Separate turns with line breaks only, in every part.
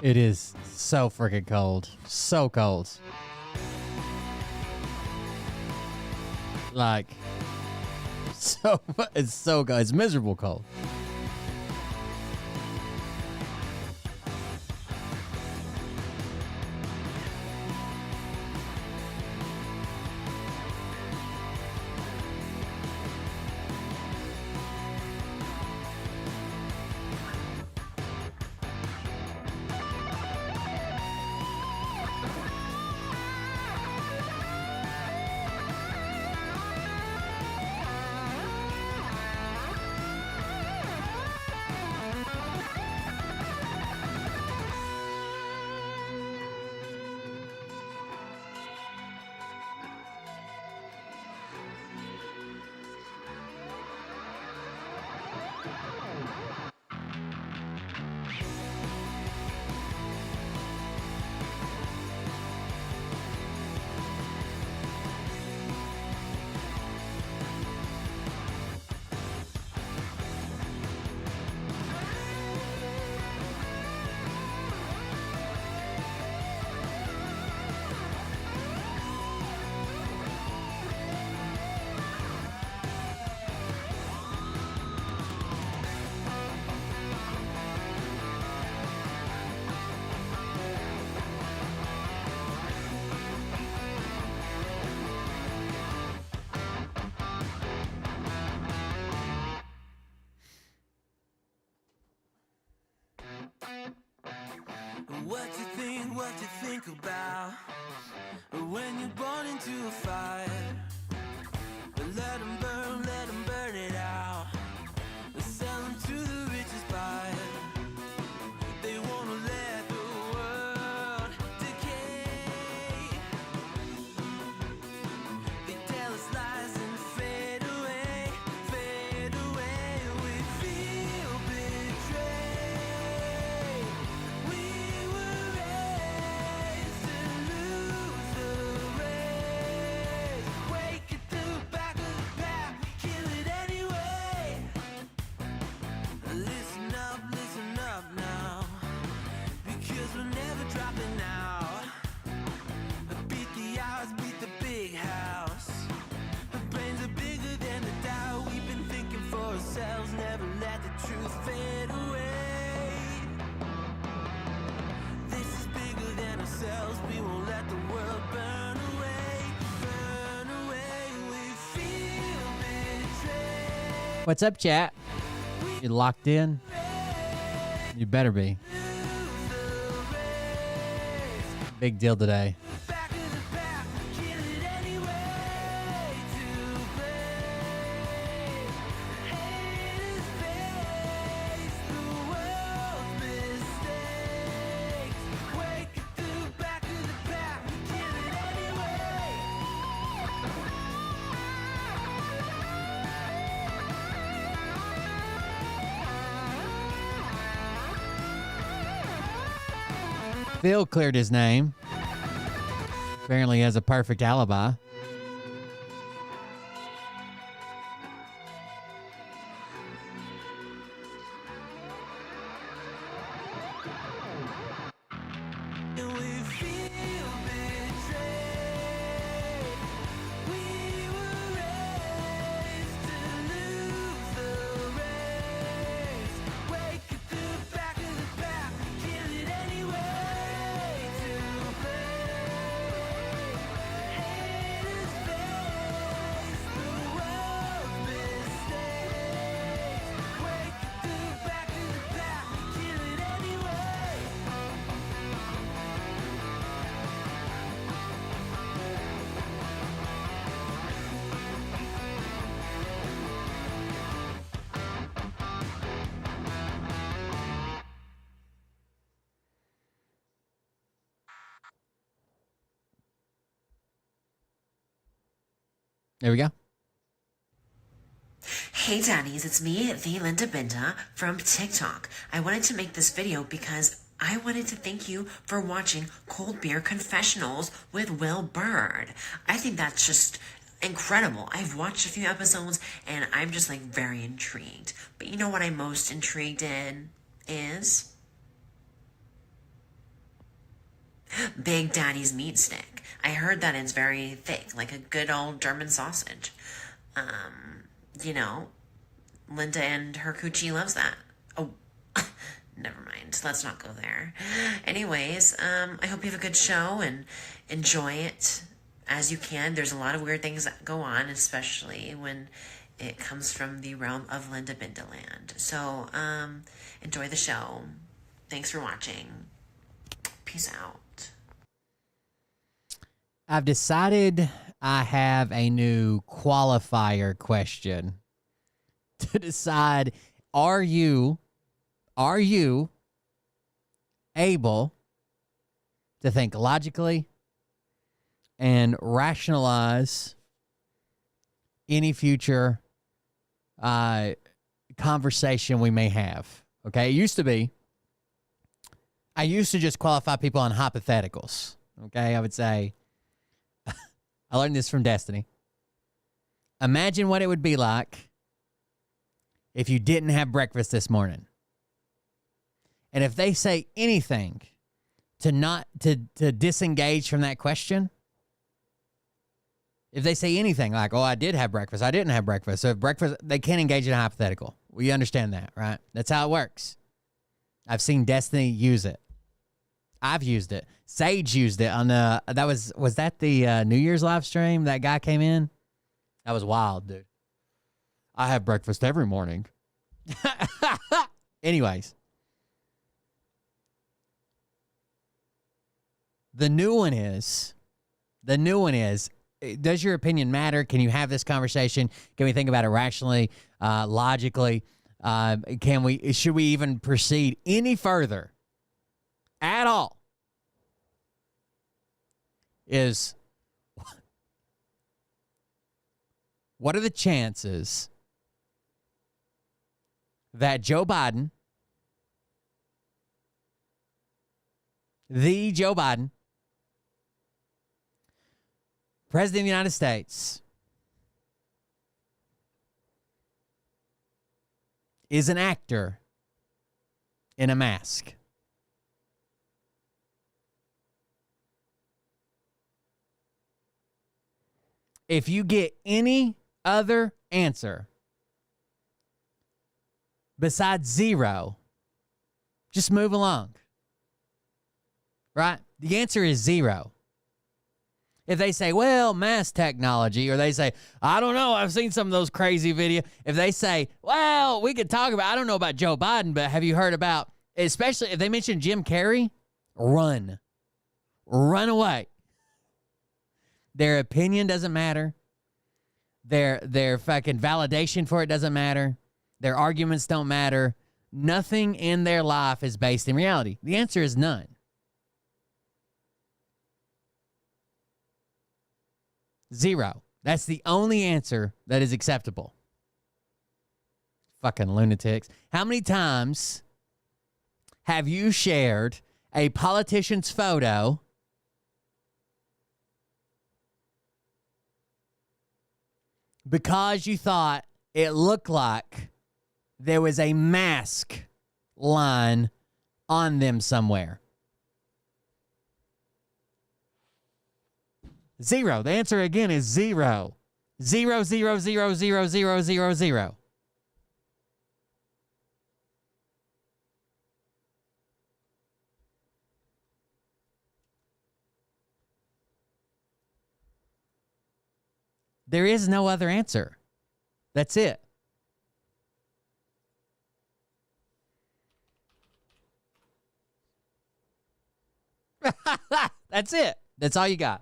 It is so freaking cold. So cold. Like, it's so cold. It's miserable cold.
What you think about when you're born into a fire. Let them burn it out. Sell them to the richest buyer. They wanna let the world decay. They tell us lies and fade away, fade away. We feel betrayed. We were raised to lose the race. Wake at the back of the pack, kill it anyway. Listen up now, because we're never dropping out. Beat the odds, beat the big house. The brains are bigger than the doubt. We've been thinking for ourselves, never let the truth fade away. This is bigger than ourselves, we won't let the world burn away, burn away. We feel betrayed.
What's up, chat? You locked in? You better be. Big deal today.
Back of the pack, kill it anyway. To blame, haters face the world's mistakes. Wake at the back of the pack, kill it anyway.
Phil cleared his name. Apparently he has a perfect alibi.
And we feel betrayed. We were raised to lose the race. Wake
There we go.
Hey daddies, it's me, the Linda Binda from TikTok. I wanted to make this video because I wanted to thank you for watching Cold Beer Confessionals with Will Bird. I think that's just incredible. I've watched a few episodes and I'm just like very intrigued. But you know what I'm most intrigued in is Big Daddy's meat stick. I heard that it's very thick, like a good old German sausage. You know, Linda and her coochie loves that. Oh, never mind. Let's not go there. Anyways, I hope you have a good show and enjoy it as you can. There's a lot of weird things that go on, especially when it comes from the realm of Linda Bindaland. So, enjoy the show. Thanks for watching. Peace out.
I've decided I have a new qualifier question to decide, are you able to think logically and rationalize any future conversation we may have? Okay, it used to be, I used to just qualify people on hypotheticals. Okay, I would say, I learned this from Destiny. Imagine what it would be like if you didn't have breakfast this morning. And if they say anything to disengage from that question, if they say anything like, oh, I did have breakfast, I didn't have breakfast. So if breakfast, they can't engage in a hypothetical. We understand that, right? That's how it works. I've seen Destiny use it. I've used it. Sage used it on was that the New Year's live stream? That guy came in. That was wild, dude. I have breakfast every morning. Anyways. The new one is, does your opinion matter? Can you have this conversation? Can we think about it rationally, logically? Should we even proceed any further at all? Is what are the chances that Joe Biden, the Joe Biden, President of the United States, is an actor in a mask? If you get any other answer besides zero, just move along. Right? The answer is zero. If they say, well, mass technology, or they say, I don't know, I've seen some of those crazy videos. If they say, well, we could talk about, I don't know about Joe Biden, but have you heard about, especially if they mention Jim Carrey, run. Run away. Their opinion doesn't matter. Their fucking validation for it doesn't matter. Their arguments don't matter. Nothing in their life is based in reality. The answer is none. Zero. That's the only answer that is acceptable. Fucking lunatics. How many times have you shared a politician's photo because you thought it looked like there was a mask line on them somewhere? Zero. The answer again is zero. 0, 0, 0, 0, 0, 0, 0. There is no other answer. That's it. That's it. That's all you got.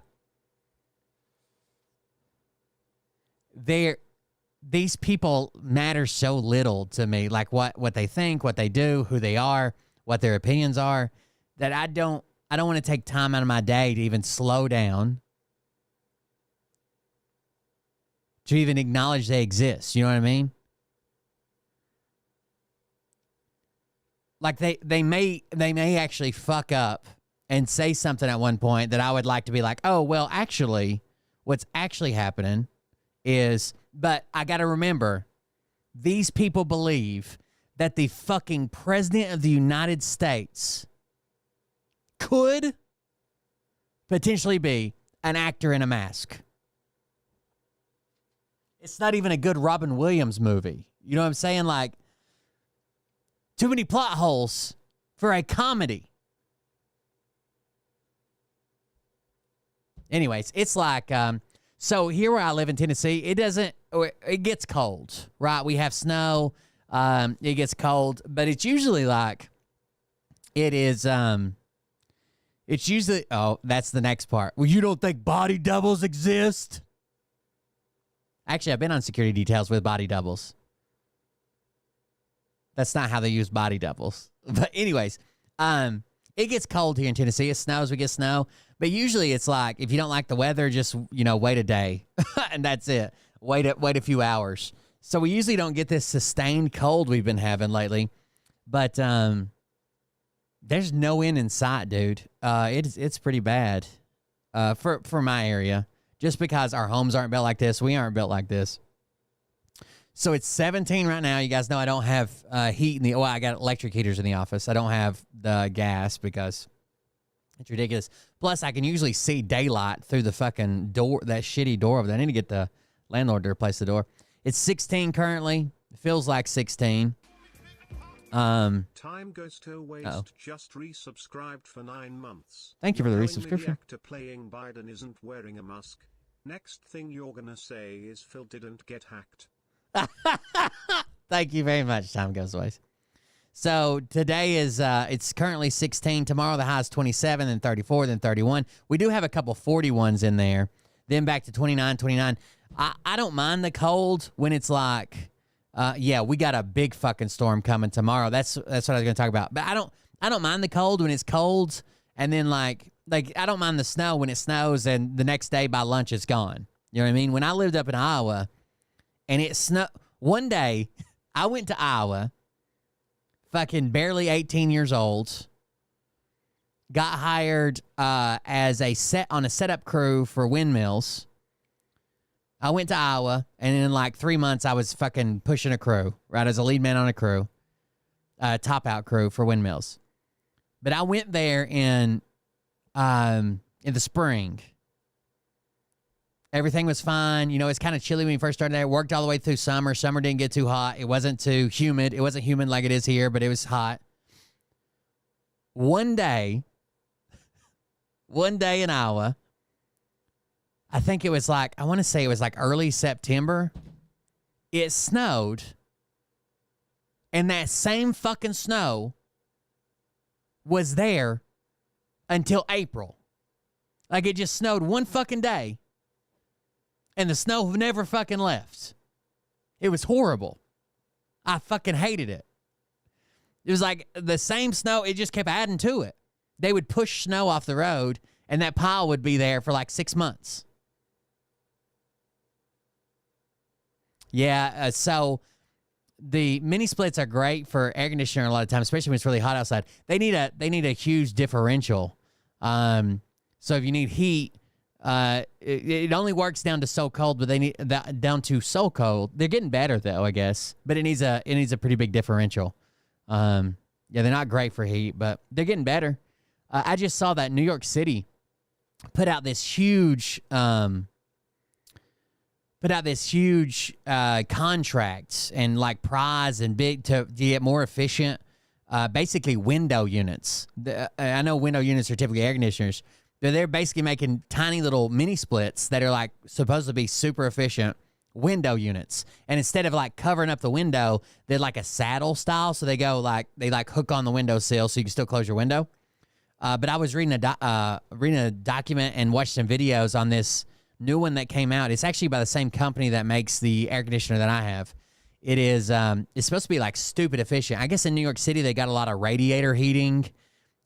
These people matter so little to me, like what they think, what they do, who they are, what their opinions are, that I don't want to take time out of my day to even slow down to even acknowledge they exist. You know what I mean? Like they may actually fuck up and say something at one point that I would like to be like, oh, well, actually, what's actually happening is, but I got to remember, these people believe that the fucking president of the United States could potentially be an actor in a mask. It's not even a good Robin Williams movie. You know what I'm saying? Like, too many plot holes for a comedy. Anyways, it's like, so here where I live in Tennessee, it gets cold, right? We have snow, it gets cold, but it's usually like, it's usually, oh, that's the next part. Well, you don't think body doubles exist? Actually, I've been on security details with body doubles. That's not how they use body doubles. But anyways, it gets cold here in Tennessee. It snows, we get snow. But usually it's like, if you don't like the weather, just, wait a day. And that's it. Wait a few hours. So we usually don't get this sustained cold we've been having lately. But there's no end in sight, dude. It's pretty bad for my area. Just because our homes aren't built like this, we aren't built like this. So it's 17 right now. You guys know I don't have heat in I got electric heaters in the office. I don't have the gas because it's ridiculous. Plus, I can usually see daylight through the fucking door, that shitty door over there. I need to get the landlord to replace the door. It's 16 currently. It feels like 16.
Time goes to waste. Just resubscribed for 9 months.
Thank you for the
Knowing
resubscription.
The actor playing Biden isn't wearing a mask. Next thing you're gonna say is Phil didn't get hacked.
Thank you very much. Time goes waste. So today is it's currently 16. Tomorrow the high is 27, then 34, then 31. We do have a couple 41s in there. Then back to 29, 29. I don't mind the cold when it's like, we got a big fucking storm coming tomorrow. That's what I was gonna talk about. But I don't mind the cold when it's cold, and then like I don't mind the snow when it snows, and the next day by lunch it's gone. You know what I mean? When I lived up in Iowa, and it snowed one day, I went to Iowa, fucking barely 18 years old, got hired as on a setup crew for windmills. I went to Iowa, and in like 3 months, I was fucking pushing a crew, right, as a lead man on a crew, top-out crew for windmills. But I went there in the spring. Everything was fine. It's kind of chilly when we first started there. It worked all the way through summer. Summer didn't get too hot. It wasn't too humid. It wasn't humid like it is here, but it was hot. One day in Iowa, I think it was like, I want to say it was like early September. It snowed. And that same fucking snow was there until April. Like it just snowed one fucking day. And the snow never fucking left. It was horrible. I fucking hated it. It was like the same snow, it just kept adding to it. They would push snow off the road, and that pile would be there for like 6 months. Yeah, so the mini splits are great for air conditioner a lot of times, especially when it's really hot outside. They need a huge differential. So if you need heat, it only works down to so cold, but they need that down to so cold. They're getting better though, I guess, but it needs a pretty big differential. They're not great for heat, but they're getting better. I just saw that New York City put out this huge contracts and like prize and big to get more efficient, basically window units. I know window units are typically air conditioners. They're basically making tiny little mini splits that are like supposed to be super efficient window units. And instead of like covering up the window, they're like a saddle style. So they hook on the windowsill so you can still close your window. But I was reading a document and watched some videos on this new one that came out. It's actually by the same company that makes the air conditioner that I have. It is it's supposed to be like stupid efficient. I guess in New York City they got a lot of radiator heating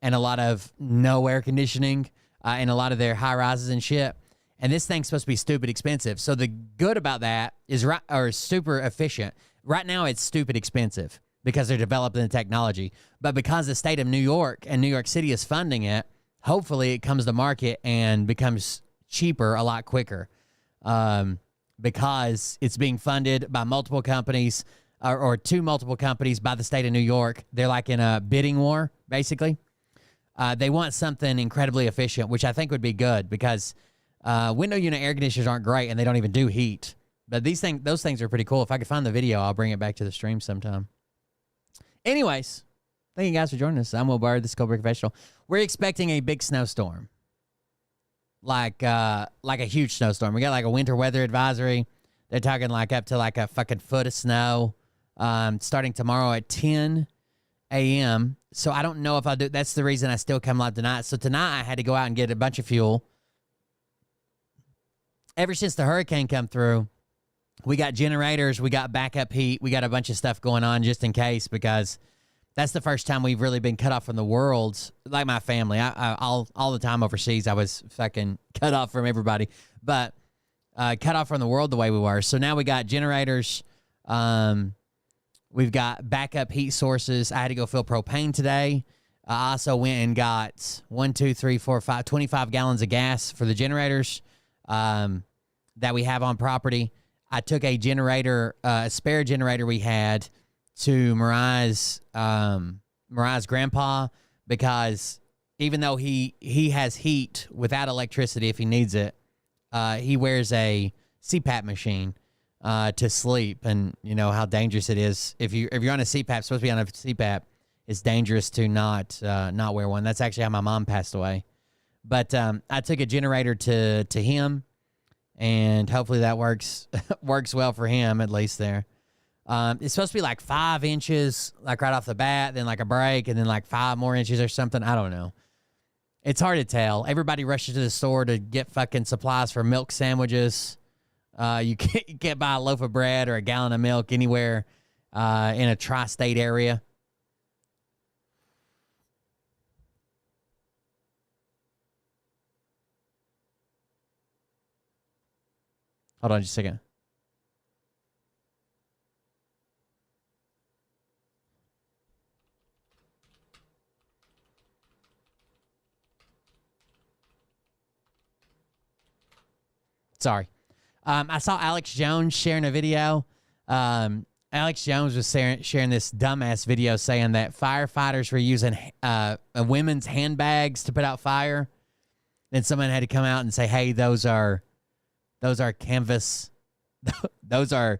and a lot of no air conditioning in a lot of their high rises and shit. And this thing's supposed to be stupid expensive. So the good about that is super efficient. Right now, it's stupid expensive because they're developing the technology. But because the state of New York and New York City is funding it, hopefully it comes to market and becomes cheaper a lot quicker. Because it's being funded by multiple companies or two multiple companies by the state of New York. They're like in a bidding war, basically. They want something incredibly efficient, which I think would be good because window unit air conditioners aren't great and they don't even do heat. But those things are pretty cool. If I could find the video, I'll bring it back to the stream sometime. Anyways, thank you guys for joining us. I'm Will Bird, this is Cold Brick Vegetable. We're expecting a big snowstorm. Like a huge snowstorm. We got like a winter weather advisory. They're talking like up to like a fucking foot of snow starting tomorrow at 10 a.m. So I don't know if I'll do. That's the reason I still come live tonight. So tonight I had to go out and get a bunch of fuel. Ever since the hurricane come through, we got generators, we got backup heat, we got a bunch of stuff going on just in case because that's the first time we've really been cut off from the world. Like my family, all the time overseas, I was fucking cut off from everybody, but cut off from the world the way we were. So now we got generators. We've got backup heat sources. I had to go fill propane today. I also went and got 25 gallons of gas for the generators that we have on property. I took a generator, a spare generator we had to Mariah's grandpa because even though he has heat without electricity if he needs it, he wears a CPAP machine to sleep, and you know how dangerous it is if you're on a CPAP, supposed to be on a CPAP. It's dangerous to not wear one. That's actually how my mom passed away. But I took a generator to him, and hopefully that works well for him at least there. It's supposed to be like 5 inches, like right off the bat, then like a break, and then like 5 more inches or something. I don't know. It's hard to tell. Everybody rushes to the store to get fucking supplies for milk sandwiches. You can't buy a loaf of bread or a gallon of milk anywhere in a tri-state area. Hold on just a second. Sorry. I saw Alex Jones sharing a video. Alex Jones was sharing this dumbass video saying that firefighters were using women's handbags to put out fire. Then someone had to come out and say, hey, those are canvas. those are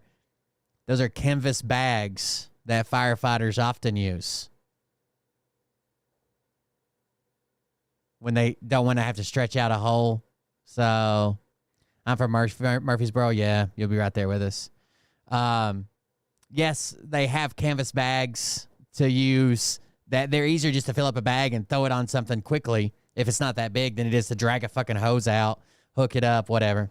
canvas bags that firefighters often use when they don't want to have to stretch out a hole. So I'm from Murfreesboro. Yeah, you'll be right there with us. Yes, they have canvas bags to use. That they're easier just to fill up a bag and throw it on something quickly. If it's not that big, than it is to drag a fucking hose out, hook it up, whatever.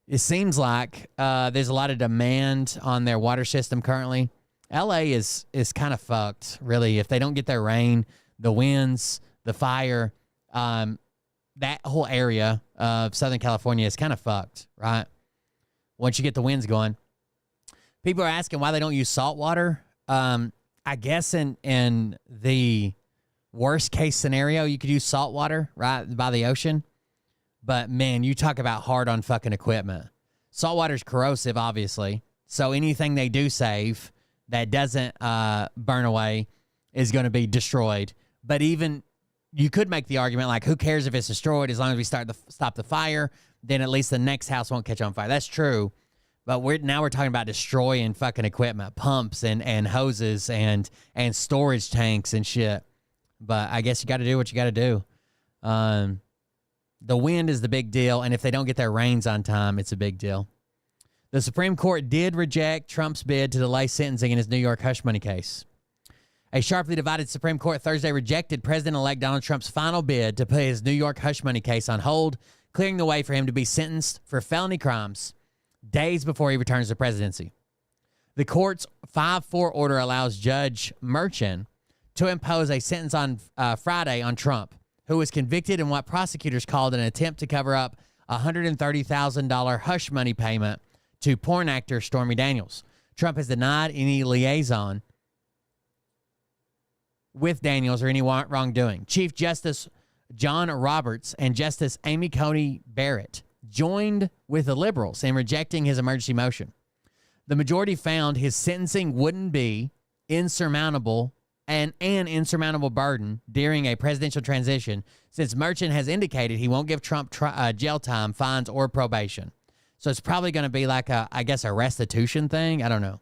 It seems like there's a lot of demand on their water system currently. LA is kind of fucked, really. If they don't get their rain, the winds, the fire, that whole area of Southern California is kind of fucked, right? Once you get the winds going. People are asking why they don't use salt water. I guess in the worst case scenario, you could use salt water right by the ocean. But, man, you talk about hard on fucking equipment. Salt water's corrosive, obviously. So anything they do save that doesn't burn away is going to be destroyed. But even you could make the argument, like, who cares if it's destroyed as long as we stop the fire, then at least the next house won't catch on fire. That's true. But we're talking about destroying fucking equipment, pumps and hoses and storage tanks and shit. But I guess you got to do what you got to do. The wind is the big deal, and if they don't get their rains on time, it's a big deal. The Supreme Court did reject Trump's bid to delay sentencing in his New York hush money case. A sharply divided Supreme Court Thursday rejected President-elect Donald Trump's final bid to put his New York hush money case on hold, clearing the way for him to be sentenced for felony crimes days before he returns to the presidency. The court's 5-4 order allows Judge Merchan to impose a sentence on Friday on Trump, who was convicted in what prosecutors called an attempt to cover up $130,000 hush money payment to porn actor Stormy Daniels. Trump has denied any liaison with Daniels or any wrongdoing. Chief Justice John Roberts and Justice Amy Coney Barrett joined with the liberals in rejecting his emergency motion. The majority found his sentencing wouldn't be insurmountable and an insurmountable burden during a presidential transition, since Merchant has indicated he won't give Trump jail time, fines, or probation. So it's probably going to be like a restitution thing. I don't know.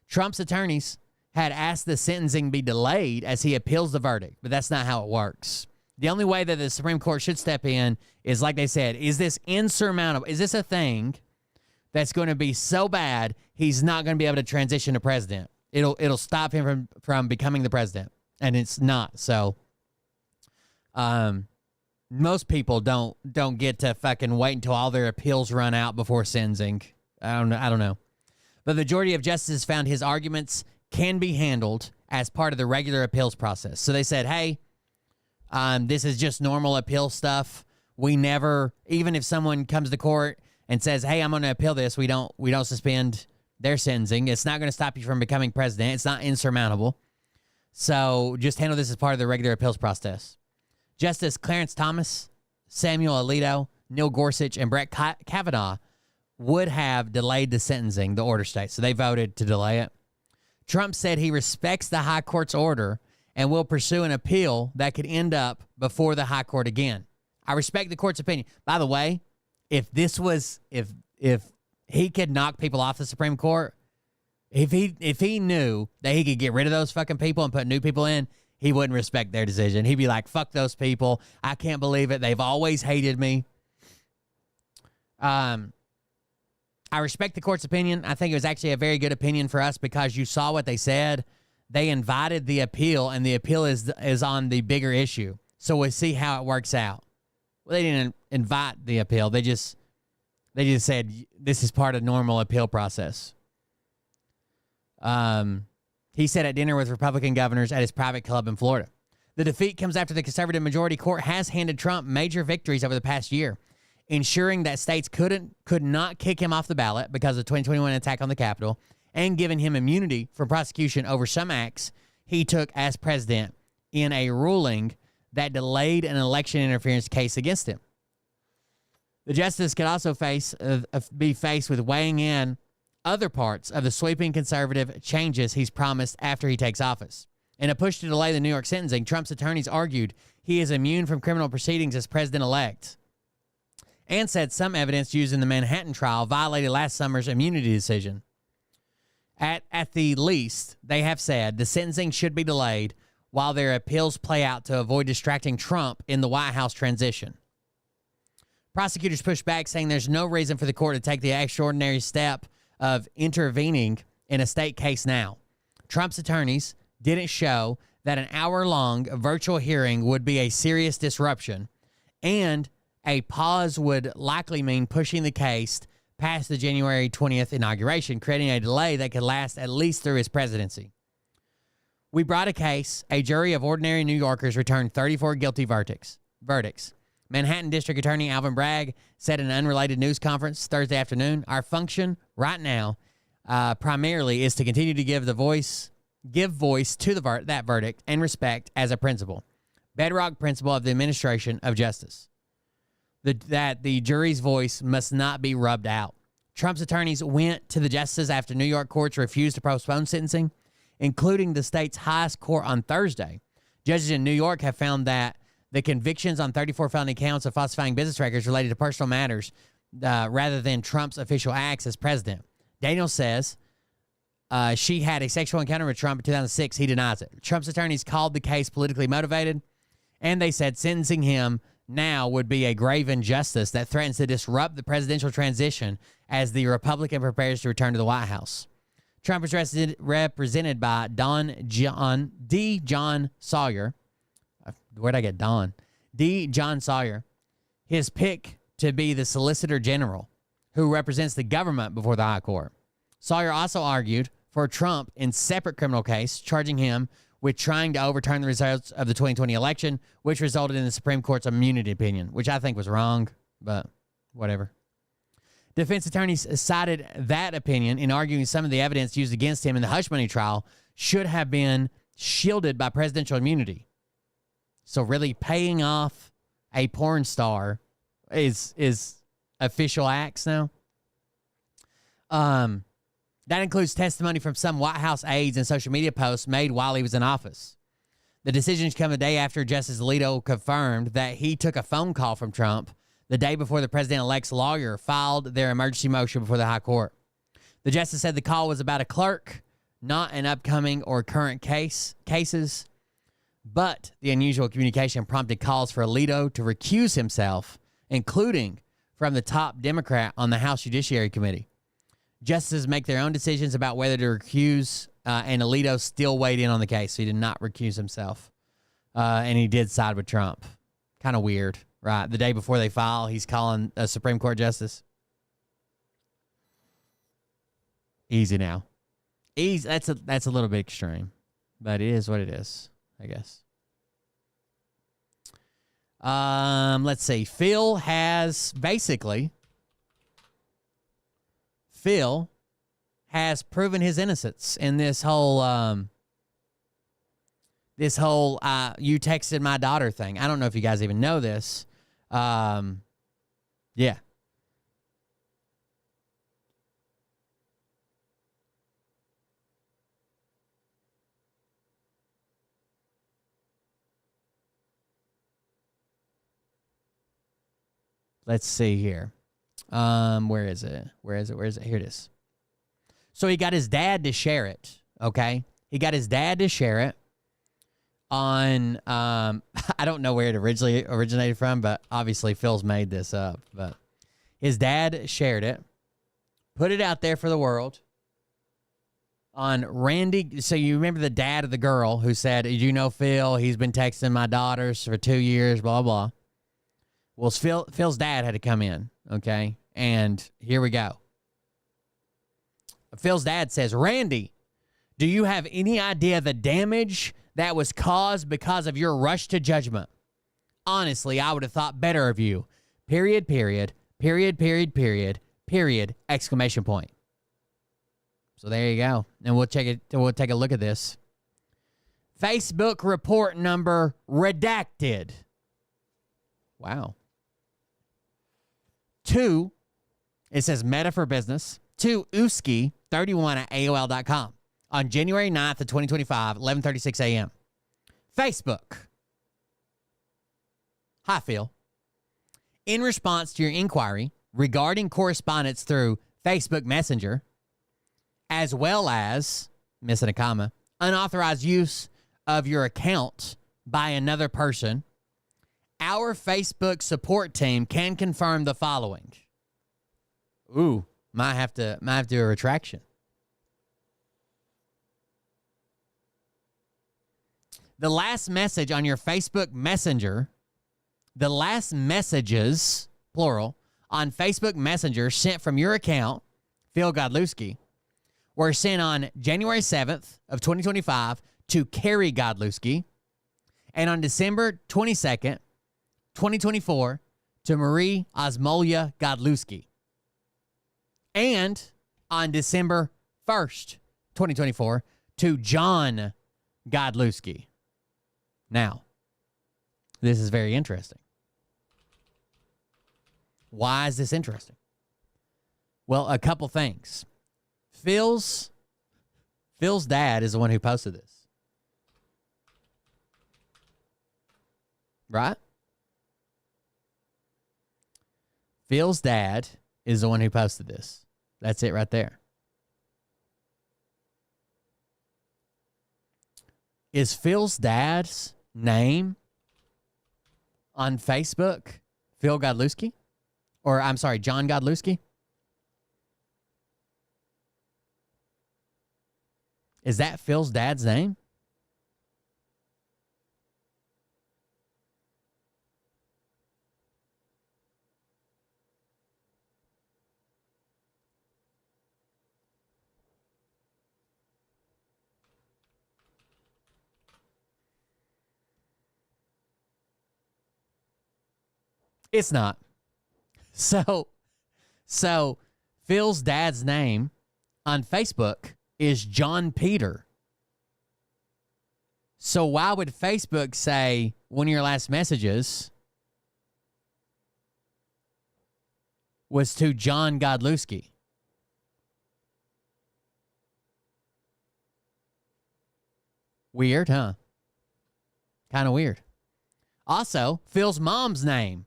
Trump's attorneys had asked the sentencing be delayed as he appeals the verdict, but that's not how it works. The only way that the Supreme Court should step in is, like they said, is this insurmountable? Is this a thing that's going to be so bad he's not going to be able to transition to president? It'll stop him from becoming the president, and it's not. So, most people don't get to fucking wait until all their appeals run out before sentencing. I don't know. But the majority of justices found his arguments can be handled as part of the regular appeals process. So they said, hey, this is just normal appeal stuff. We never, even if someone comes to court and says, hey, I'm going to appeal this, we don't suspend their sentencing. It's not going to stop you from becoming president. It's not insurmountable. So just handle this as part of the regular appeals process. Justice Clarence Thomas, Samuel Alito, Neil Gorsuch, and Brett Kavanaugh would have delayed the sentencing, the order states. So they voted to delay it. Trump said he respects the high court's order and will pursue an appeal that could end up before the high court again. I respect the court's opinion. By the way, if he could knock people off the Supreme Court, if he knew that he could get rid of those fucking people and put new people in, he wouldn't respect their decision. He'd be like, fuck those people. I can't believe it. They've always hated me. I respect the court's opinion. I think it was actually a very good opinion for us because you saw what they said. They invited the appeal, and the appeal is on the bigger issue. So we'll see how it works out. Well, they didn't invite the appeal. They just said this is part of normal appeal process. He said at dinner with Republican governors at his private club in Florida. The defeat comes after the conservative majority court has handed Trump major victories over the past year, ensuring that states could not kick him off the ballot because of the 2021 attack on the Capitol, and giving him immunity from prosecution over some acts he took as president in a ruling that delayed an election interference case against him. The justice could also be faced with weighing in other parts of the sweeping conservative changes he's promised after he takes office. In a push to delay the New York sentencing, Trump's attorneys argued he is immune from criminal proceedings as president-elect, and said some evidence used in the Manhattan trial violated last summer's immunity decision. At the least, they have said the sentencing should be delayed while their appeals play out to avoid distracting Trump in the White House transition. Prosecutors pushed back, saying there's no reason for the court to take the extraordinary step of intervening in a state case now. Trump's attorneys didn't show that an hour-long virtual hearing would be a serious disruption, and a pause would likely mean pushing the case past the January 20th inauguration, creating a delay that could last at least through his presidency. We brought a case. A jury of ordinary New Yorkers returned 34 guilty verdicts. Manhattan District Attorney Alvin Bragg said in an unrelated news conference Thursday afternoon, our function right now primarily is to continue to give voice to that verdict and respect as a principle, bedrock principle of the administration of justice. That the jury's voice must not be rubbed out. Trump's attorneys went to the justices after New York courts refused to postpone sentencing, including the state's highest court on Thursday. Judges in New York have found that the convictions on 34 felony counts of falsifying business records related to personal matters rather than Trump's official acts as president. Daniel says she had a sexual encounter with Trump in 2006. He denies it. Trump's attorneys called the case politically motivated, and they said sentencing him now would be a grave injustice that threatens to disrupt the presidential transition as the Republican prepares to return to the White House. Trump is represented by D. John Sawyer. Where'd I get Don? D. John Sawyer. His pick to be the Solicitor General, who represents the government before the High Court. Sawyer also argued for Trump in separate criminal case, charging him with trying to overturn the results of the 2020 election, which resulted in the Supreme Court's immunity opinion, which I think was wrong, but whatever. Defense attorneys cited that opinion in arguing some of the evidence used against him in the hush money trial should have been shielded by presidential immunity. So really paying off a porn star is official acts now. That includes testimony from some White House aides and social media posts made while he was in office. The decisions come a day after Justice Alito confirmed that he took a phone call from Trump the day before the president-elect's lawyer filed their emergency motion before the high court. The justice said the call was about a clerk, not an upcoming or current cases, but the unusual communication prompted calls for Alito to recuse himself, including from the top Democrat on the House Judiciary Committee. Justices make their own decisions about whether to recuse, and Alito still weighed in on the case, so he did not recuse himself, and he did side with Trump. Kind of weird, right? The day before they file, he's calling a Supreme Court justice. Easy now. Easy. That's a little bit extreme, but it is what it is, I guess. Let's see. Phil has proven his innocence in this whole you texted my daughter thing. I don't know if you guys even know this. Yeah. Let's see here. Where is it? Here it is. So he got his dad to share it, okay? He got his dad to share it on, I don't know where it originally originated from, but obviously Phil's made this up. But his dad shared it, put it out there for the world on Randy. So you remember the dad of the girl who said, "Did you know Phil? He's been texting my daughters for 2 years, blah, blah." Well, Phil's dad had to come in, okay? And here we go. Phil's dad says, "Randy, do you have any idea the damage that was caused because of your rush to judgment? Honestly, I would have thought better of you. Period, period, period, period, period, period, exclamation point." So there you go. And we'll take a look at this. Facebook report number redacted. Wow. 2, it says Meta for Business, to Uski31 at AOL.com on January 9th of 2025, 11:36 a.m. Facebook. Hi, Phil. In response to your inquiry regarding correspondence through Facebook Messenger, as well as, missing a comma, unauthorized use of your account by another person, our Facebook support team can confirm the following. Ooh, might have to do a retraction. The last message on your Facebook Messenger, the last messages, plural, on Facebook Messenger sent from your account, Phil Godlewski, were sent on January 7th of 2025 to Carrie Godlewski, and on December 22nd, 2024 to Marie Osmolia Godlewski. And on December 1st, 2024 to John Godlewski. Now, this is very interesting. Why is this interesting? Well, a couple things. Phil's dad is the one who posted this. Right? Phil's dad is the one who posted this. That's it right there. Is Phil's dad's name on Facebook Phil Godlewski? Or, I'm sorry, John Godlewski? Is that Phil's dad's name? It's not. So Phil's dad's name on Facebook is John Peter. So why would Facebook say one of your last messages was to John Godlewski? Weird, huh? Kind of weird. Also, Phil's mom's name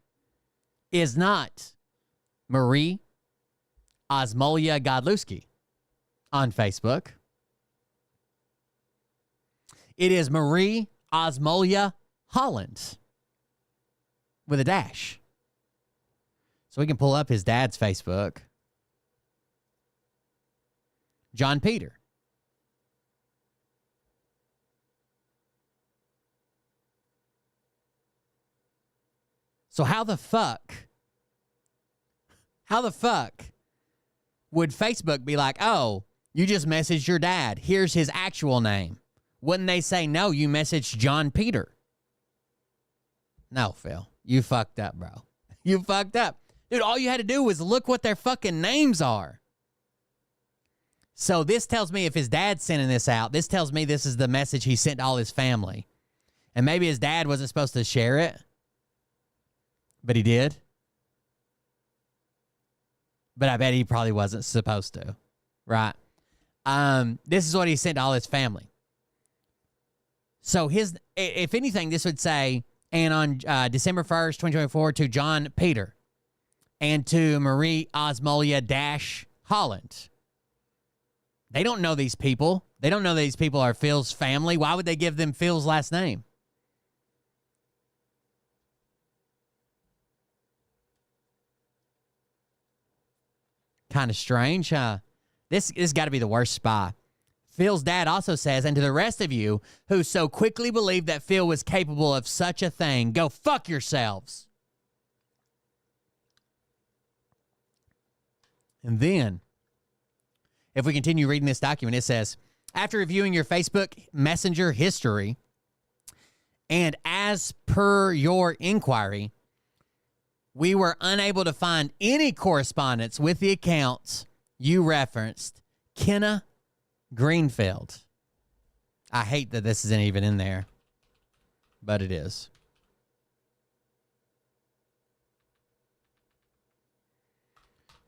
is not Marie Osmolia Godlewski on Facebook. It is Marie Osmolia Holland with a dash. So we can pull up his dad's Facebook. John Peter. So how the fuck would Facebook be like, oh, you just messaged your dad. Here's his actual name. Wouldn't they say, no, you messaged John Peter? No, Phil. You fucked up, bro. You fucked up. Dude, all you had to do was look what their fucking names are. So this tells me if his dad's sending this out, this tells me this is the message he sent to all his family. And maybe his dad wasn't supposed to share it, but he did. But I bet he probably wasn't supposed to, right? This is what he sent to all his family. So if anything, this would say, and on December 1st, 2024, to John Peter and to Marie Osmolia Holland. They don't know these people. They don't know these people are Phil's family. Why would they give them Phil's last name? Kind of strange, huh? This has got to be the worst spy. Phil's dad also says, and to the rest of you who so quickly believed that Phil was capable of such a thing, go fuck yourselves. And then, if we continue reading this document, it says, after reviewing your Facebook Messenger history, and as per your inquiry, we were unable to find any correspondence with the accounts you referenced. Kenna Greenfield. I hate that this isn't even in there, but it is.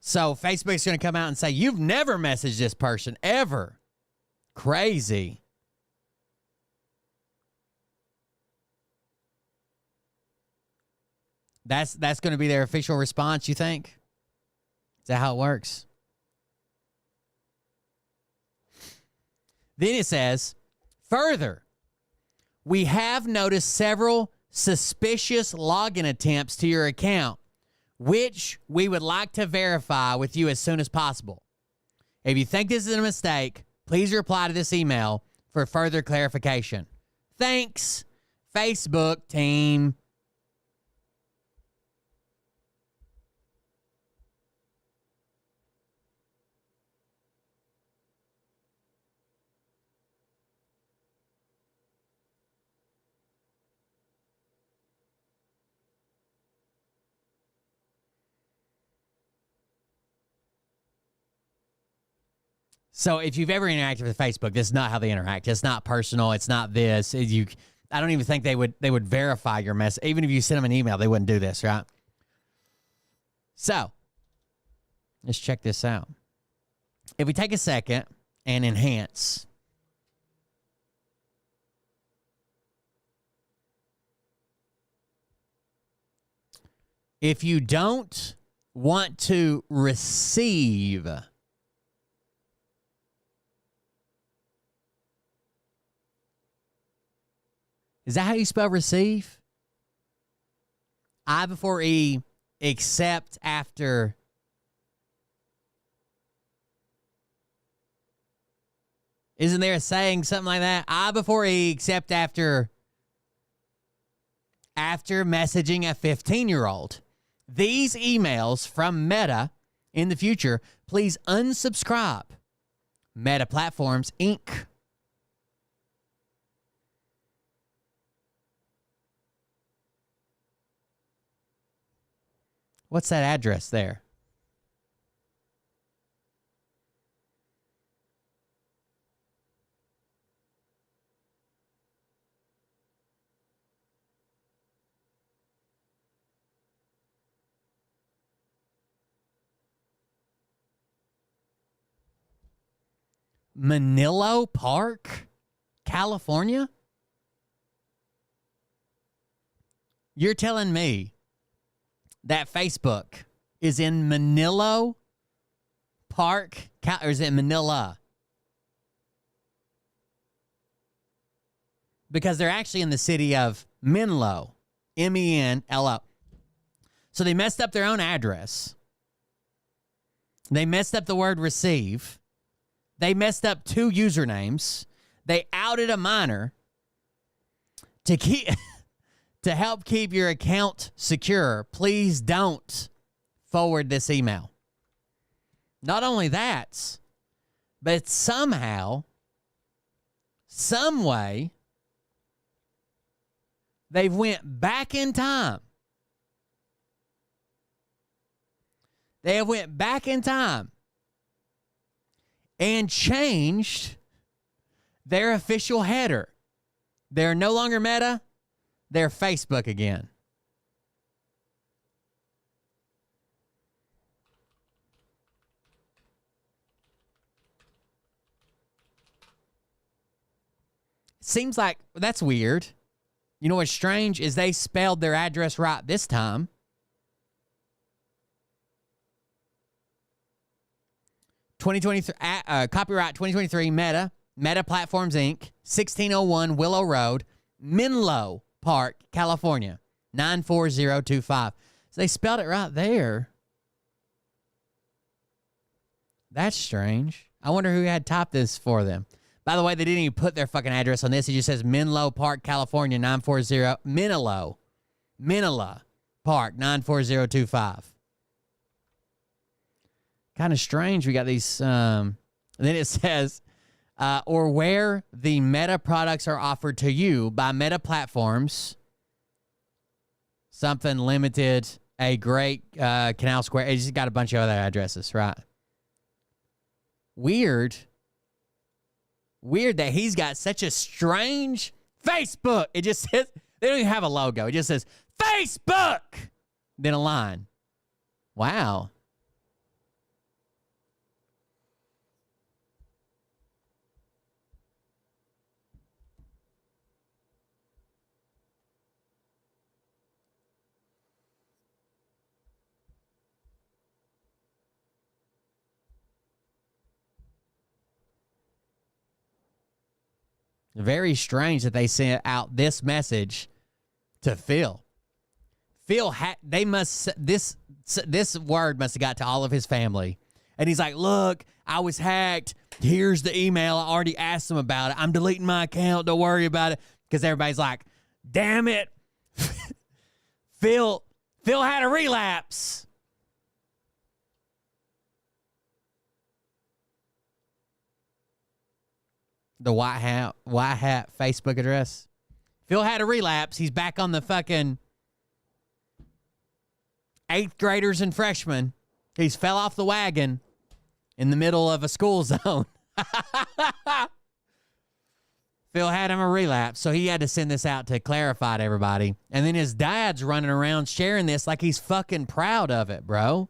So Facebook's going to come out and say, you've never messaged this person, ever. Crazy. That's going to be their official response, you think? Is that how it works? Then it says, further, we have noticed several suspicious login attempts to your account, which we would like to verify with you as soon as possible. If you think this is a mistake, please reply to this email for further clarification. Thanks, Facebook team. So if you've ever interacted with Facebook, this is not how they interact. It's not personal. It's not this. I don't even think they would verify your message. Even if you send them an email, they wouldn't do this, right? So let's check this out. If we take a second and enhance. If you don't want to receive is that how you spell receive? I before E, except after. Isn't there a saying, something like that? I before E, except after messaging a 15-year-old. These emails from Meta in the future, please unsubscribe. Meta Platforms, Inc. What's that address there? Manilo Park, California? You're telling me that Facebook is in Manilo Park, or is it Manila? Because they're actually in the city of Menlo, Menlo. So they messed up their own address. They messed up the word receive. They messed up 2 usernames. They outed a minor to help keep your account secure. Please don't forward this email. Not only that, but somehow, some way, they've went back in time. They have went back in time and changed their official header. They're no longer Meta. They're Facebook again. Seems like that's weird. You know what's strange is they spelled their address right this time. Copyright 2023 Meta Platforms Inc., 1601 Willow Road, Menlo Park, California, 94025. So they spelled it right there. That's strange. I wonder who had typed this for them. By the way, they didn't even put their fucking address on this. It just says Menlo Park, California, 940. Menlo Park, 94025. Kind of strange. We got these. Then it says, or where the Meta products are offered to you by Meta Platforms. Something limited, a great Canal Square. It just got a bunch of other addresses, right? Weird that he's got such a strange Facebook. It just says, they don't even have a logo. It just says Facebook, then a line. Wow. Very strange that they sent out this message to Phil. Phil this word must have got to all of his family. And he's like, look, I was hacked. Here's the email. I already asked them about it. I'm deleting my account. Don't worry about it. Because everybody's like, damn it. Phil had a relapse. The white hat Facebook address. Phil had a relapse. He's back on the fucking 8th graders and freshmen. He's fell off the wagon in the middle of a school zone. Phil had him a relapse, so he had to send this out to clarify to everybody. And then his dad's running around sharing this like he's fucking proud of it, bro.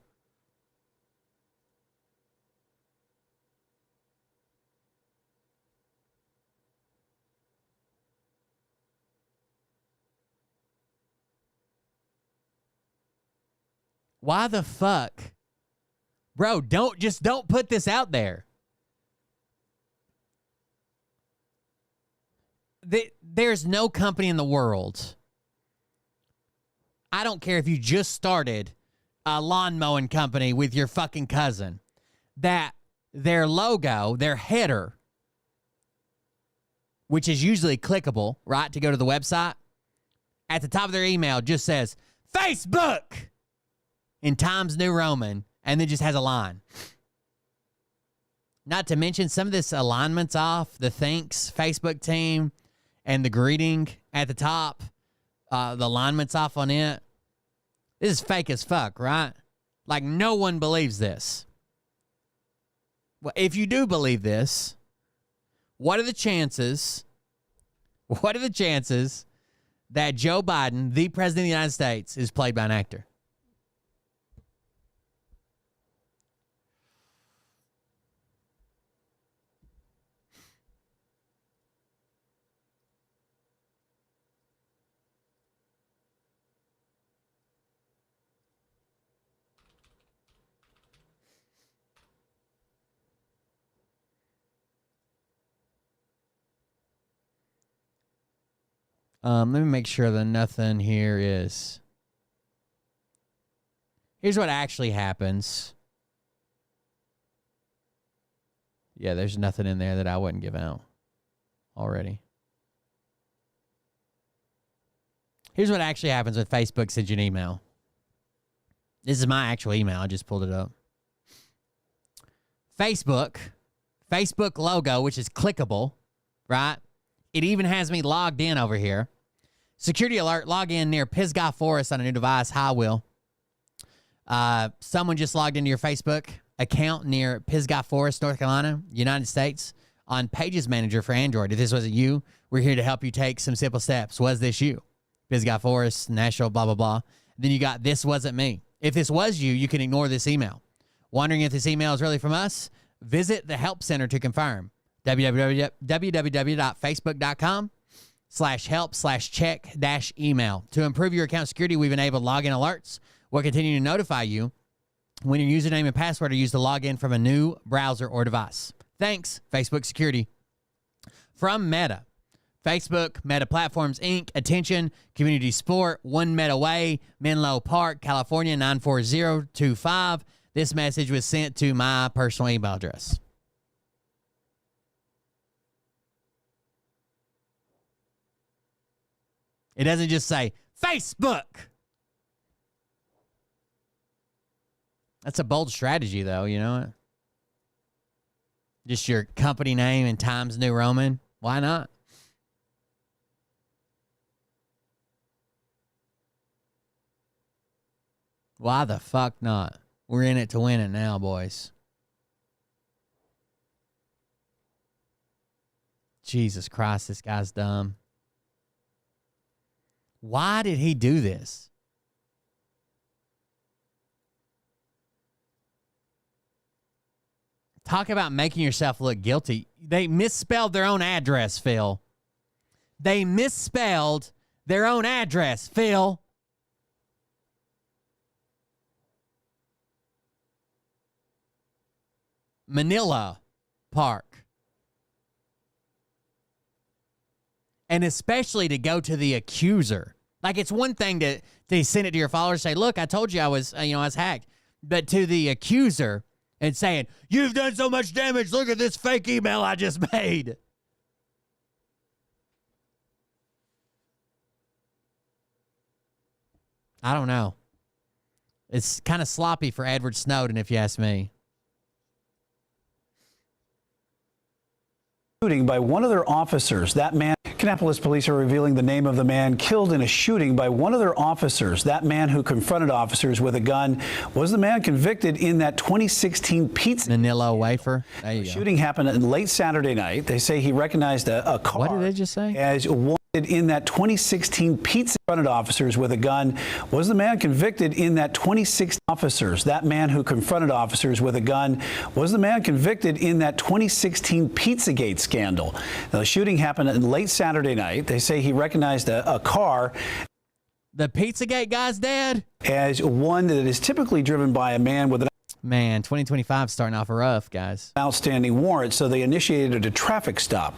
Why the fuck? Bro, don't put this out there. There's no company in the world. I don't care if you just started a lawn mowing company with your fucking cousin, that their logo, their header, which is usually clickable, right, to go to the website, at the top of their email just says, Facebook! In Times New Roman, and then just has a line. Not to mention some of this alignment's off. The thanks Facebook team and the greeting at the top, the alignment's off on it. This is fake as fuck, right? Like, no one believes this. Well, if you do believe this, what are the chances that Joe Biden, the president of the United States, is played by an actor? Let me make sure that nothing here is. Here's what actually happens. Yeah, there's nothing in there that I wouldn't give out already. Here's what actually happens when Facebook sends you an email. This is my actual email. I just pulled it up. Facebook logo, which is clickable, right? It even has me logged in over here. Security alert, log in near Pisgah Forest on a new device. Hi, Will. Someone just logged into your Facebook account near Pisgah Forest, North Carolina, United States, on Pages Manager for Android. If this wasn't you, we're here to help you take some simple steps. Was this you? Pisgah Forest, Nashville, blah, blah, blah. Then you got this wasn't me. If this was you, you can ignore this email. Wondering if this email is really from us? Visit the Help Center to confirm. www.facebook.com/help/check-email. To improve your account security, we've enabled login alerts. We'll continue to notify you when your username and password are used to log in from a new browser or device. Thanks, Facebook Security. From Meta. Facebook, Meta Platforms, Inc., Attention, Community Sport, 1 Meta Way, Menlo Park, California, 94025. This message was sent to my personal email address. It doesn't just say Facebook. That's a bold strategy, though, you know it? Just your company name in Times New Roman. Why not? Why the fuck not? We're in it to win it now, boys. Jesus Christ, this guy's dumb. Why did he do this? Talk about making yourself look guilty. They misspelled their own address, Phil. They misspelled their own address, Phil. Manila Park. And especially to go to the accuser. Like, it's one thing to send it to your followers and say, look, I told you I was hacked. But to the accuser and saying, you've done so much damage. Look at this fake email I just made. I don't know. It's kind of sloppy for Edward Snowden, if you ask me.
Shooting by one of their officers. That man, Kannapolis police are revealing the name of the man killed in a shooting by one of their officers. That man who confronted officers with a gun was the man convicted in that 2016 pizza
Manila wafer. There you go.
Shooting happened late Saturday night. They say he recognized a car.
What did they just say?
As wanted in that 2016 pizza confronted officers with a gun was the man convicted in that 2016 officers. That man who confronted officers with a gun was the man convicted in that 2016 Pizzagate scandal. Now, the shooting happened late Saturday night. They say he recognized a car.
The Pizzagate guy's dead?
As one that is typically driven by a man with an
Man, 2025 starting off rough, guys.
outstanding warrant, so they initiated a traffic stop.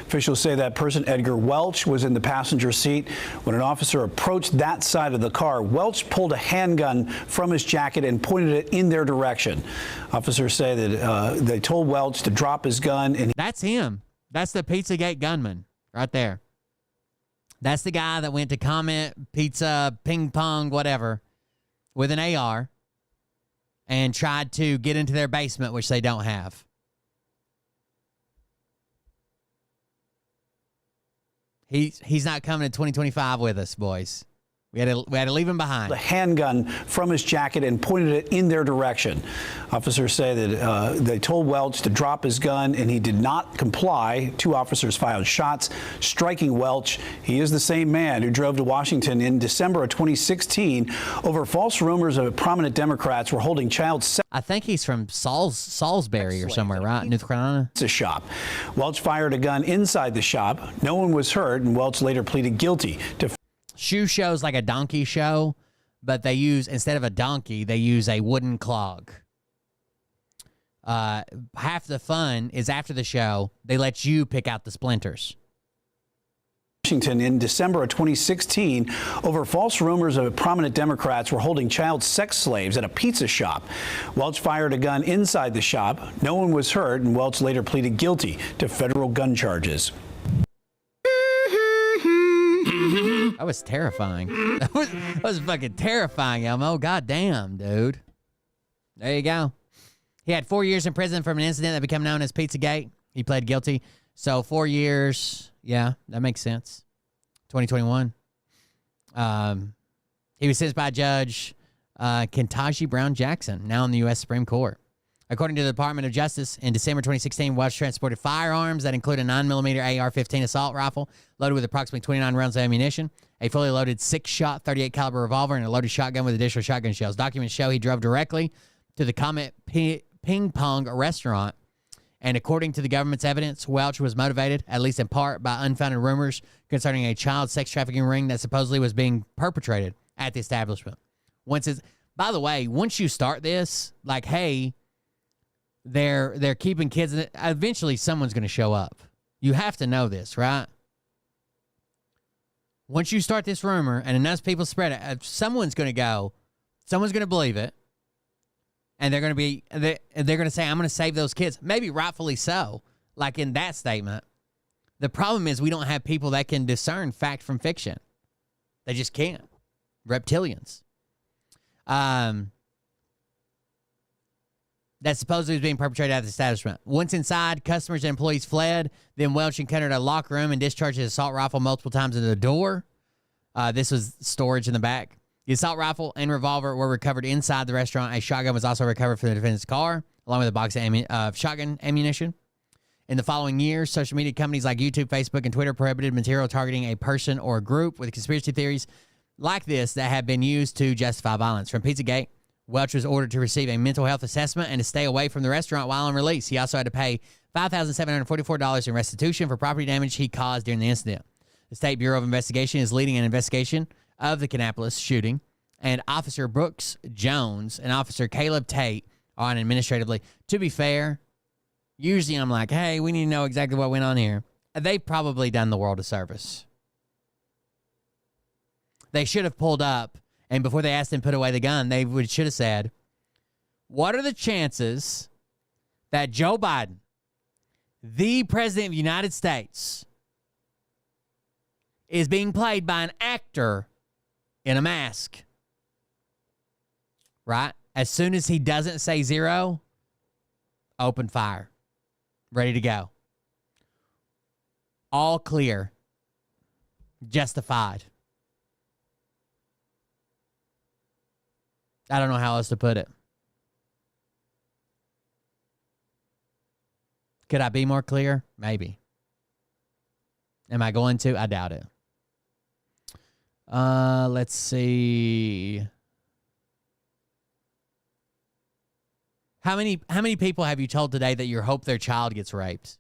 Officials say that person, Edgar Welch, was in the passenger seat. When an officer approached that side of the car, Welch pulled a handgun from his jacket and pointed it in their direction. Officers say that they told Welch to drop his gun. And
That's him. That's the Pizzagate gunman right there. That's the guy that went to comment pizza, ping pong, whatever, with an AR and tried to get into their basement, which they don't have. He's not coming in 2025 with us, boys. We had to leave him behind.
A handgun from his jacket and pointed it in their direction. Officers say that they told Welch to drop his gun, and he did not comply. 2 officers fired shots, striking Welch. He is the same man who drove to Washington in December of 2016 over false rumors of prominent Democrats were holding child sex.
I think he's from Salisbury or somewhere, right? North Carolina.
It's a shop. Welch fired a gun inside the shop. No one was hurt, and Welch later pleaded guilty to.
Shoe show's like a donkey show, but they use, instead of a donkey, they use a wooden clog. Half the fun is after the show, they let you pick out the splinters.
Washington in December of 2016 over false rumors of prominent Democrats were holding child sex slaves at a pizza shop. Welch fired a gun inside the shop. No one was hurt, and Welch later pleaded guilty to federal gun charges.
That was terrifying. That was fucking terrifying, Elmo. God damn, dude. There you go. He had 4 years in prison from an incident that became known as Pizzagate. He pled guilty. So 4 years. Yeah, that makes sense. 2021. He was sentenced by Judge Ketanji Brown Jackson, now in the U.S. Supreme Court. According to the Department of Justice, in December 2016, Welch transported firearms that include a 9mm AR-15 assault rifle loaded with approximately 29 rounds of ammunition, a fully loaded 6-shot 38 caliber revolver, and a loaded shotgun with additional shotgun shells. Documents show he drove directly to the Comet Ping Pong restaurant, and according to the government's evidence, Welch was motivated, at least in part, by unfounded rumors concerning a child sex trafficking ring that supposedly was being perpetrated at the establishment. By the way, once you start this, like, hey, they're keeping kids. Eventually, someone's going to show up. You have to know this, right? Once you start this rumor and enough people spread it, someone's going to go. Someone's going to believe it, and they're going to say, "I'm going to save those kids." Maybe rightfully so, like in that statement. The problem is we don't have people that can discern fact from fiction. They just can't. Reptilians. That supposedly was being perpetrated at the establishment. Once inside, customers and employees fled. Then Welch encountered a locker room and discharged his assault rifle multiple times into the door. This was storage in the back. The assault rifle and revolver were recovered inside the restaurant. A shotgun was also recovered from the defendant's car, along with a box of shotgun ammunition. In the following years, social media companies like YouTube, Facebook, and Twitter prohibited material targeting a person or a group with conspiracy theories like this that have been used to justify violence. From Pizzagate, Welch was ordered to receive a mental health assessment and to stay away from the restaurant while on release. He also had to pay $5,744 in restitution for property damage he caused during the incident. The State Bureau of Investigation is leading an investigation of the Kannapolis shooting, and Officer Brooks Jones and Officer Caleb Tate are on administratively. To be fair, usually I'm like, hey, we need to know exactly what went on here. They've probably done the world a service. They should have pulled up, and before they asked him to put away the gun, they should have said, what are the chances that Joe Biden, the President of the United States, is being played by an actor in a mask? Right? As soon as he doesn't say zero, open fire. Ready to go. All clear. Justified. I don't know how else to put it. Could I be more clear? Maybe. Am I going to? I doubt it. Let's see. How many people have you told today that you hope their child gets raped?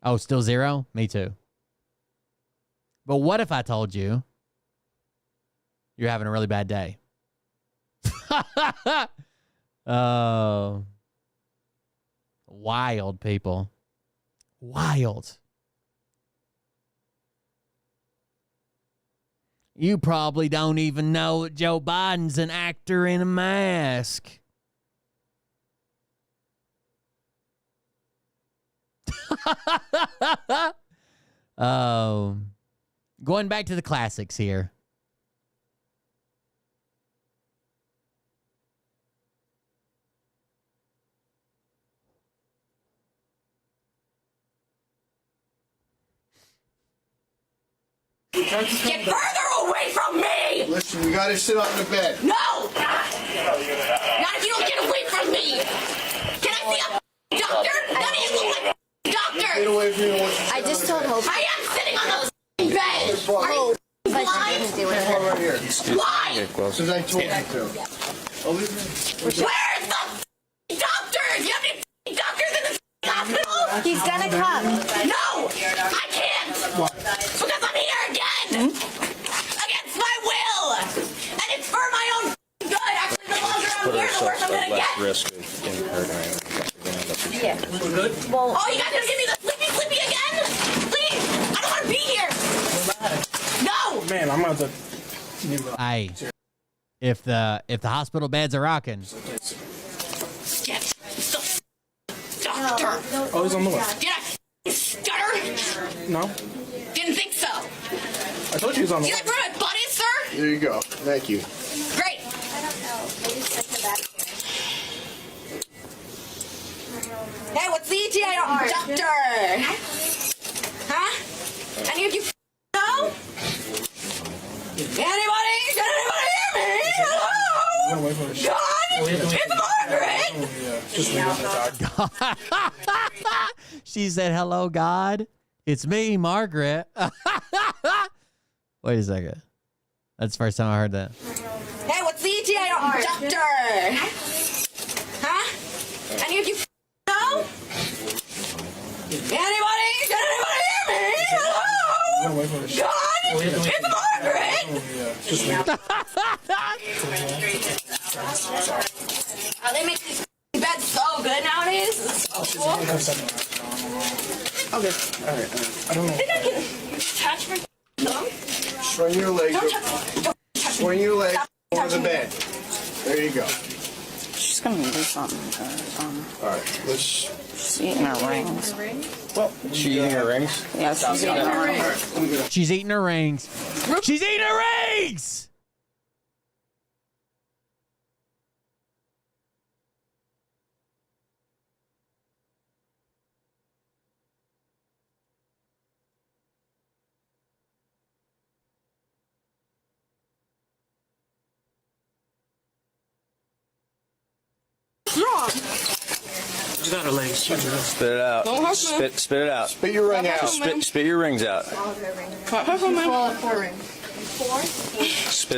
Oh, still zero? Me too. But what if I told you you're having a really bad day? Oh. Wild, people. Wild. You probably don't even know that Joe Biden's an actor in a mask. Going back to the classics here.
Get further away from me!
Listen, you gotta sit on the bed.
No! Not if you don't get away from me! Can I see a doctor? None of you look like a doctor!
Get away from me.
I just told Hope.
I am sitting on those beds! Are you
But she didn't do it.
Right here.
Why?
Since I told you to.
Where's the doctor? Do you have any doctors in the hospital?
He's gonna come.
No! I can't! Because I'm here again! Against my will! And it's for my own good! Actually, the longer I'm here, the worse I'm gonna get!
Risk of getting hurt or anything.
Yeah. Well,
Oh, you guys gonna give me the sleepy again? Please! I don't wanna be here! No!
Man, I'm about to.
Hey, if the hospital beds are rocking,
Get the doctor!
Oh, he's on the way.
Did I stutter?
No,
Didn't think so.
I told you he's on the
You
way.
guys brought my buddy, sir?
There you go. Thank you.
Great. Hey, what's the ETA, doctor? Huh? Any of you know? Anybody? Can anybody hear me? Hello?
Wait for the
God? It's Margaret!
Just leave it at
she said, "Hello, God. It's me, Margaret." Wait a second. That's the first time I heard that.
Hey, what's the ETA, doctor? Huh? Any of you know? Anybody? Can anybody hear me? Hello?
Wait for the
God? It's Margaret!
Just leave it.
Oh, they make these beds so good nowadays. It's so cool.
Okay. All right. I don't know.
Think I can touch my thumb?
Swing your leg. Swing your leg over the bed. There you go.
she's gonna do something.
All right. Let's.
She's eating her rings.
Well,
She eating her rings?
Yeah, she's eating her rings.
She's eating her rings. She's eating her rings!
She's got her legs.
Spit it out. Spit it out.
spit your ring out.
Spit your rings out. Spit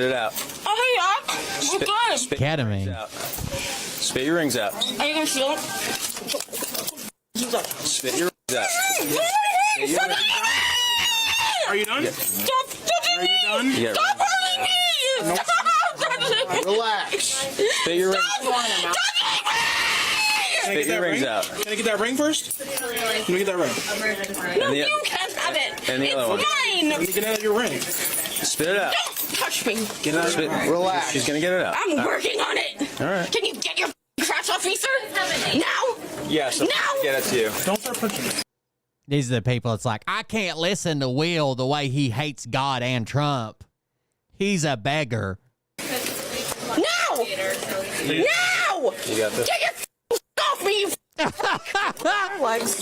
it out.
Oh, hey,
Spit,
good.
spit
Ketamine.
your rings out. Spit your rings out.
Are you gonna feel it?
Spit your rings out. Spit your rings out.
Are you done?
Stop touching me!
You got
Stop hurting me! Stop touching me!
Relax.
Spit your rings. Spit your rings out.
Can I get that ring first? Let me get that ring.
No,
And the-
you can't have it.
and the
It's
other one.
mine.
Let me get out of your ring.
Spit it out.
Don't touch me.
Get out of
Spit.
your ring.
Relax.
She's gonna get it out.
I'm working on it.
All right.
Can you get your crotch off me, sir? Now?
Yes.
No.
Get it to you.
Don't start pushing me.
These are the people. It's like, I can't listen to Will the way he hates God and Trump. He's a beggar.
No! No!
You got this.
Get your off me, you legs.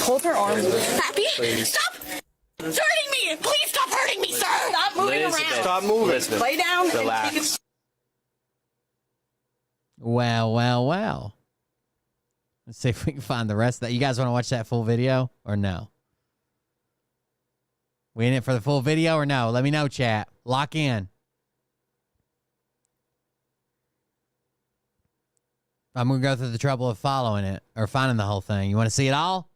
Hold her arms.
Happy? Stop hurting me! Please stop hurting me, sir! Stop moving around.
Stop moving.
Lay down
Relax.
Well, well, well. Let's see if we can find the rest of that. You guys want to watch that full video or no? We in it for the full video or no? Let me know, chat. Lock in. I'm going to go through the trouble of following it or finding the whole thing. You want to see it all?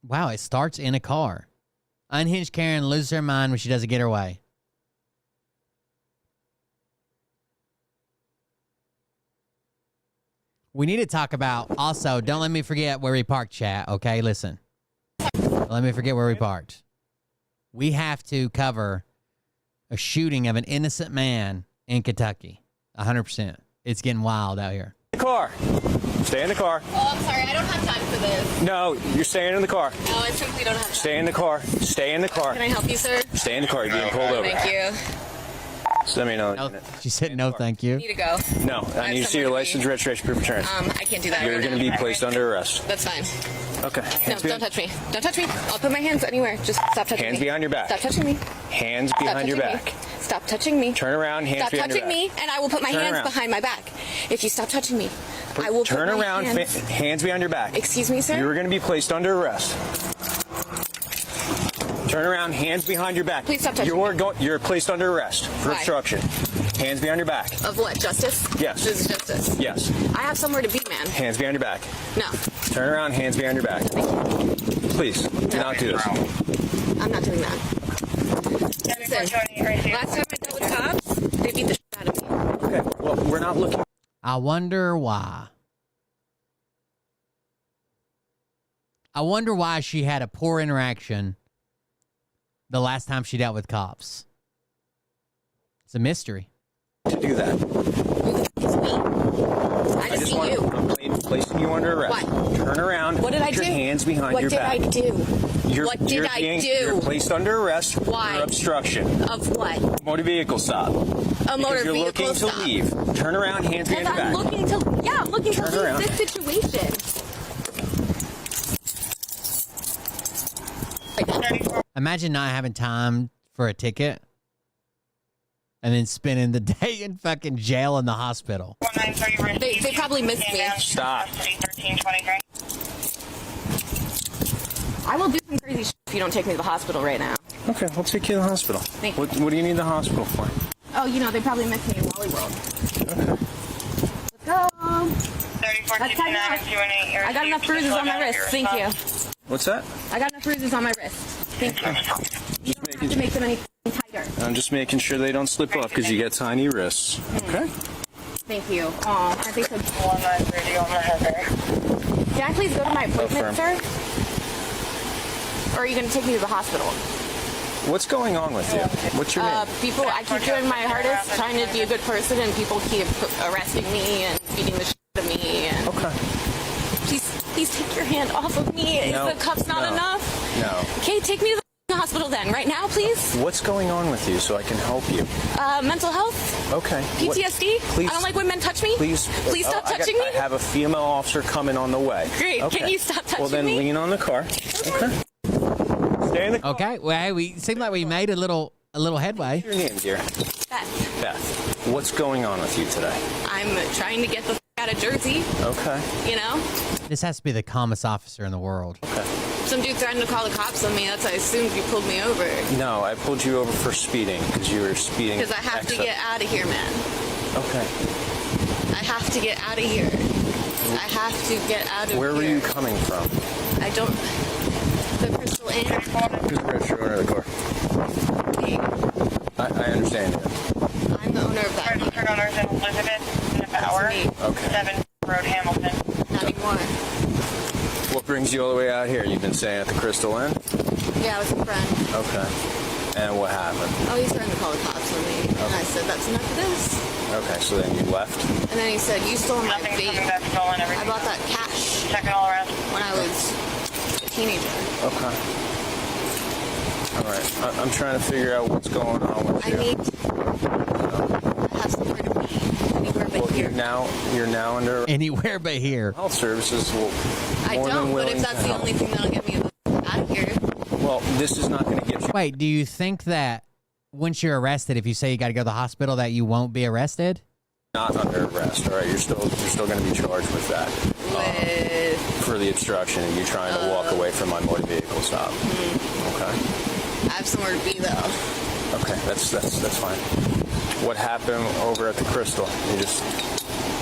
Wow, it starts in a car. Unhinged Karen loses her mind when she doesn't get her way. We need to talk about, also, don't let me forget where we parked, chat, okay? Listen. Don't let me forget where we parked. We have to cover a shooting of an innocent man in Kentucky. 100%. It's getting wild out here.
Car. Stay in the car.
Oh, I'm sorry. I don't have time for this.
No, you're staying in the car.
No, I simply don't have time.
Stay in the car. Stay in the car.
Can I help you, sir?
Stay in the car. You're being pulled over.
Thank you.
So let me know.
No, she said no, thank you.
Need to go.
No, I need to see your license, registration, proof of insurance.
I can't do that.
You're
right
going to
now.
be placed under arrest.
That's fine.
Okay.
No,
Hands
don't touch me. Don't touch me. I'll put my hands anywhere. Just stop touching me.
Hands behind your back.
Stop touching me.
Hands
Stop
behind your
touching
back.
me. Stop touching me.
Turn around, hands
Stop
behind your
touching
back.
me, and I will put my
Turn
hands
around.
behind my back. If you stop touching me, I will
Turn
put my
around,
hands...
hands behind your back.
Excuse me, sir?
You are going to be placed under arrest. Turn around, hands behind your back.
Please stop touching
You're placed under arrest for
Why?
obstruction. Hands behind your back.
Of what? Justice?
Yes.
This is justice.
Yes.
I have somewhere to be, man.
Hands behind your back.
No.
Turn around, hands behind your back. Please, do not do this.
I'm not doing that. Listen, last time I dealt with cops, they beat the shit out of me.
Okay, well, we're not looking.
I wonder why. I wonder why she had a poor interaction the last time she dealt with cops. It's a mystery.
To do that.
It's me. I just see you.
I'm placing you under arrest.
What?
Turn around.
What did I
put
do?
your hands behind your back.
What did I do? What did I do?
You're placed under arrest
Why?
for obstruction.
Of what?
Motor vehicle stop.
A motor
Because you're
vehicle
looking
stop.
to leave. Turn around, hands behind
Because
your
I'm
back.
looking to, I'm looking to
Turn
leave
around.
this situation.
Imagine not having time for a ticket and then spending the day in fucking jail in the hospital.
They probably missed me.
Stop.
I will do some crazy shit if you don't take me to the hospital right now.
Okay, we'll take you to the hospital.
Thank you.
What do you need the hospital for?
Oh, you know, they probably missed me in Wally World.
Okay.
Let's go. That's time now. I got enough bruises on my wrist. Thank you.
What's that?
I got enough bruises on my wrist. Thank you. You don't have to make them any tighter.
I'm just making sure they don't slip off because you got tiny wrists. Okay.
Thank you. Aw, I think so. Can I please go to my appointment, sir? Or are you going to take me to the hospital?
What's going on with you? What's your name?
People, I keep doing my hardest, trying to be a good person, and people keep arresting me and beating the shit out of me. And
Okay.
please take your hand off of me.
No,
Is the cuffs not
no,
enough?
No.
Okay, take me to the hospital then, right now, please.
What's going on with you so I can help you?
Mental health,
Okay.
PTSD.
Please-
I don't like when men touch me.
Please
stop touching me.
I have a female officer coming on the way.
Great.
Okay.
Can you stop touching
Well, then
me?
lean on the car. Okay. Stay in the car.
Okay, well, hey, we seem like we made a little headway.
What's your name, dear?
Beth,
Beth. What's going on with you today?
I'm trying to get the out of Jersey.
Okay.
You know,
This has to be the calmest officer in the world.
Okay.
some dude threatened to call the cops on me. That's why I assumed you pulled me over.
No, I pulled you over for speeding because you were speeding.
Because I have to get out of here, man.
Okay.
I have to get out of here. I have to get out of here.
Where were you coming from?
I don't. The Crystal Inn.
Who's the registered owner of the car?
Me.
I understand you.
I'm the owner of that.
Registered owners in Elizabeth, in the Power,
Me.
Okay.
7 Road, Hamilton.
Not anymore.
What brings you all the way out here? You've been staying at the Crystal Inn?
Yeah, I was a friend.
Okay. And what happened?
Oh, he's trying to call the cops on me. And I said, that's enough of this.
Okay, so then you left?
And then he said, you stole my
Nothing's
vape.
coming back stolen,
I
everything.
bought that cash
Checking all around.
when I was a teenager.
Okay. All right. I'm trying to figure out what's going on with
I
you.
need to have somewhere to be. Anywhere but
Well,
here.
you're now under
Anywhere but here.
health services. Will
I
more than
don't, but
willing
if that's
to
the
help.
only thing that'll get me out of here.
Well, this is not going to get you.
Wait, do you think that once you're arrested, if you say you got to go to the hospital, that you won't be arrested?
Not under arrest. All right, you're still going to be charged with that
With
for the obstruction and you trying to walk away from my motor vehicle stop. Okay.
I have somewhere to be though.
Okay, that's fine. What happened over at the Crystal? You just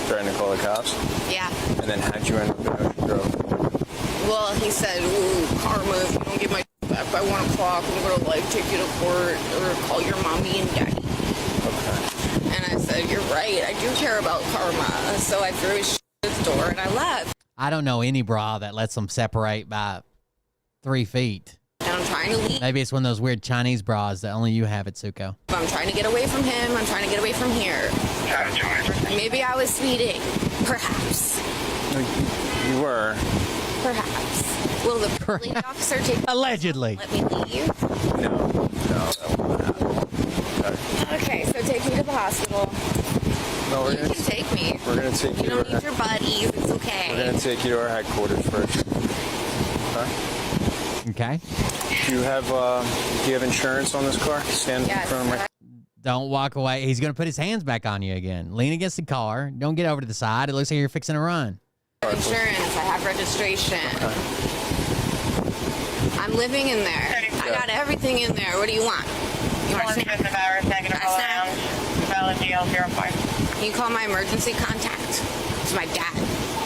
threatened to call the cops,
Yeah.
and then how'd you end up in Ocean Grove?
Well, he said, ooh, karma, if you don't get my back by 1 o'clock, I'm gonna like take you to court or call your mommy and daddy.
Okay.
And I said, you're right, I do care about karma. So I threw his shit at his door and I left.
I don't know any bra that lets them separate by 3 feet.
And I'm trying to leave.
Maybe it's one of those weird Chinese bras that only you have at Suko.
I'm trying to get away from him. I'm trying to get away from here. Maybe I was speeding. Perhaps.
No, you were.
Perhaps. Will the police officer take me?
Allegedly.
Let me leave?
No, that won't happen.
Okay, so take me to the hospital.
No,
You can take me.
we're gonna take
You
you.
don't
to
need your buddies. It's
We're
okay.
gonna take you to our headquarters first.
Okay.
Do you have insurance on this car? Stand in front of my...
Don't walk away. He's going to put his hands back on you again. Lean against the car. Don't get over to the side. It looks like you're fixing to run.
Insurance. I have registration. I'm living in there. I got everything in there. What do you want? You want a snack?
Business hours, negative all around. Valid GL 0 point.
Can you call my emergency contact? It's my dad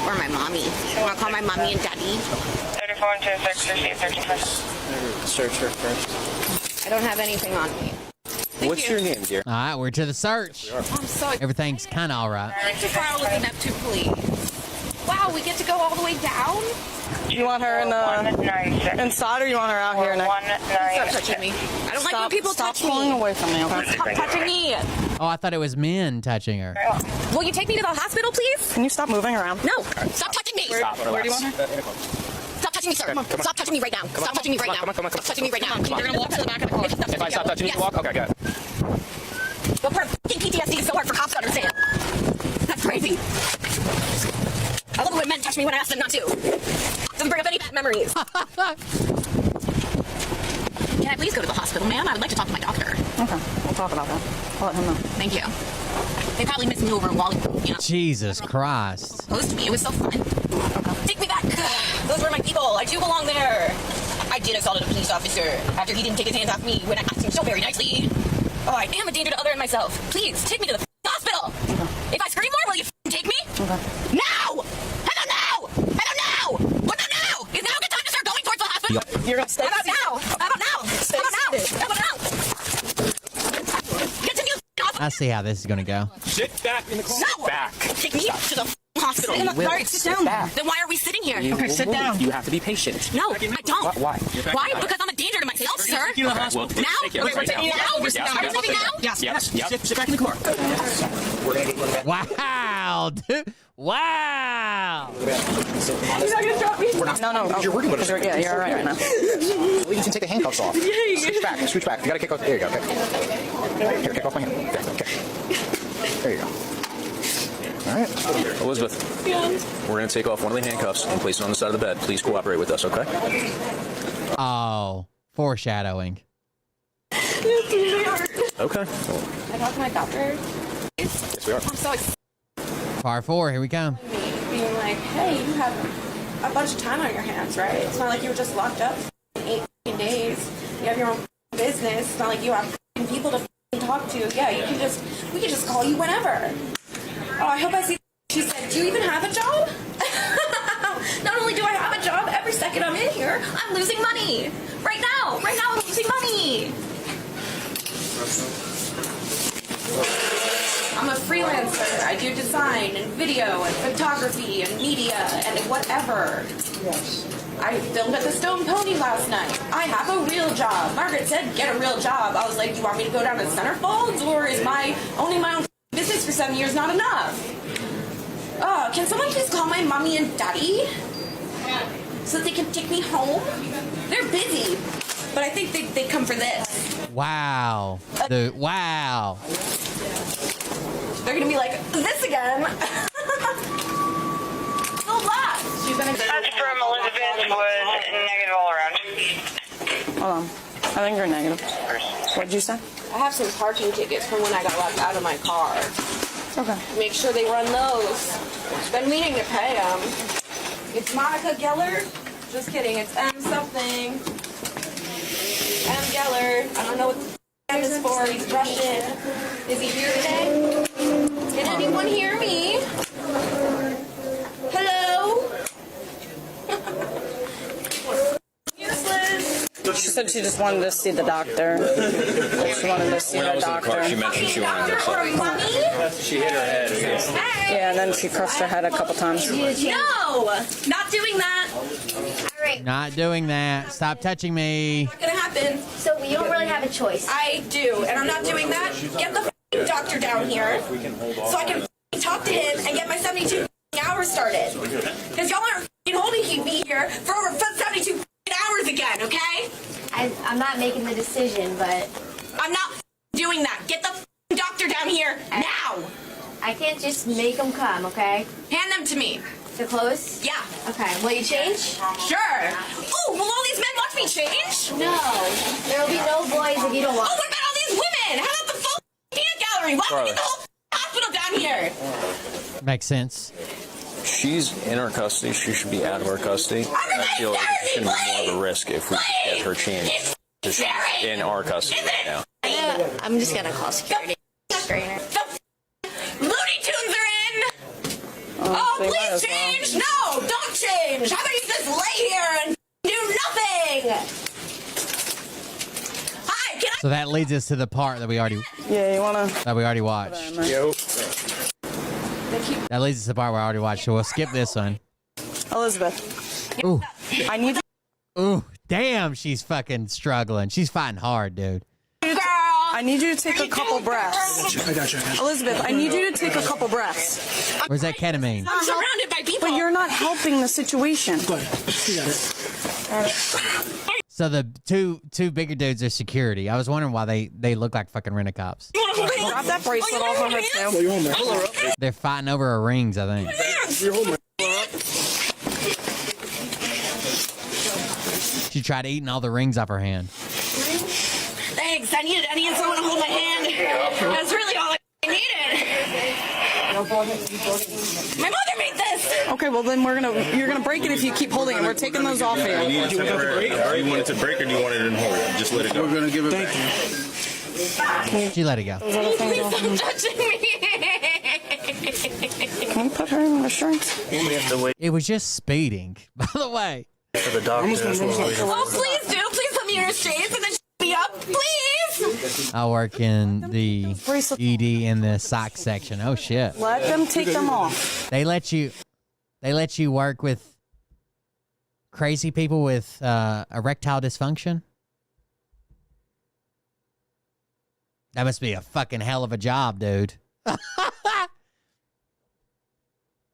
or my mommy. You want to call my mommy and daddy?
34 and 26, receive 1300.
Search her first.
I don't have anything on me.
What's your name, dear?
All right, we're to the search.
I'm so excited.
Everything's kind of all right.
Too far looking up to, please. Wow, we get to go all the way down?
You want her inside or you want her out here?
Stop touching me. I don't like when people touch me.
Stop pulling away from me, okay?
Stop touching me.
Oh, I thought it was men touching her.
Will you take me to the hospital, please?
Can you stop moving around?
No. Stop touching me.
Where do you want her?
Stop touching me, sir. Stop touching me right now. Stop touching me right now. Stop touching me right now.
You're going to walk to the back of the car.
If I stop touching you, walk? Okay, good.
What part of PTSD is so hard for cops to understand? That's crazy. I love it when men touch me when I ask them not to. Doesn't bring up any bad memories. Can I please go to the hospital, ma'am? I would like to talk to my doctor.
Okay, we'll talk about that. I'll let him know.
Thank you. They probably missed me over in Wally, you know.
Jesus Christ.
Close to me. It was so fun. Take me back. Those were my people. I do belong there. I did assault a police officer after he didn't take his hands off me when I asked him so very nicely. Oh, I am a danger to other and myself. Please, take me to the hospital. If I scream more, will you take me?
Okay.
Now! How about now? How about now? What about now? Is now a good time to start going towards the hospital?
You're going to stay.
How about now? How about now?
Stay
How about now?
seated.
How about now? Get to the hospital.
I see how this is going to go.
Sit back in the car.
No!
Back.
Take me to the hospital.
All right, sit down.
Then why are we sitting here?
Okay, sit down.
You have to be patient.
No, I don't.
Why?
Why? Because I'm a danger to myself, sir.
Okay, well,
Now?
take it
Okay, we're
right
taking you
now.
now?
Yes,
Are we leaving now?
Yes.
Yep.
Sit back in the car.
Wow, dude. Wow.
You're not going to drop me? No.
You're working with us.
Yeah, you're all right now.
Well, you can take the handcuffs off. Switch back. You gotta kick off. There you go. Okay. Here, kick off my hand. Okay. There you go. All right. Elizabeth, we're gonna take off one of the handcuffs and place it on the side of the bed. Please cooperate with us, okay?
Oh, foreshadowing.
Okay.
I talked to my doctor.
Yes, we are.
I'm so excited.
Par 4, here we come.
Being like, hey, you have a bunch of time on your hands, right? It's not like you were just locked up for 8 days. You have your own business. It's not like you have people to talk to. Yeah, we can just call you whenever. Oh, I hope I see. She said, do you even have a job? Not only do I have a job, every second I'm in here, I'm losing money. Right now I'm losing money. I'm a freelancer. I do design and video and photography and media and whatever.
Yes.
I filmed at the Stone Pony last night. I have a real job. Margaret said, get a real job. I was like, you want me to go down to Centerfolds, or is owning my own business for 7 years not enough? Can someone please call my mommy and daddy so that they can take me home? They're busy, but I think they'd come for this.
Wow. Wow.
They're gonna be like, this again. They'll laugh. She's gonna
That's from Elizabeth was negative all around.
Hold on. I think you're negative. What did you say?
I have some parking tickets from when I got locked out of my car.
Okay.
Make sure they run those. Been meaning to pay them. It's Monica Geller. Just kidding. It's M something. M Geller. I don't know what the M is for. He's Russian. Is he here today? Can anyone hear me? Hello? Useless.
She said she just wanted to see the doctor. She wanted to see her doctor.
She mentioned she wanted to. She hit her head.
Yeah, and then she crushed her head a couple times.
No! Not doing that.
Not doing that. Stop touching me.
Not gonna happen.
So you don't really have a choice.
I do, and I'm not doing that. Get the doctor down here so I can talk to him and get my 72 hours started. Because y'all aren't holding me here for over 72 hours again, okay?
I'm not making the decision, but
I'm not doing that. Get the doctor down here now.
I can't just make them come, okay?
Hand them to me.
To close?
Yeah.
Okay. Will you change?
Sure. Oh, will all these men watch me change?
No. There will be no boys if you don't want.
Oh, what about all these women? How about the full peanut gallery? Why don't we get the whole hospital down here?
Makes sense.
She's in our custody. She should be out of our custody. I feel like it's going to be more of a risk if we get her changed. She's in our custody right now.
I'm just gonna call security. Strainer.
Looney Tunes are in! Oh, please change! No, don't change! How about you just lay here and do nothing? Hi, can I...
So that leads us to the part that we already watched.
Yo.
That leads us to the part we already watched. So we'll skip this one.
Elizabeth.
Ooh.
I need.
Ooh. Damn, she's fucking struggling. She's fighting hard, dude.
I need you to take a couple breaths.
I got you.
Elizabeth, I need you to take a couple breaths.
Where's that ketamine?
I'm surrounded by people.
But you're not helping the situation.
Go ahead. You got it.
So the two bigger dudes are security. I was wondering why they look like fucking rent-a-cops.
Grab that bracelet off of her too.
Well, you're home there.
They're fighting over her rings, I think.
You're home there.
She tried eating all the rings off her hand.
Thanks. I needed someone to hold my hand. That's really all I needed. My mother made this.
Okay, well then you're gonna break it if you keep holding it. We're taking those off of you.
Do you want that to break?
Do you want it to break or do you want it in hold? Just let it go.
We're gonna give it back.
She let it go.
Please stop touching me.
Can you put her in restraints?
It was just speeding, by the way.
For the doctor.
Oh, please do. Please put me in restraints and then me up, please.
I work in the ED in the psych section. Oh shit.
Let them take them off.
They let you work with crazy people with erectile dysfunction. That must be a fucking hell of a job, dude.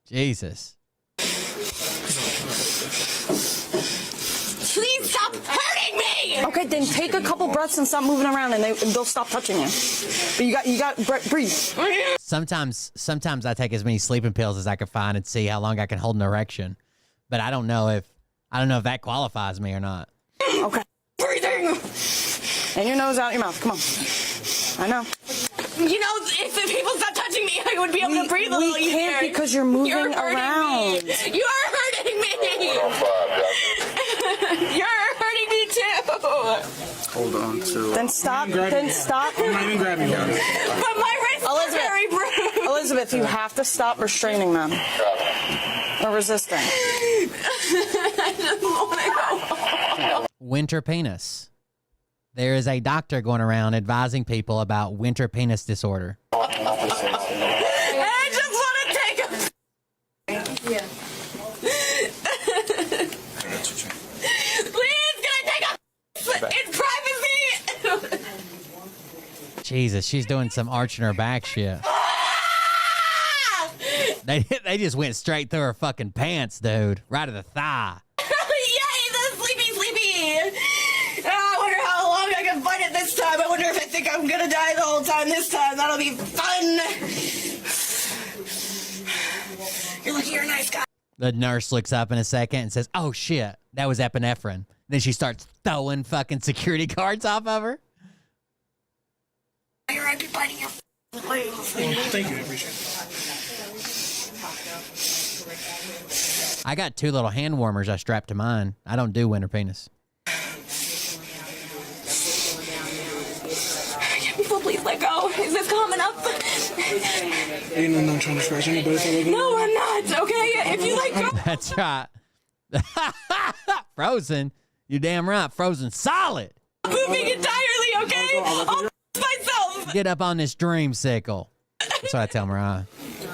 Jesus.
Please stop hurting me.
Okay, then take a couple breaths and stop moving around, and they'll stop touching you. But you got breathe.
Sometimes I take as many sleeping pills as I can find and see how long I can hold an erection. But I don't know if that qualifies me or not.
Okay.
Breathing.
And your nose out your mouth. Come on. I know.
You know, if the people stop touching me, I would be able to breathe a little easier.
We can't because you're moving
You're hurting
around.
me. You are hurting me. You're hurting me too.
Hold on to.
Then stop. Then stop.
I'm not even grabbing you.
But my wrists are very bruised.
Elizabeth, you have to stop restraining them. Or resisting.
I just want to go home.
Winter penis. There is a doctor going around advising people about winter penis disorder.
I just want to take a...
Yeah.
Please, can I take a... It's privacy.
Jesus, she's doing some arching her back shit. They just went straight through her fucking pants, dude. Right to the thigh.
Yay, the sleepy. Oh, I wonder how long I can fight it this time. I wonder if I think I'm gonna die the whole time this time. That'll be fun. You're lucky you're a nice guy.
The nurse looks up in a second and says, "Oh shit, that was epinephrine." Then she starts throwing fucking security guards off of her.
You're right, be biting your
Thank you, I appreciate it.
I got 2 little hand warmers I strapped to mine. I don't do winter penis.
People, please let go. Is this coming up?
I'm not trying to scratch anybody.
No, I'm not. Okay, if you let go.
That's right. Frozen. You damn right. Frozen solid.
Moving entirely, okay? I'll myself.
Get up on this dreamsicle. That's what I tell Mariah.
Is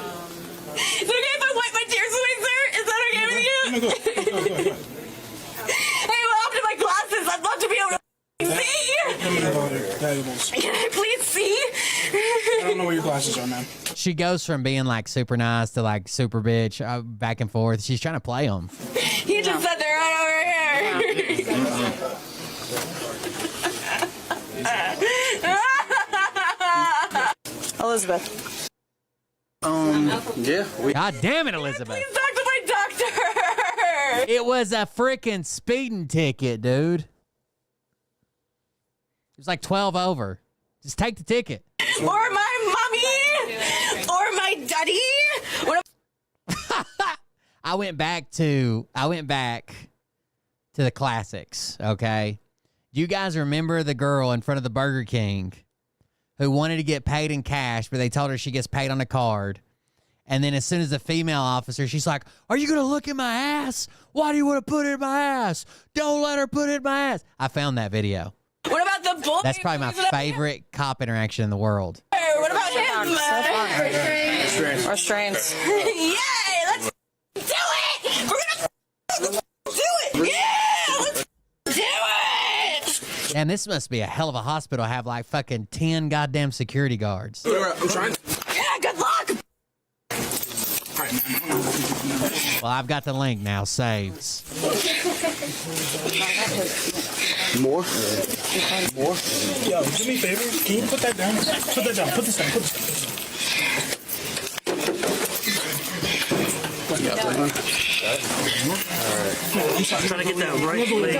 it okay if I wipe my tears away, sir? Is that okay with you?
Go.
Hey, what happened to my glasses? I'd love to be able to see. Can I please see?
I don't know where your glasses are, man.
She goes from being like super nice to like super bitch, back and forth. She's trying to play them.
He just said they're right over here.
Elizabeth.
Yeah.
God damn it, Elizabeth.
Please talk to my
It was a freaking speeding ticket, dude. It was like 12 over. Just take the ticket.
Or my mommy. Or my daddy. What
I went back to the classics, okay? Do you guys remember the girl in front of the Burger King who wanted to get paid in cash, but they told her she gets paid on a card? And then as soon as the female officer, she's like, are you going to look at my ass? Why do you want to put it in my ass? Don't let her put it in my ass. I found that video.
What about the boy?
That's probably my favorite cop interaction in the world.
What about him?
Restraints.
Yay! Let's do it! We're gonna do it! Yeah! Let's do it!
And this must be a hell of a hospital. Have like fucking 10 goddamn security guards.
I'm trying.
Yeah, good luck!
Well, I've got the link now. Saves.
More? More?
Yo, do me a favor. Can you put that down? Put that down. Put this down. Put this down. I'm trying to get that right leg.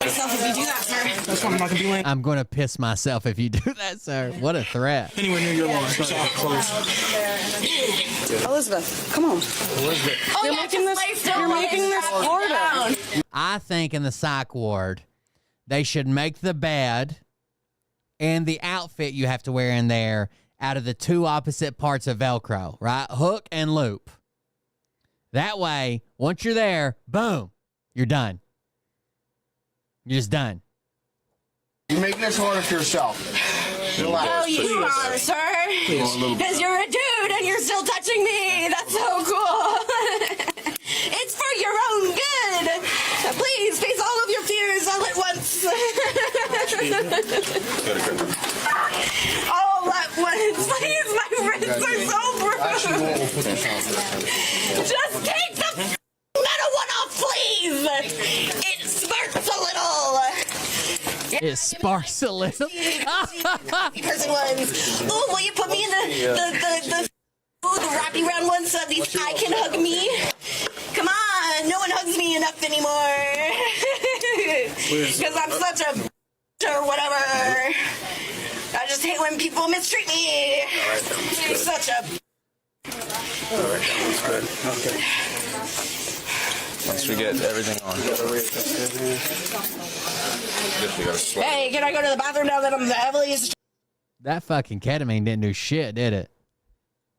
If you do that, sir.
That's why I'm not gonna be laying
I'm going to piss myself if you do that, sir. What a threat.
anywhere near your line. So I'll close.
Elizabeth, come on.
Oh,
You're making this harder.
I think in the psych ward, they should make the bed and the outfit you have to wear in there out of the two opposite parts of Velcro, right? Hook and loop. That way, once you're there, boom, you're done. You're just done.
You're making this harder for yourself.
Oh, you are, sir. Because you're a dude and you're still touching me. That's so cool. It's for your own good. Please face all of your fears all at once. All at once. Please, my wrists are so bruised. Just take the metal one off, please. It sparks a little.
It sparks a little.
Person ones. Oh, will you put me in the wrappy round one so at least I can hug me? Come on, no one hugs me enough anymore. Because I'm such a or whatever. I just hate when people mistreat me. You're such a.
Okay. Once we get everything on.
Hey, can I go to the bathroom now that I'm heavily
That fucking ketamine didn't do shit, did it?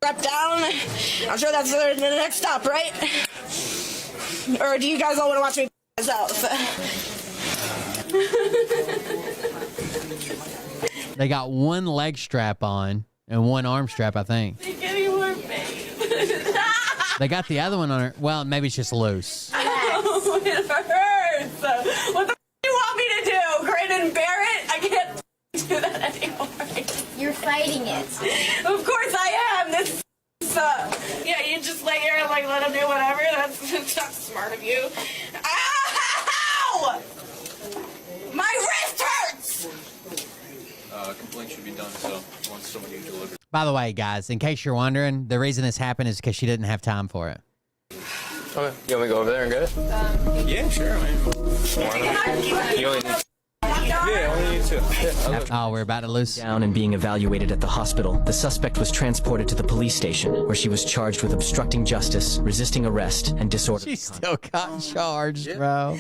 strapped down? I'm sure that's the next stop, right? Or do you guys all want to watch me myself?
They got one leg strap on and one arm strap, I think. They got the other one on her. Well, maybe it's just loose.
Oh, it hurts. What the f*** do you want me to do? Grin and bear it? I can't do that anymore.
You're fighting it.
Of course I am. This yeah, you just lay here and like let him do whatever. That's not smart of you. Ow! My wrist hurts!
Complaint should be done, so once somebody delivers.
By the way, guys, in case you're wondering, the reason this happened is because she didn't have time for it.
Okay, you want me to go over there and get it? Yeah, sure. You only need... Yeah, only need two. Yeah,
Oh, we're about to lose.
Down and being evaluated at the hospital, the suspect was transported to the police station, where she was charged with obstructing justice, resisting arrest, and disorderly
She still got charged, bro.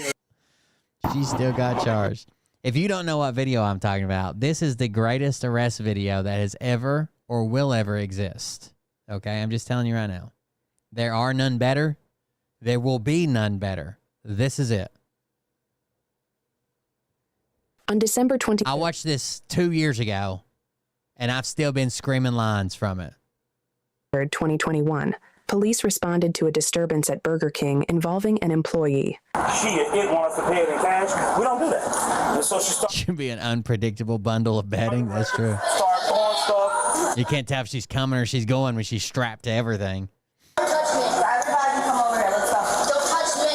She still got charged. If you don't know what video I'm talking about, this is the greatest arrest video that has ever or will ever exist. Okay, I'm just telling you right now. There are none better. There will be none better. This is it.
On December 20th,
I watched this 2 years ago, and I've still been screaming lines from it.
2021, police responded to a disturbance at Burger King involving an employee.
it wants to pay it in cash. We don't do that. And so she
Should be an unpredictable bundle of bedding. That's true.
started throwing stuff.
You can't tell if she's coming or she's going when she's strapped to everything.
Don't touch me. Everybody come over here. Let's go. Don't touch me.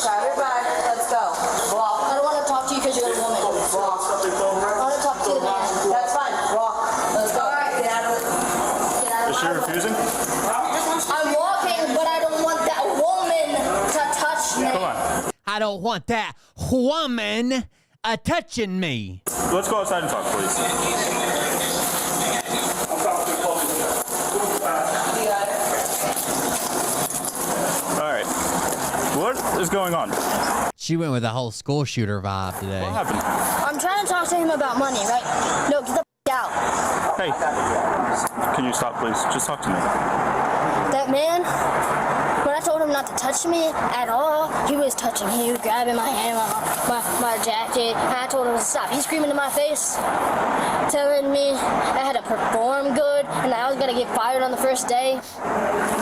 Everybody, let's go. I don't want to talk to you because you're a woman. I want to talk to the man. That's fine. Let's go. All right, get out of it. Get out of
Is she refusing?
I'm walking, but I don't want that woman
don't want that woman touching me.
Let's go outside and talk, please. All right. What is going on?
She went with the whole school shooter vibe today.
What happened?
I'm trying to talk to him about money, right? No, get the out.
Hey, can you stop, please? Just talk to me.
That man, when I told him not to touch me at all, he was touching me. He was grabbing my hand, my jacket, and I told him to stop. He's screaming in my face, telling me I had to perform good and that I was going to get fired on the first day.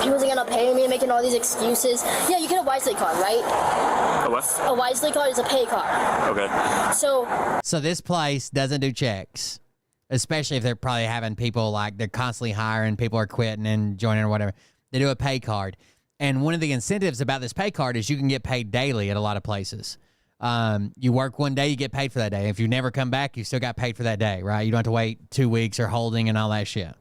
He wasn't going to pay me, making all these excuses. Yeah, you get a Wisely card, right?
A what?
A Wisely card is a pay card.
Okay.
So this place doesn't do checks, especially if they're probably having people like they're constantly hiring, people are quitting and joining or whatever. They do a pay card. And one of the incentives about this pay card is you can get paid daily at a lot of places. You work one day, you get paid for that day. If you never come back, you still got paid for that day, right? You don't have to wait 2 weeks or holding and all that shit.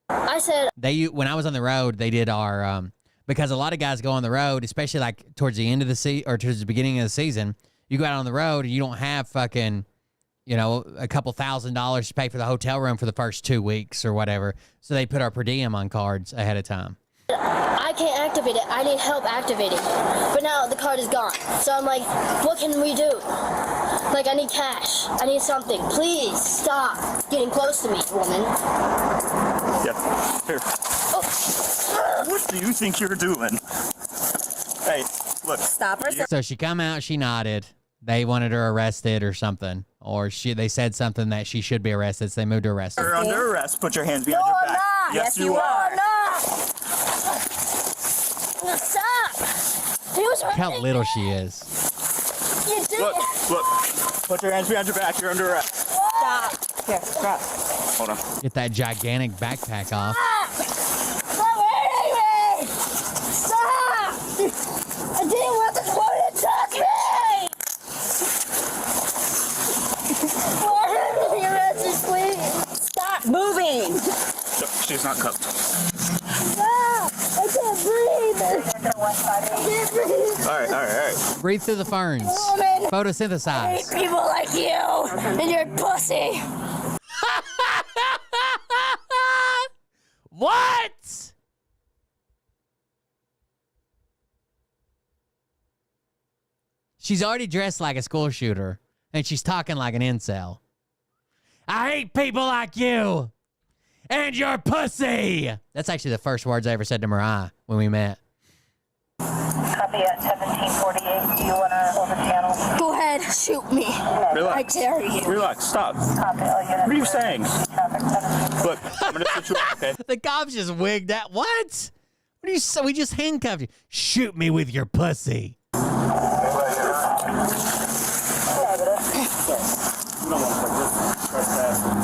I said...
When I was on the road, they did our... because a lot of guys go on the road, especially like towards the end of the or towards the beginning of the season, you go out on the road and you don't have fucking... a couple $1,000s to pay for the hotel room for the first 2 weeks or whatever. So they put our per diem on cards ahead of time.
I can't activate it. I need help activating. But now the card is gone. So I'm like, what can we do? Like, I need cash. I need something. Please stop getting close to me, woman.
Yeah. Here.
Oh.
What do you think you're doing? Hey, look.
Stop her.
So she come out, she nodded. They wanted her arrested or something. Or they said something that she should be arrested, so they moved her arrested.
You're under arrest. Put your hands behind your back.
Not.
Yes, you are.
No, stop. He was
Look how
hurting
little
me.
she is.
You did
Look,
it.
look. Put your hands behind your back. You're under arrest.
Stop. Here, stop.
Hold on.
Get that gigantic backpack off.
Stop hurting me. Stop. I didn't want this woman to touch me. Why are you arrested, please? Stop moving.
She's not cuffed.
Stop. I can't breathe. I can't breathe.
All right.
Breathe through the ferns.
Woman. I hate
Photosynthesize.
people like you and your pussy.
What? She's already dressed like a school shooter, and she's talking like an incel. I hate people like you and your pussy. That's actually the first words I ever said to Mariah when we met.
Copy at 1748. Do you want to hold the channel?
Go ahead, shoot me.
Relax.
I dare you.
Relax. Stop.
Copy all units.
What are you saying? Look, I'm gonna switch you up, okay?
The cops just wigged out. What? What are you? We just handcuffed you. Shoot me with your pussy.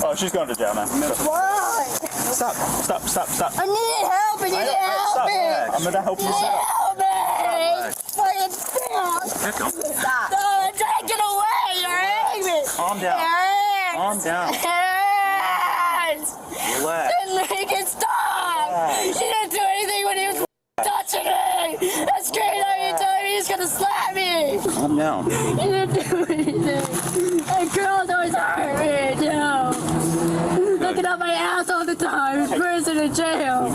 Oh, she's going to jail now.
Why?
Stop.
I need help. I need help me.
I'm gonna help you.
Help me. Fucking stop. Stop. No, take it away. You're hurting me.
Calm down. Calm down.
Hands.
Relax.
Didn't make it stop. She didn't do anything when he was touching me. That's great. You're telling me he's gonna slap me.
Calm down.
He didn't do anything. That girl's always hurt me, too. Looking up my ass all the time. In prison and jail.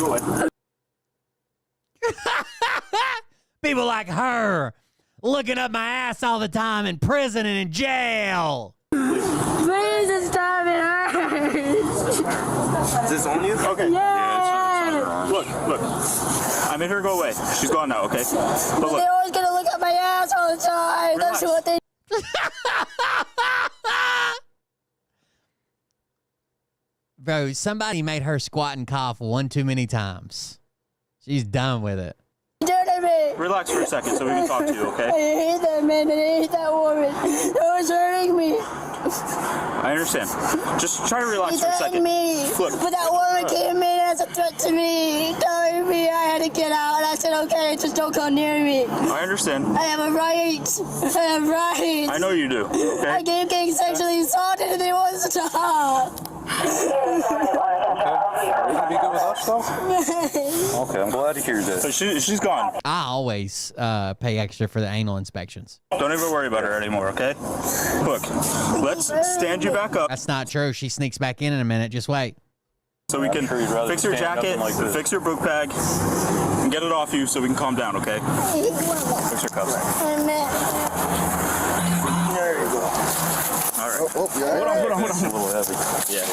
People like her looking up my ass all the time in prison and in jail.
Please stop, it hurts.
Is this on you? Okay.
Yeah.
Look. I made her go away. She's gone now, okay? But look.
They're always gonna look at my ass all the time.
Relax.
That's what they.
Bro, somebody made her squat and cough one too many times. She's done with it.
Did to me.
Relax for a second so we can talk to you,
I
okay?
hate that man and I hate that woman. It was hurting me.
I understand. Just try to relax
He
for a
threatened
second.
me.
Look.
But that woman came in as a threat to me, telling me I had to get out. I said, okay, just don't come near me.
I understand.
I have a right. I have rights.
I know you do, okay?
I gave getting sexually assaulted and they won't stop.
Are you gonna be good with us? yourself? Okay, I'm glad to hear that. So she's gone.
I always pay extra for the anal inspections.
Don't even worry about her anymore, okay? Look, let's stand you back up.
That's not true. She sneaks back in a minute. Just wait.
So we can fix your jacket, fix your book bag, and get it off you so we can calm down, okay? Fix your cuffs. There you go. All right. Hold on. It's a little heavy. Yeah.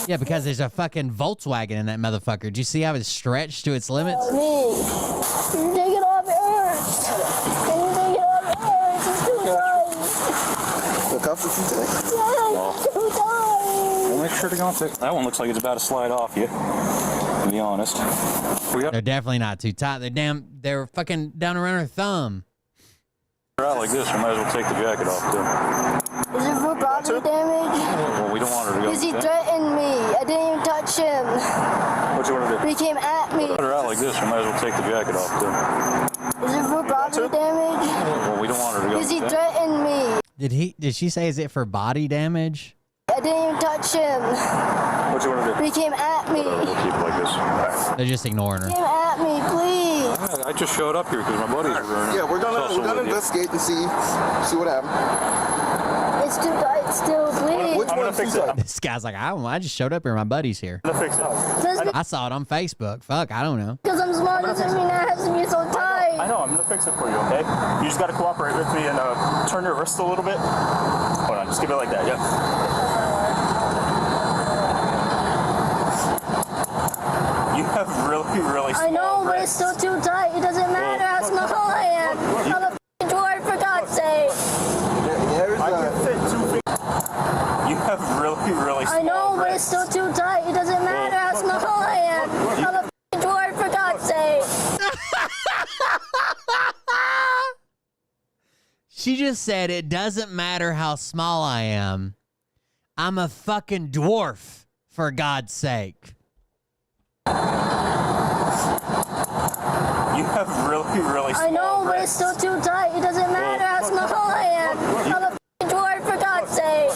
Yeah, because there's a fucking Volkswagen in that motherfucker. Did you see how it's stretched to its limits?
Take it off, it hurts. Can you take it off, it hurts? It's too tight.
The cuffs are too tight?
Yeah, it's too tight.
We'll make sure to go take that one. Looks like it's about to slide off you, to be honest.
They're definitely not too tight. They're fucking down around her thumb.
Out like this, we might as well take the jacket off too.
Is it for property damage?
Well, we don't want her to go.
Because he threatened me. I didn't even touch him.
What you want to do?
He came at me.
Put her out like this, we might as well take the jacket off too.
Is it for property damage?
Well, we don't want her to go.
Because he threatened me.
Did she say is it for body damage?
I didn't even touch him.
What you want to do?
He came at me.
We'll keep it like this.
They're just ignoring her.
He came at me, please.
I just showed up here because my buddies were.
Yeah, we're gonna investigate and see what happened.
It's too tight still, please.
Which one's too tight?
This guy's like, I just showed up here. My buddy's here.
I'm gonna fix it.
I saw it on Facebook. Fuck, I don't know.
Because I'm smart doesn't mean that has to be so tight.
I know, I'm gonna fix it for you, okay? You just gotta cooperate with me and turn your wrist a little bit. Hold on, just give it like that, yep. You have really
I know, but it's still too tight. It doesn't matter how small I am. I'm a f***ing dwarf, for God's sake.
I can fit 2 feet. You have really
I know, but it's still too tight. It doesn't matter how small I am. I'm a f***ing dwarf, for God's sake.
She just said it doesn't matter how small I am. I'm a fucking dwarf, for God's sake.
You have really
I know, but it's still too tight. It doesn't matter how small I am. I'm a f***ing dwarf, for God's sake.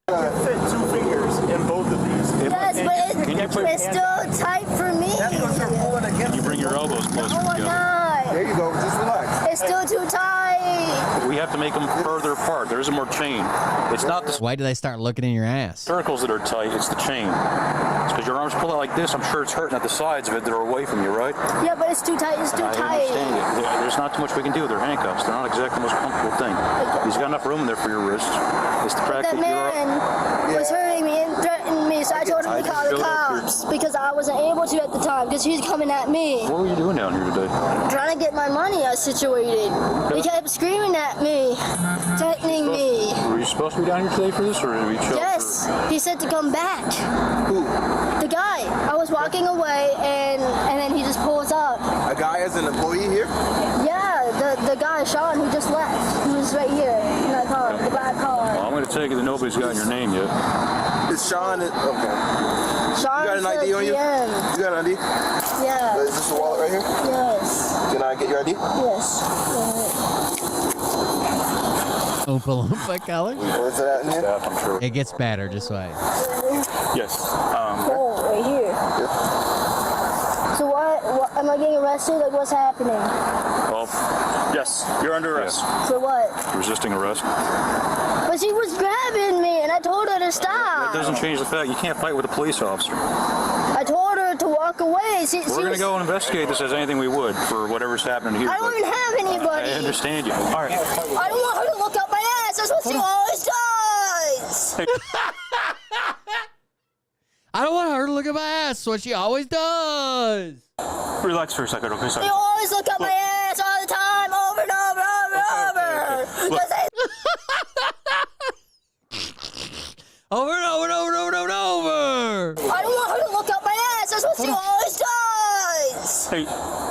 I can fit 2 fingers in both of these.
Yes, but it's still tight for me.
Can you bring your elbows closer
Oh my
together?
God.
There you go. Just relax.
It's still too tight.
We have to make them further apart. There isn't more chain. It's not the
Why do they start looking in your ass?
circles that are tight, it's the chain. It's because your arms pull out like this. I'm sure it's hurting at the sides of it that are away from you, right?
Yeah, but it's too tight. It's too
I
tight.
understand it. There's not too much we can do. They're handcuffs. They're not exactly the most comfortable thing. He's got enough room in there for your wrists. It's the
That
practice.
man was hurting me and threatened me, so I told him to call the cops because I wasn't able to at the time because he's coming at me.
What were you doing down here today?
Trying to get my money situated. He kept screaming at me, threatening me.
Were you supposed to be down here today for this, or did we show up
Yes, he said to come back.
Who?
The guy. I was walking away and then he just pulls up.
A guy as an employee here?
Yeah, the guy, Sean, who just left. He was right here in that car, the black car.
Well, I'm going to take it that nobody's got your name yet.
It's Sean. Okay.
Sean
You got an ID on you?
PM.
You got an ID?
Yeah.
Is this the wallet right here?
Yes.
Can I get your ID?
Yes.
Oompa Loompa color?
Where's it at in here?
I'm sure.
It gets better, just wait.
Yes.
Oh, right here. So what? Am I getting arrested? Like, what's happening?
Well, yes, you're under arrest.
For what?
Resisting arrest.
But she was grabbing me, and I told her to
That
stop.
doesn't change the fact you can't fight with a police officer.
I told her to walk away.
We're going to go and investigate this as anything we would for whatever's happening here.
I don't even have anybody.
I understand you. All right.
I don't want her to look up my ass. That's what she always does.
I don't want her to look at my ass. That's what she always does.
Relax for a second, okay?
They always look up my ass all the time, over and over and over. Because they
Over and over and over and over and over.
I don't want her to look up my ass. That's what she always does.
Hey,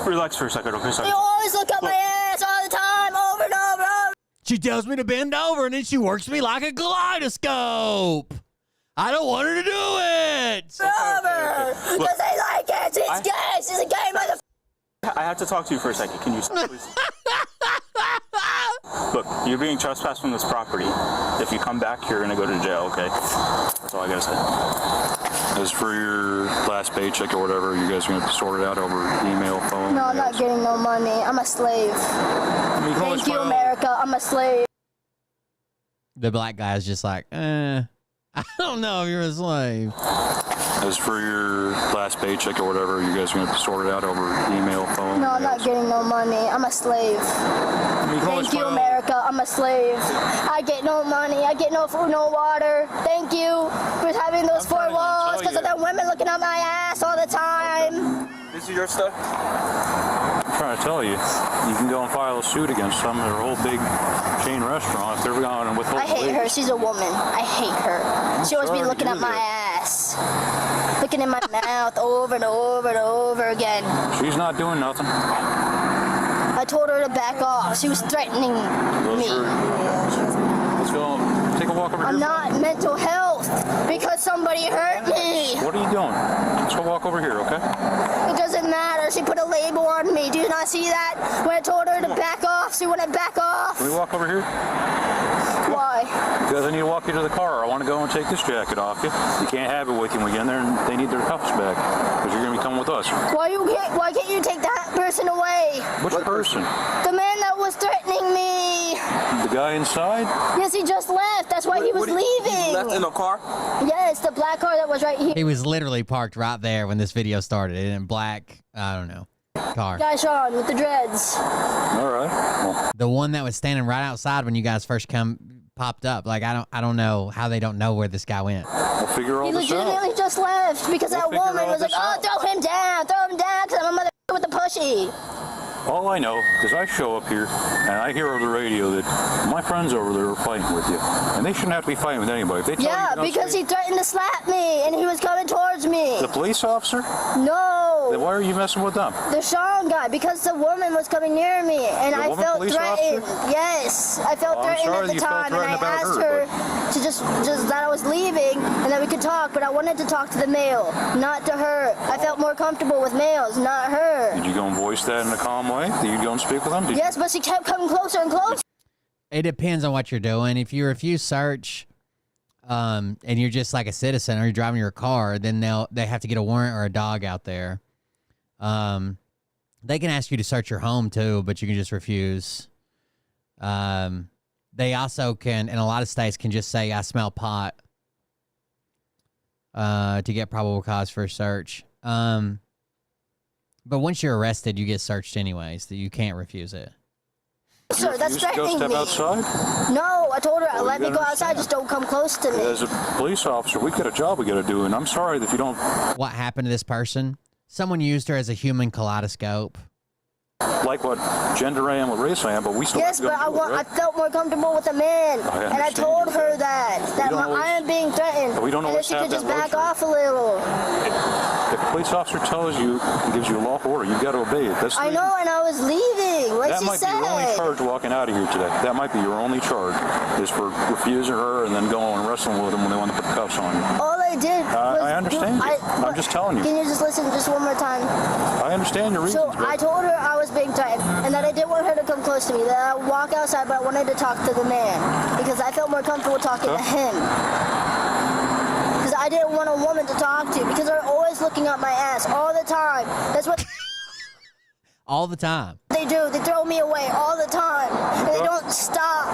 relax for a second, okay?
They always look up my ass all the time, over and over and over.
She tells me to bend over, and then she works me like a kaleidoscope. I don't want her to do it.
Over. Because they like it. It's gay. She's a gay motherfucker.
I have to talk to you for a second. Can you stop, please? Look, you're being trespassed from this property. If you come back, you're gonna go to jail, okay? That's all I gotta say. As for your last paycheck or whatever, you guys are gonna sort it out over email, phone?
No, I'm not getting no money. I'm a slave. Thank you, America. I'm a slave.
The black guy is just like, I don't know if you're a slave.
As for your last paycheck or whatever, you guys are going to sort it out over email, phone?
No, I'm not getting no money. I'm a slave. Thank you, America. I'm a slave. I get no money. I get no food, no water. Thank you for having those four walls because of them women looking at my ass all the time.
This is your stuff? I'm trying to tell you, you can go and file a suit against some of their whole big chain restaurant if they're going and withhold.
I hate her. She's a woman. I hate her. She always be looking at my ass. Looking in my mouth over and over and over again.
She's not doing nothing.
I told her to back off. She was threatening me.
Let's go take a walk over here.
I'm not mental health because somebody hurt me.
What are you doing? Let's go walk over here, okay?
It doesn't matter. She put a label on me. Do you not see that? When I told her to back off, she wouldn't back off.
Can we walk over here?
Why?
Because I need to walk you to the car. I want to go and take this jacket off you. You can't have it with you when we get in there, and they need their cuffs back. Because you're going to be coming with us.
Why can't you take that person away?
Which person?
The man that was threatening me.
The guy inside?
Yes, he just left. That's why he was leaving.
He left in a car?
Yes, the black car that was right here.
He was literally parked right there when this video started in black, I don't know, car.
Guy Sean with the dreads.
All right. Well.
The one that was standing right outside when you guys first popped up. Like, I don't know how they don't know where this guy went.
We'll figure all
He
this out.
legitimately just left because that woman was like, oh, throw him down, because I'm a mother with the pushy.
All I know is I show up here and I hear over the radio that my friends over there are fighting with you. And they shouldn't have to be fighting with anybody. If they tell
Yeah,
you
because he threatened to slap me and he was coming towards me.
The police officer?
No.
Then why are you messing with them?
The Sean guy, because the woman was coming near me and I felt
police
threatened.
officer?
Yes, I felt
Well, I'm
threatened
sorry
at the
that you felt
time and I
threatened about
asked
her,
her to just that I was leaving and that we could talk, but I wanted to talk to the male, not to her. I felt more comfortable with males, not her.
Did you go and voice that in a calm way? Did you go and speak with them?
Yes, but she kept coming closer and closer.
It depends on what you're doing. If you refuse search, and you're just like a citizen or you're driving your car, then they have to get a warrant or a dog out there. They can ask you to search your home too, but you can just refuse. They also can, in a lot of states, can just say, I smell pot, to get probable cause for a search. But once you're arrested, you get searched anyways. That you can't refuse it.
Sir, that's threatening me.
Outside?
No, I told her, let me go outside, just don't come close to me.
As a police officer, we've got a job we got to do, and I'm sorry that if you don't...
What happened to this person? Someone used her as a human kaleidoscope.
Like what gender I am, what race I am, but we still...
Yes, but I felt more comfortable with a man, and I told her that I am being threatened,
we don't
and
always
if she
have
could just
that
back off a little.
If a police officer tells you and gives you a lawful order, you've got to obey it. That's
I know, and I was leaving, like she said.
That might be your only charge walking out of here today. That might be your only charge, is for refusing her and then going and wrestling with them when they want to put cuffs on you.
All I did was...
I understand you. I'm just telling you.
Can you just listen just one more time?
I understand your reasons.
So I told her I was being threatened, and that I didn't want her to come close to me, that I would walk outside, but I wanted to talk to the man, because I felt more comfortable talking to him. Because I didn't want a woman to talk to, because they're always looking at my ass all the time. That's what
all the time.
They do. They throw me away all the time, and they don't stop.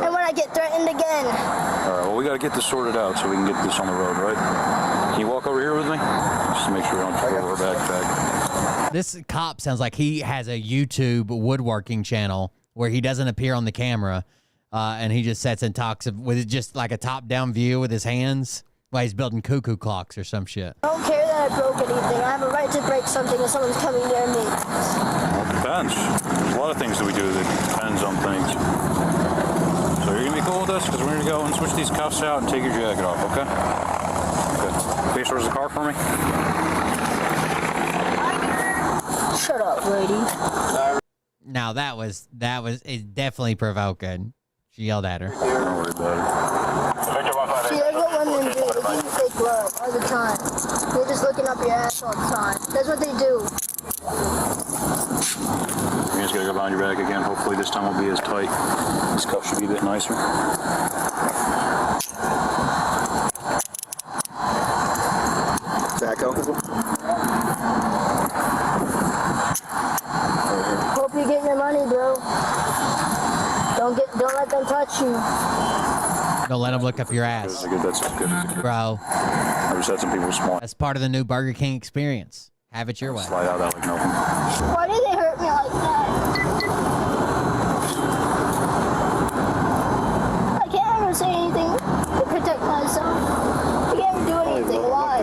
And when I get threatened again.
All right, well, we got to get this sorted out so we can get this on the road, right? Can you walk over here with me? Just to make sure we don't trip over our backpack.
This cop sounds like he has a YouTube woodworking channel where he doesn't appear on the camera, and he just sits and talks with just like a top-down view with his hands while he's building cuckoo clocks or some shit.
I don't care that I broke anything. I have a right to break something if someone's coming near me.
Well, it depends. There's a lot of things that we do that depends on things. So you're going to be cool with us? Because we're going to go and switch these cuffs out and take your jacket off, okay? Okay. Face towards the car for me.
Shut up, lady.
Now that was definitely provoking. She yelled at her.
Don't worry about it.
See, that's what women do. They give you fake love all the time. They're just looking up your ass all the time. That's what they do.
You just gotta go behind your back again. Hopefully this time won't be as tight. This cuff should be a bit nicer.
Back comfortable?
Hope you get your money, bro. Don't let them touch you.
Don't let them look up your ass.
That's good.
Bro.
I just had some people smart.
That's part of the new Burger King experience. Have it your way.
Slide out that like nothing.
Why did they hurt me like that? I can't ever say anything to protect myself. I can't ever do anything. Why?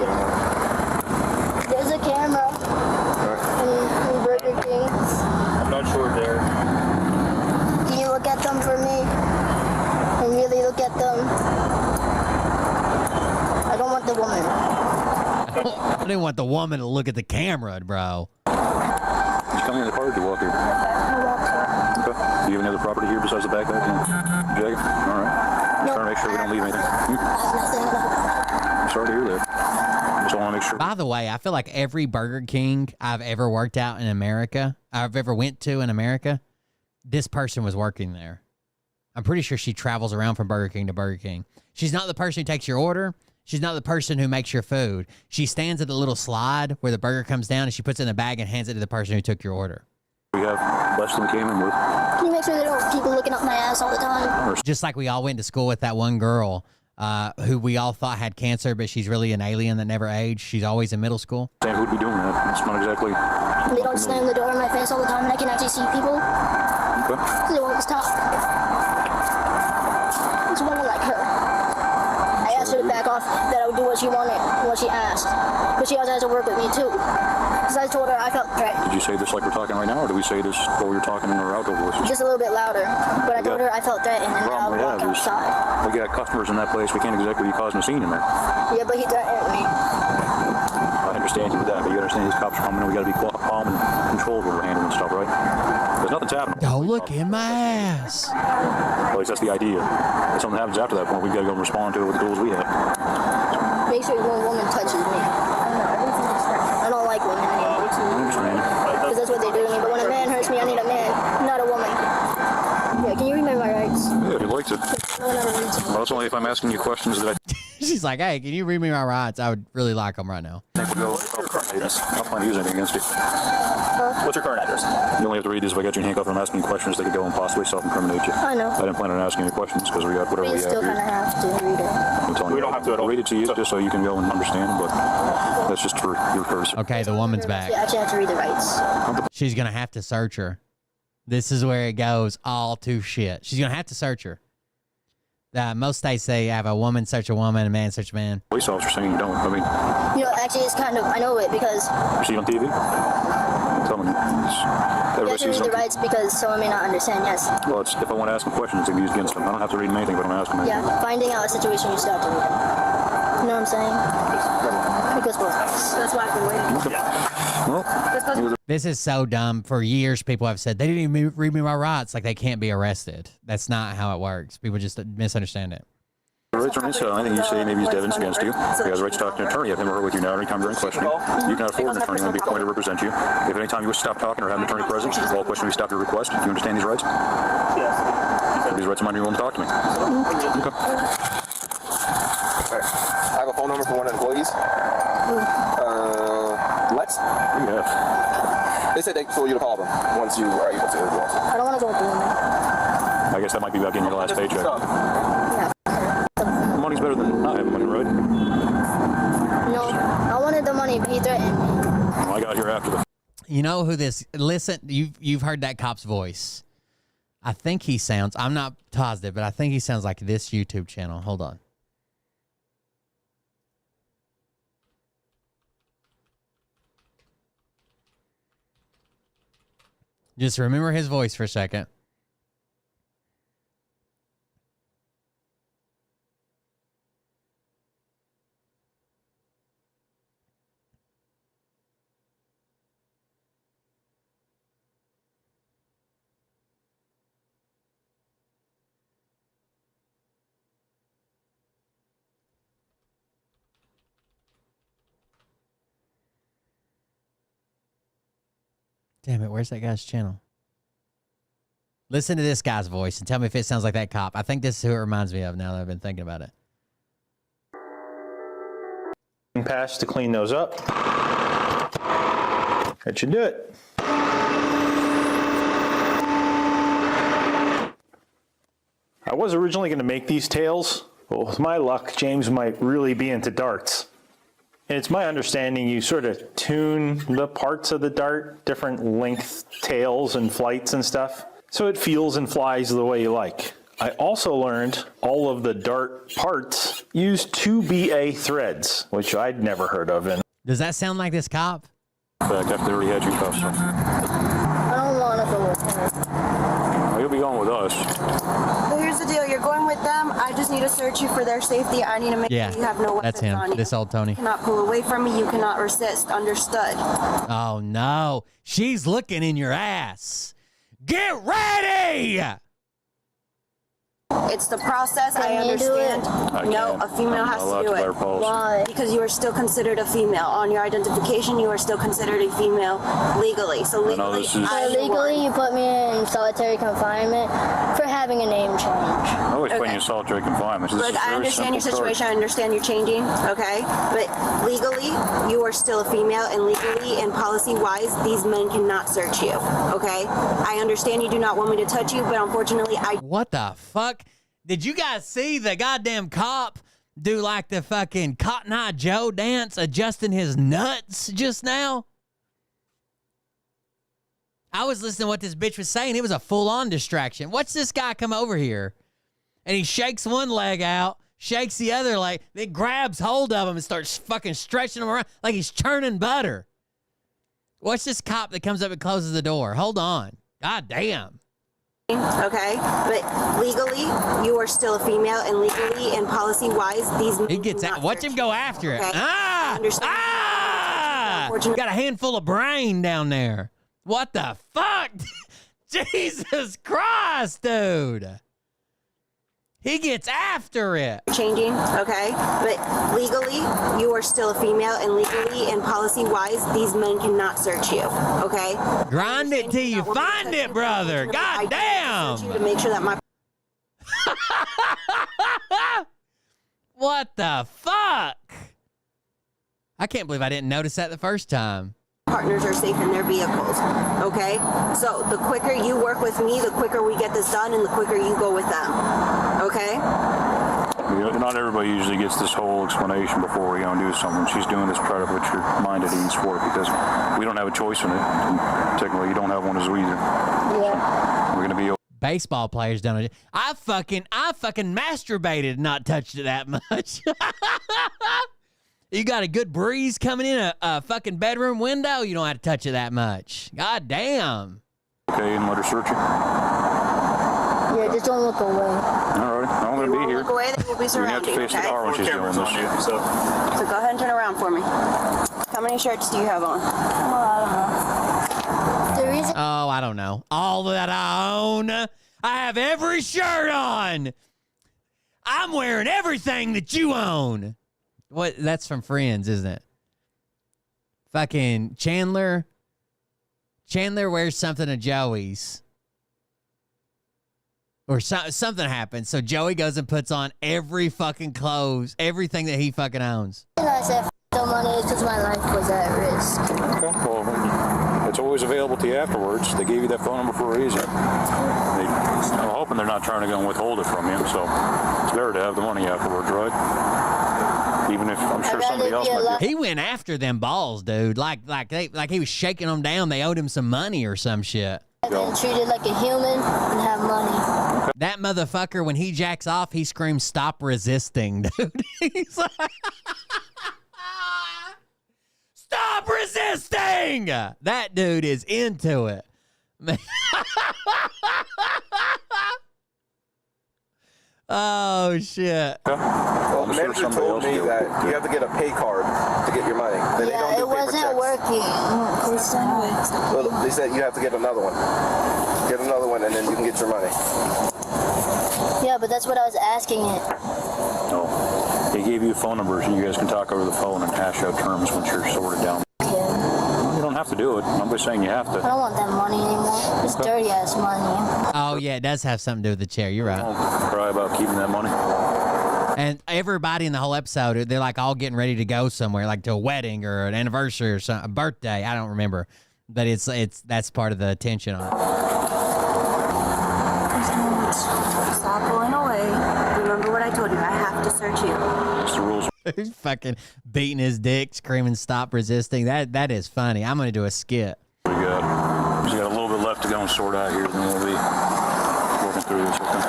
There's a camera in Burger King.
I'm not sure there.
Can you look at them for me? And really look at them? I don't want the woman.
I didn't want the woman to look at the camera, bro.
Did you come in the car or did you walk here? Okay. Do you have any other property here besides the backpack and jacket? All right. Just trying to make sure we don't leave anything. Sorry to hear that. Just want to make sure.
By the way, I feel like every Burger King I've ever worked out in America, I've ever went to in America, this person was working there. I'm pretty sure she travels around from Burger King to Burger King. She's not the person who takes your order. She's not the person who makes your food. She stands at the little slide where the burger comes down and she puts it in a bag and hands it to the person who took your order.
We have less than we came in with.
Can you make sure there don't people looking up my ass all the time?
Just like we all went to school with that one girl who we all thought had cancer, but she's really an alien that never aged. She's always in middle school.
Sam, who'd be doing that? That's not exactly.
They don't slam the door in my face all the time and I can actually see people.
Okay.
They won't stop. It's one like her. I asked her to back off, that I would do what she wanted, what she asked. But she also has to work with me too. Because I told her I felt threatened.
Did you say this like we're talking right now, or do we say this while we were talking in our outdoor voices?
Just a little bit louder. But I told her I felt threatened and that I would walk outside.
We got customers in that place. We can't exactly be causing a scene in there.
Yeah, but he threatened me.
I understand you with that, but you understand these cops are coming and we got to be calm and controlled when we're handling stuff, right? Because nothing's happening.
Don't look in my ass.
At least that's the idea. If something happens after that point, we've got to go and respond to it with the tools we have.
Make sure no woman touches me. I don't like women anymore. Because that's what they do to me. But when a man hurts me, I need a man, not a woman. Yeah, can you read my rights?
Yeah, if you'd like to.
No one ever reads them.
Well, it's only if I'm asking you questions that I
She's like, hey, can you read me my rights? I would really like them right now.
think we'll go. I'll plan to use anything against you.
What's your current address?
You only have to read these if I get you in handcuffs and I'm asking you questions that could go and possibly self-incriminate you.
I know.
I didn't plan on asking any questions because we got whatever
But
we
you
have
still
here.
kind of have to read it.
I'm telling
We
you,
don't have to at all.
I'll read it to you just so you can go and understand, but that's just for your courtesy.
Okay, the woman's back.
You actually have to read the rights.
She's going to have to search her. This is where it goes all to shit. She's going to have to search her. Most states say have a woman search a woman, a man search a man.
Police officer saying you don't. I mean,
You know, actually, it's kind of, I know it because
you see it on TV? I'm telling you.
you have
Everybody
to read
sees
the
something.
rights because someone may not understand, yes.
Well, it's, if I want to ask them questions, it's going to be used against them. I don't have to read them anything, but I'm asking them.
Yeah, finding out a situation, you still have to read it. You know what I'm saying? Because both ways. That's why I've been waiting.
Well,
This is so dumb. For years, people have said, they didn't even read me my rights. Like, they can't be arrested. That's not how it works. People just misunderstand it.
the right attorney, so anything you say maybe is evidence against you. You have the right to talk to an attorney. You have him or her with you now anytime during questioning. You cannot afford an attorney when be appointed to represent you. If at any time you wish to stop talking or have an attorney present, all questions will be stopped at your request. Do you understand these rights?
Yes.
These rights remind you willing to talk to me. Okay.
I have a phone number for one of the employees. Lex?
Yeah.
They said they told you to call them once you are able to.
I don't want to go with the woman.
I guess that might be about getting your last paycheck.
Yeah.
Money's better than not having money, right?
No, I wanted the money, but he threatened me.
I got here after the.
You know who this? Listen, you've heard that cop's voice. I think he sounds. I'm not positive, but I think he sounds like this YouTube channel. Hold on. Just remember his voice for a second. Damn it, where's that guy's channel? Listen to this guy's voice and tell me if it sounds like that cop. I think this is who it reminds me of now that I've been thinking about it.
Pass to clean those up. That should do it. I was originally going to make these tails, but with my luck, James might really be into darts. And it's my understanding you sort of tune the parts of the dart, different length tails and flights and stuff, so it feels and flies the way you like. I also learned all of the dart parts use 2BA threads, which I'd never heard of. And
does that sound like this cop?
In fact, after they already had you cuffed.
I don't want to go with her.
Well, you'll be going with us.
So here's the deal. You're going with them. I just need to search you for their safety. I need to make sure you have no weapons
that's him.
on you.
This old Tony.
You cannot pull away from me. You cannot resist. Understood?
Oh, no. She's looking in your ass. Get ready!
It's the process. I understand. No, a female has to do it.
Why?
Because you are still considered a female. On your identification, you are still considered a female legally. So legally,
legally, you put me in solitary confinement for having a name change.
I always put you in solitary confinement.
Look, I understand your situation. I understand you're changing, okay? But legally, you are still a female, and legally and policy-wise, these men cannot search you, okay? I understand you do not want me to touch you, but unfortunately,
What the fuck? Did you guys see the goddamn cop do like the fucking Cotton Eye Joe dance adjusting his nuts just now? I was listening to what this bitch was saying. It was a full-on distraction. Watch this guy come over here, and he shakes one leg out, shakes the other leg, then grabs hold of him and starts fucking stretching him around like he's churning butter. Watch this cop that comes up and closes the door. Hold on. God damn.
okay? But legally, you are still a female, and legally and policy-wise, these men
He gets out. Watch him go after it.
Okay?
Ah! Ah! Got a handful of brain down there. What the fuck? Jesus Christ, dude. He gets after it.
Changing, okay? But legally, you are still a female, and legally and policy-wise, these men cannot search you, okay?
Grind it till you find it, brother. God damn.
To make sure that my
What the fuck? I can't believe I didn't notice that the first time.
partners are safe in their vehicles, okay? So the quicker you work with me, the quicker we get this done, and the quicker you go with them, okay?
Not everybody usually gets this whole explanation before we're going to do something. She's doing this to try to put your mind at ease for it because we don't have a choice in it. And technically, you don't have one as we do.
Yeah.
We're going to be.
Baseball players don't. I fucking masturbated and not touched it that much. You got a good breeze coming in a fucking bedroom window, you don't have to touch it that much. God damn.
Okay, and let her search you.
Yeah, just don't look away.
All right, I'm going to be here.
Look away, they will be surrounding,
You have to face the car when she's doing this.
So go ahead and turn around for me. How many shirts do you have on?
Oh, I don't know. All that I own. I have every shirt on. I'm wearing everything that you own. What? That's from Friends, isn't it? Fucking Chandler. Chandler wears something of Joey's. Or something happens. So Joey goes and puts on every fucking clothes, everything that he fucking owns.
And I said, the money is because my life was at risk.
Okay, well, it's always available to you afterwards. They gave you that phone number for a reason. I'm hoping they're not trying to go and withhold it from you, so it's better to have the money afterwards, right? Even if I'm sure somebody else might be.
He went after them balls, dude. Like he was shaking them down. They owed him some money or some shit.
Being treated like a human and have money.
That motherfucker, when he jacks off, he screams, "Stop resisting," dude. He's like, "Stop resisting!" That dude is into it. Oh, shit.
Well, the manager told me that you have to get a pay card to get your money. They don't do
it wasn't working.
Well, they said you have to get another one. Get another one, and then you can get your money.
Yeah, but that's what I was asking it.
No. They gave you a phone number so you guys can talk over the phone and hash out terms once you're sorted down. You don't have to do it. Nobody's saying you have
I
to.
don't want that money anymore. It's dirty ass money.
Oh, yeah, it does have something to do with the chair. You're right.
Don't cry about keeping that money.
And everybody in the whole episode, they're like all getting ready to go somewhere, like to a wedding or an anniversary or something, a birthday. I don't remember. But that's part of the tension on it.
Stop pulling away. Remember what I told you. I have to search you.
It's the rules.
He's fucking beating his dick, screaming, "Stop resisting." That is funny. I'm going to do a skit.
We got a little bit left to go and sort out here, then we'll be working through this with them.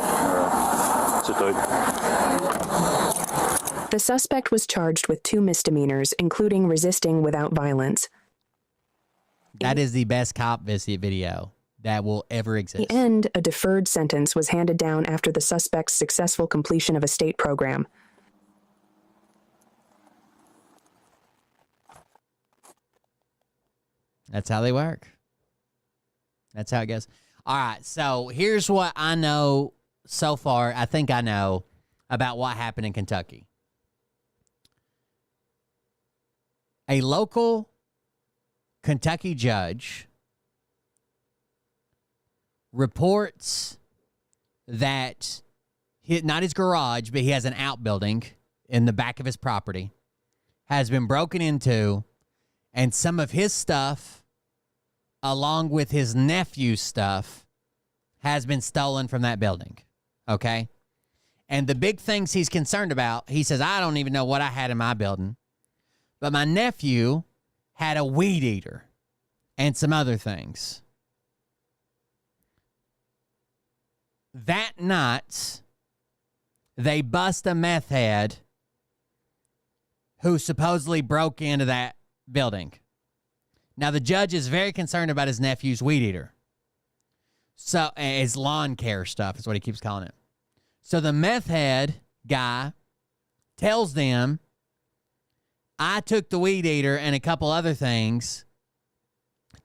All right. Sit tight.
The suspect was charged with 2 misdemeanors, including resisting without violence.
That is the best cop video that will ever exist.
In the end, a deferred sentence was handed down after the suspect's successful completion of a state program.
That's how they work. That's how it goes. All right, so here's what I know so far. I think I know about what happened in Kentucky. A local Kentucky judge reports that not his garage, but he has an outbuilding in the back of his property, has been broken into, and some of his stuff, along with his nephew's stuff, has been stolen from that building. Okay? And the big things he's concerned about, he says, I don't even know what I had in my building, but my nephew had a weed eater and some other things. That night, they bust a meth head who supposedly broke into that building. Now, the judge is very concerned about his nephew's weed eater. So, his lawn care stuff is what he keeps calling it. So, the meth head guy tells them, I took the weed eater and a couple other things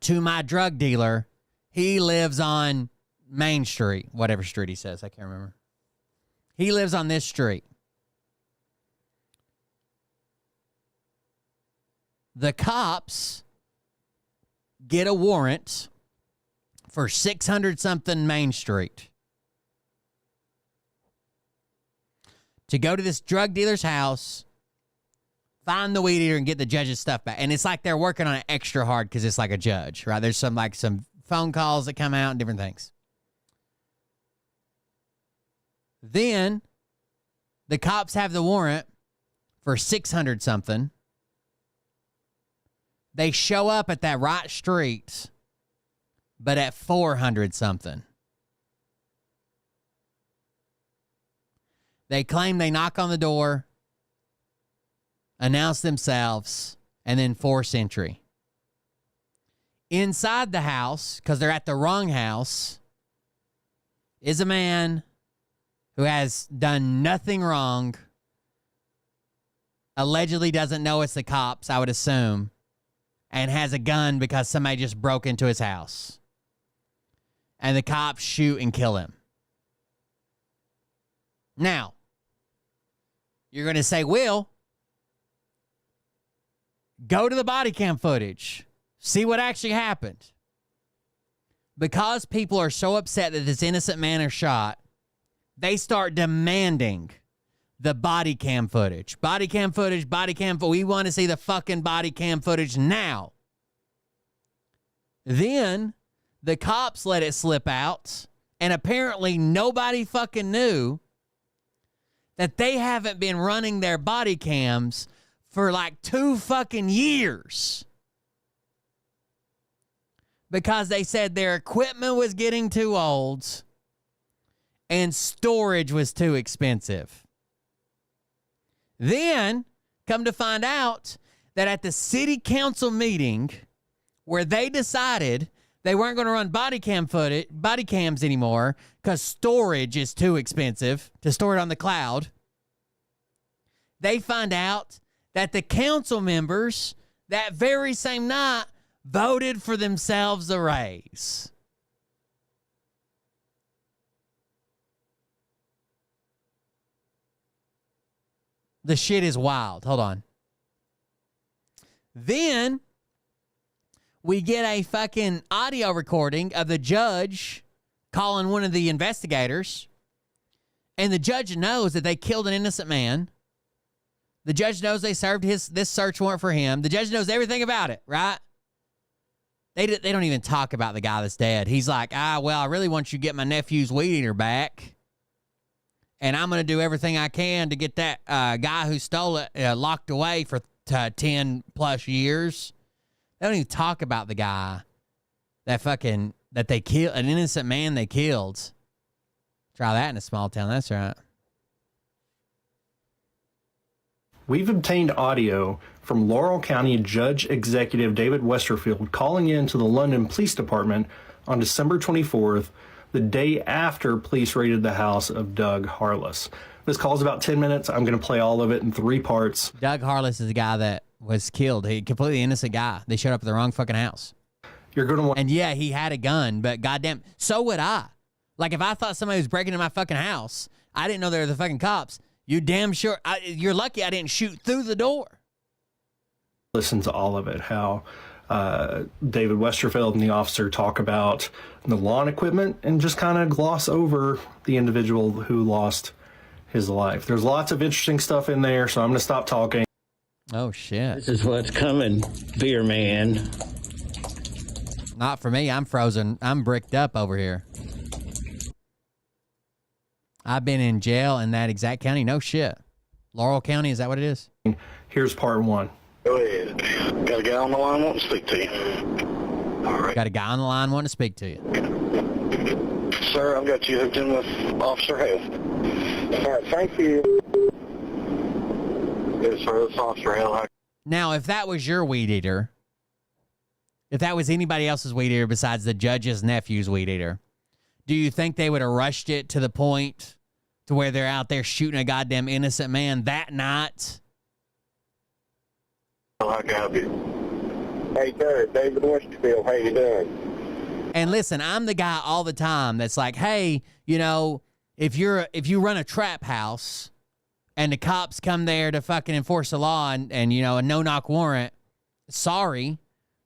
to my drug dealer. He lives on Main Street, whatever street he says. I can't remember. He lives on this street. The cops get a warrant for 600-something Main Street to go to this drug dealer's house, find the weed eater, and get the judge's stuff back. And it's like they're working on it extra hard because it's like a judge, right? There's some phone calls that come out and different things. Then the cops have the warrant for 600-something. They show up at that right street, but at 400-something. They claim they knock on the door, announce themselves, and then force entry. Inside the house, because they're at the wrong house, is a man who has done nothing wrong, allegedly doesn't know it's the cops, I would assume, and has a gun because somebody just broke into his house. And the cops shoot and kill him. Now, you're going to say, Will, go to the body cam footage. See what actually happened. Because people are so upset that this innocent man is shot, they start demanding the body cam footage. Body cam footage, body cam footage. We want to see the fucking body cam footage now. Then the cops let it slip out, and apparently nobody fucking knew that they haven't been running their body cams for like 2 fucking years. Because they said their equipment was getting too old and storage was too expensive. Then, come to find out that at the city council meeting where they decided they weren't going to run body cams anymore because storage is too expensive to store it on the cloud, they find out that the council members that very same night voted for themselves a raise. The shit is wild. Hold on. Then we get a fucking audio recording of the judge calling one of the investigators, and the judge knows that they killed an innocent man. The judge knows they served this search warrant for him. The judge knows everything about it, right? They don't even talk about the guy that's dead. He's like, well, I really want you to get my nephew's weed eater back, and I'm going to do everything I can to get that guy who stole it locked away for 10 plus years. They don't even talk about the guy that they killed, an innocent man they killed. Try that in a small town. That's right.
We've obtained audio from Laurel County Judge Executive David Westerfield calling in to the London Police Department on December 24th, the day after police raided the house of Doug Harless. This call is about 10 minutes. I'm going to play all of it in 3 parts.
Doug Harless is the guy that was killed. He completely innocent guy. They showed up at the wrong fucking house.
You're going to want...
And yeah, he had a gun, but goddamn, so would I. Like, if I thought somebody was breaking into my fucking house, I didn't know they were the fucking cops. You damn sure. You're lucky I didn't shoot through the door.
Listen to all of it, how David Westerfield and the officer talk about the lawn equipment and just kind of gloss over the individual who lost his life. There's lots of interesting stuff in there, so I'm going to stop talking.
Oh, shit.
This is what's coming, beer man.
Not for me. I'm frozen. I'm bricked up over here. I've been in jail in that exact county. No shit. Laurel County, is that what it is?
Here's part 1.
Go ahead. Got a guy on the line wanting to speak to you. All right.
Got a guy on the line wanting to speak to you.
Sir, I've got you hooked in with Officer Hale. All right, thank you. Yes, sir, this is Officer Hale.
Now, if that was your weed eater, if that was anybody else's weed eater besides the judge's nephew's weed eater, do you think they would have rushed it to the point to where they're out there shooting a goddamn innocent man that night?
I got you. Hey, sir, David Westerfield, how you doing?
And listen, I'm the guy all the time that's like, hey, you know, if you run a trap house and the cops come there to fucking enforce the law and you know, a no-knock warrant, sorry,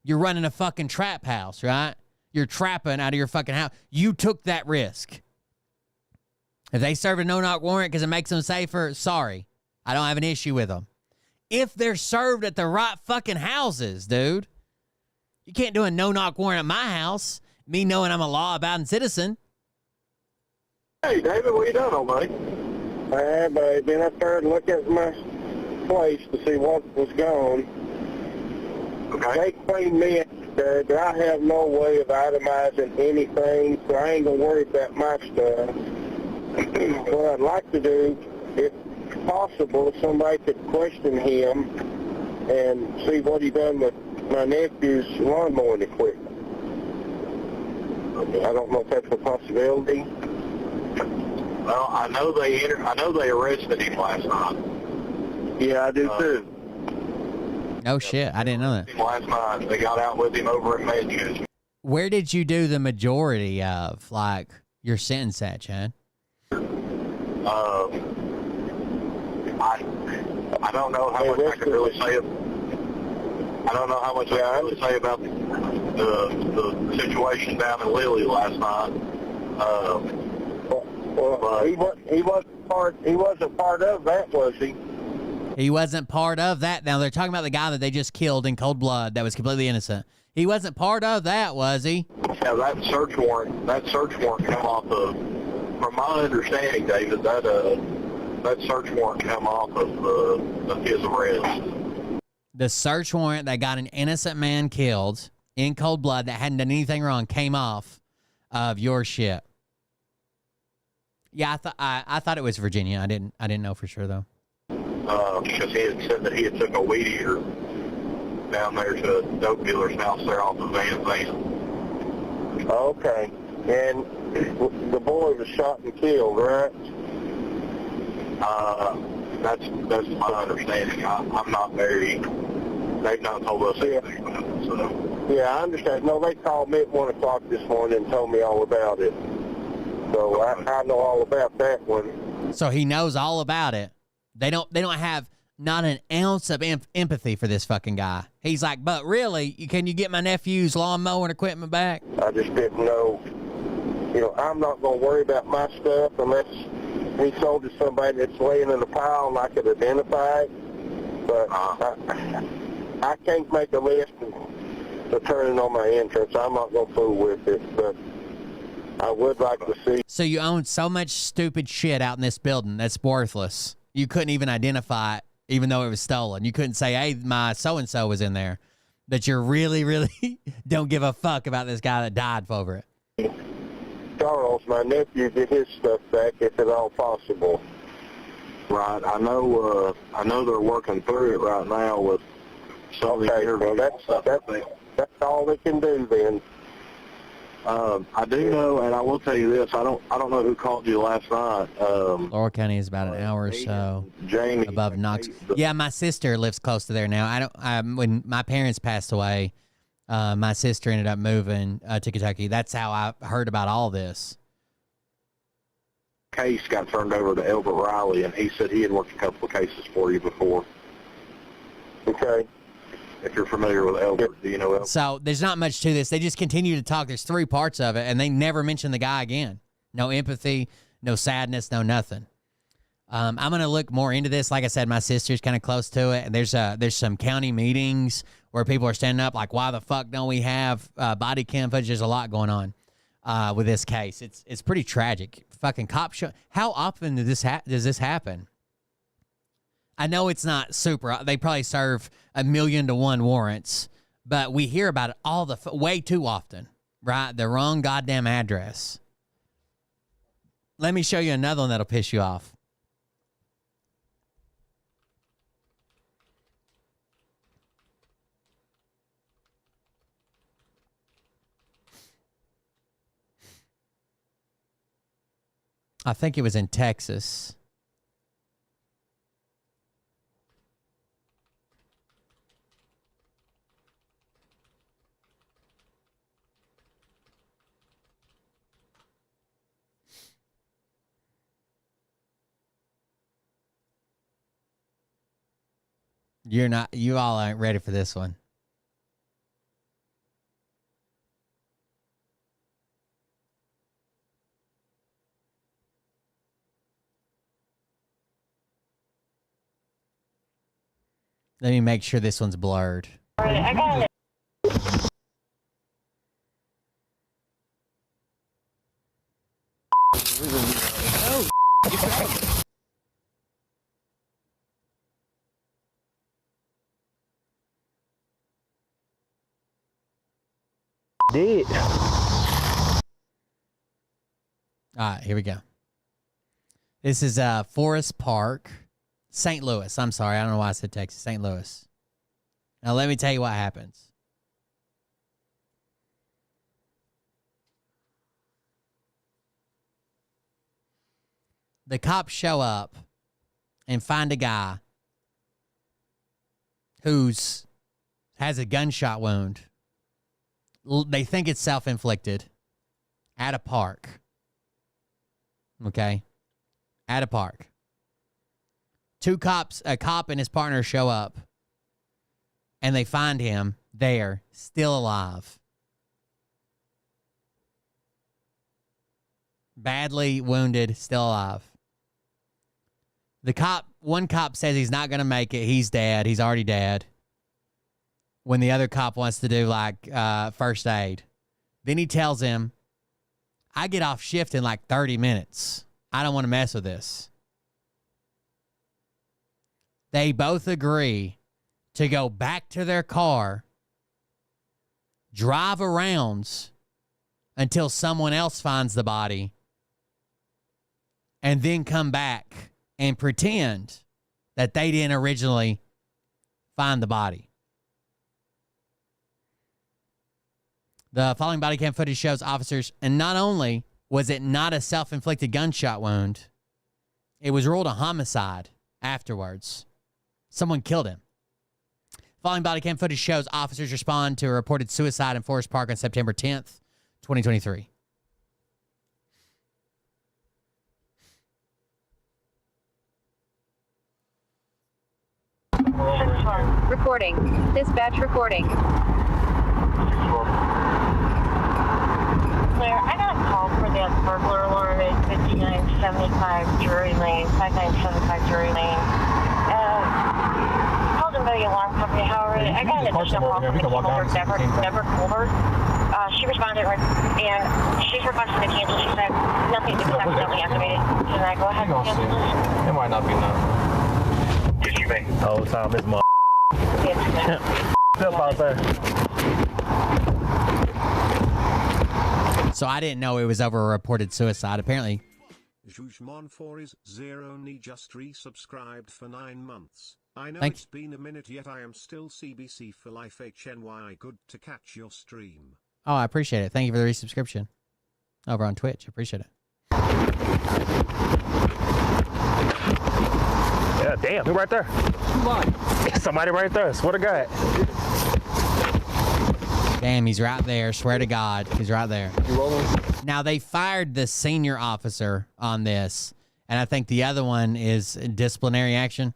you're running a fucking trap house, right? You're trapping out of your fucking house. You took that risk. If they serve a no-knock warrant because it makes them safer, sorry. I don't have an issue with them. If they're served at the right fucking houses, dude. You can't do a no-knock warrant at my house, me knowing I'm a law-abiding citizen.
Hey, David, what you doing, old buddy? Hey, buddy, been up there to look at my place to see what was going. Okay. They cleaned me up there, but I have no way of itemizing anything, so I ain't going to worry about my stuff. What I'd like to do, if possible, if somebody could question him and see what he done with my nephew's lawn mowing equipment. I don't know if that's a possibility. Well, I know they arrested him last night. Yeah, I do too.
No shit, I didn't know that.
Last night, they got out with him over in Manchester.
Where did you do the majority of, like, your sentence at, Chad?
I don't know how much I can really say. I don't know how much I can really say about the situation down in Lilly last night. He wasn't part of that, was he?
He wasn't part of that. Now, they're talking about the guy that they just killed in cold blood that was completely innocent. He wasn't part of that, was he?
Yeah, that search warrant come off of, from my understanding, David, that search warrant come off of his arrest.
The search warrant that got an innocent man killed in cold blood that hadn't done anything wrong came off of your shit. Yeah, I thought it was Virginia. I didn't know for sure though.
Because he had said that he had took a weed eater down there to a dope dealer's house there off of Van Zandt. Okay. And the boy was shot and killed, right? That's my understanding. I'm not very. They've not told us anything about it. So. Yeah, I understand. No, they called me at 1 o'clock this morning and told me all about it. So I know all about that one.
So he knows all about it. They don't have Not an ounce of empathy for this fucking guy. He's like, but really, can you get my nephew's lawnmower and equipment back?
I just didn't know. You know, I'm not going to worry about my stuff unless we sold to somebody that's laying in a pile and I could identify it. But I can't make a list and turn it on my insurance. I'm not going to fool with it, but I would like to see.
So you own so much stupid shit out in this building that's worthless. You couldn't even identify it, even though it was stolen. You couldn't say, hey, my so-and-so was in there. That you're really, really don't give a fuck about this guy that died over it.
Charles, my nephew, get his stuff back if at all possible.
Right. I know they're working through it right now with some of the interviews.
That's all they can do then.
I do know, and I will tell you this: I don't know who called you last night.
Laurel County is about an hour or so above Knox. Yeah, my sister lives close to there now. When my parents passed away, my sister ended up moving to Kentucky. That's how I heard about all this.
Case got turned over to Elbert Riley, and he said he had worked a couple of cases for you before.
Okay.
If you're familiar with Elbert, do you know Elbert?
So there's not much to this. They just continue to talk. There's 3 parts of it, and they never mention the guy again. No empathy, no sadness, no nothing. I'm going to look more into this. Like I said, my sister's kind of close to it, and there's some county meetings where people are standing up like, why the fuck don't we have body cam footage? There's a lot going on with this case. It's pretty tragic. Fucking cop show. How often does this happen? I know it's not super. They probably serve 1,000,000 to 1 warrants, but we hear about it way too often, right? The wrong goddamn address. Let me show you another one that'll piss you off. I think it was in Texas. You all aren't ready for this one. Let me make sure this one's blurred.
I got it.
Did.
All right, here we go. This is Forest Park, St. Louis. I'm sorry, I don't know why I said Texas. St. Louis. Now let me tell you what happens. The cops show up and find a guy has a gunshot wound. They think it's self-inflicted at a park. Okay? At a park. 2 cops, a cop and his partner show up, and they find him there, still alive. Badly wounded, still alive. One cop says he's not going to make it. He's dead. He's already dead. When the other cop wants to do like first aid. Then he tells him, I get off shift in like 30 minutes. I don't want to mess with this. They both agree to go back to their car, drive around until someone else finds the body, and then come back and pretend that they didn't originally find the body. The following body cam footage shows officers, and not only was it not a self-inflicted gunshot wound, it was ruled a homicide afterwards. Someone killed him. Following body cam footage shows officers respond to a reported suicide in Forest Park on September 10th, 2023.
Recording. Dispatch recording. Claire, I got a call for that burglar alarm at 5975 Drury Lane, 5975 Drury Lane. Called in by the alarm company. However, I got an additional call from Deborah Colbert. She responded and she's requesting to cancel. She said nothing is accidentally activated. Can I go ahead and cancel this?
It might not be enough.
Did you make
The whole time this mother. Step out there.
So I didn't know it was over a reported suicide. Apparently.
Jujmon4 is zero only just resubscribed for 9 months. I know
Thank
it's been a minute yet I am still CBC for life HNY. Good to catch your stream.
Oh, I appreciate it. Thank you for the resubscription over on Twitch. Appreciate it.
Yeah, damn, who right there? Somebody right there. Swear to God.
Damn, he's right there. Swear to God, he's right there.
You rolling?
Now, they fired the senior officer on this, and I think the other one is disciplinary action.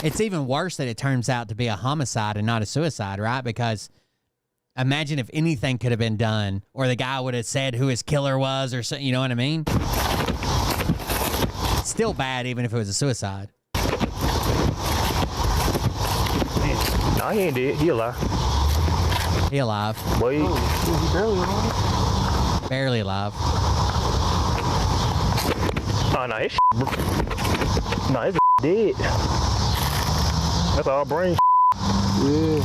It's even worse that it turns out to be a homicide and not a suicide, right? Because imagine if anything could have been done, or the guy would have said who his killer was, or something. You know what I mean? Still bad, even if it was a suicide.
Nah, he ain't dead. He alive.
He alive.
Boy, he barely alive.
Barely alive.
Oh, no, his no, his dead. That's all brain.
Yeah.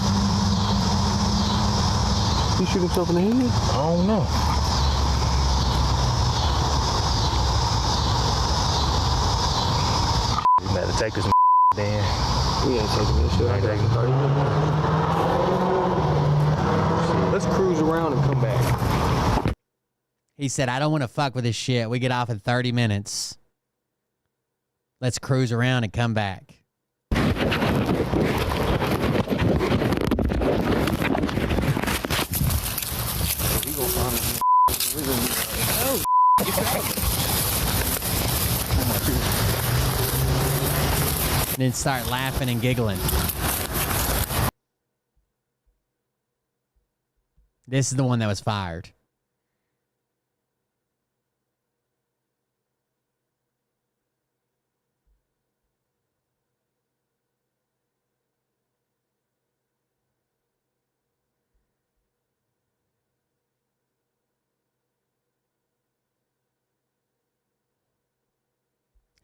He shoot himself in the head?
I don't know. You better take this then.
We ain't taking this shit. I got 30 minutes. Let's cruise around and come back.
He said, I don't want to fuck with this shit. We get off in 30 minutes. Let's cruise around and come back. And then start laughing and giggling. This is the one that was fired.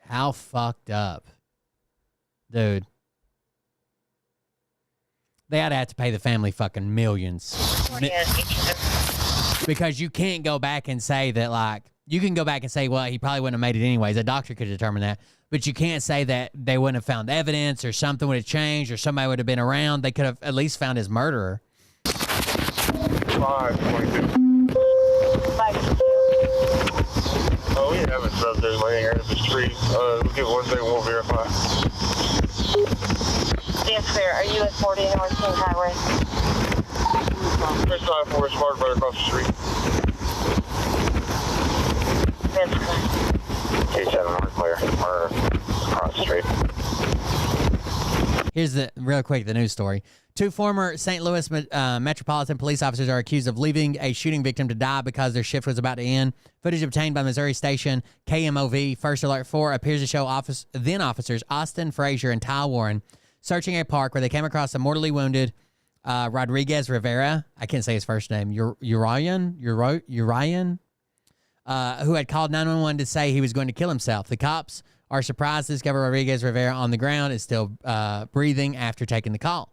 How fucked up. Dude. They ought to have to pay the family fucking millions. Because you can't go back and say that, like, you can go back and say, well, he probably wouldn't have made it anyways. A doctor could determine that. But you can't say that they wouldn't have found evidence or something would have changed or somebody would have been around. They could have at least found his murderer.
522. Oh, we have a subject laying here in the street. We'll get one thing, we'll verify.
Yes, sir. Are you at 40 North King Highway?
There's 94 is parked right across the street.
That's correct.
K7 North Clear, or across the street.
Here's the real quick the news story. 2 former St. Louis Metropolitan Police officers are accused of leaving a shooting victim to die because their shift was about to end. Footage obtained by Missouri station KMOV First Alert 4 appears to show then officers Austin Frazier and Ty Warren searching a park where they came across a mortally wounded Rodriguez Rivera. I can't say his first name. Urian, who had called 911 to say he was going to kill himself. The cops are surprised to discover Rodriguez Rivera on the ground is still breathing after taking the call.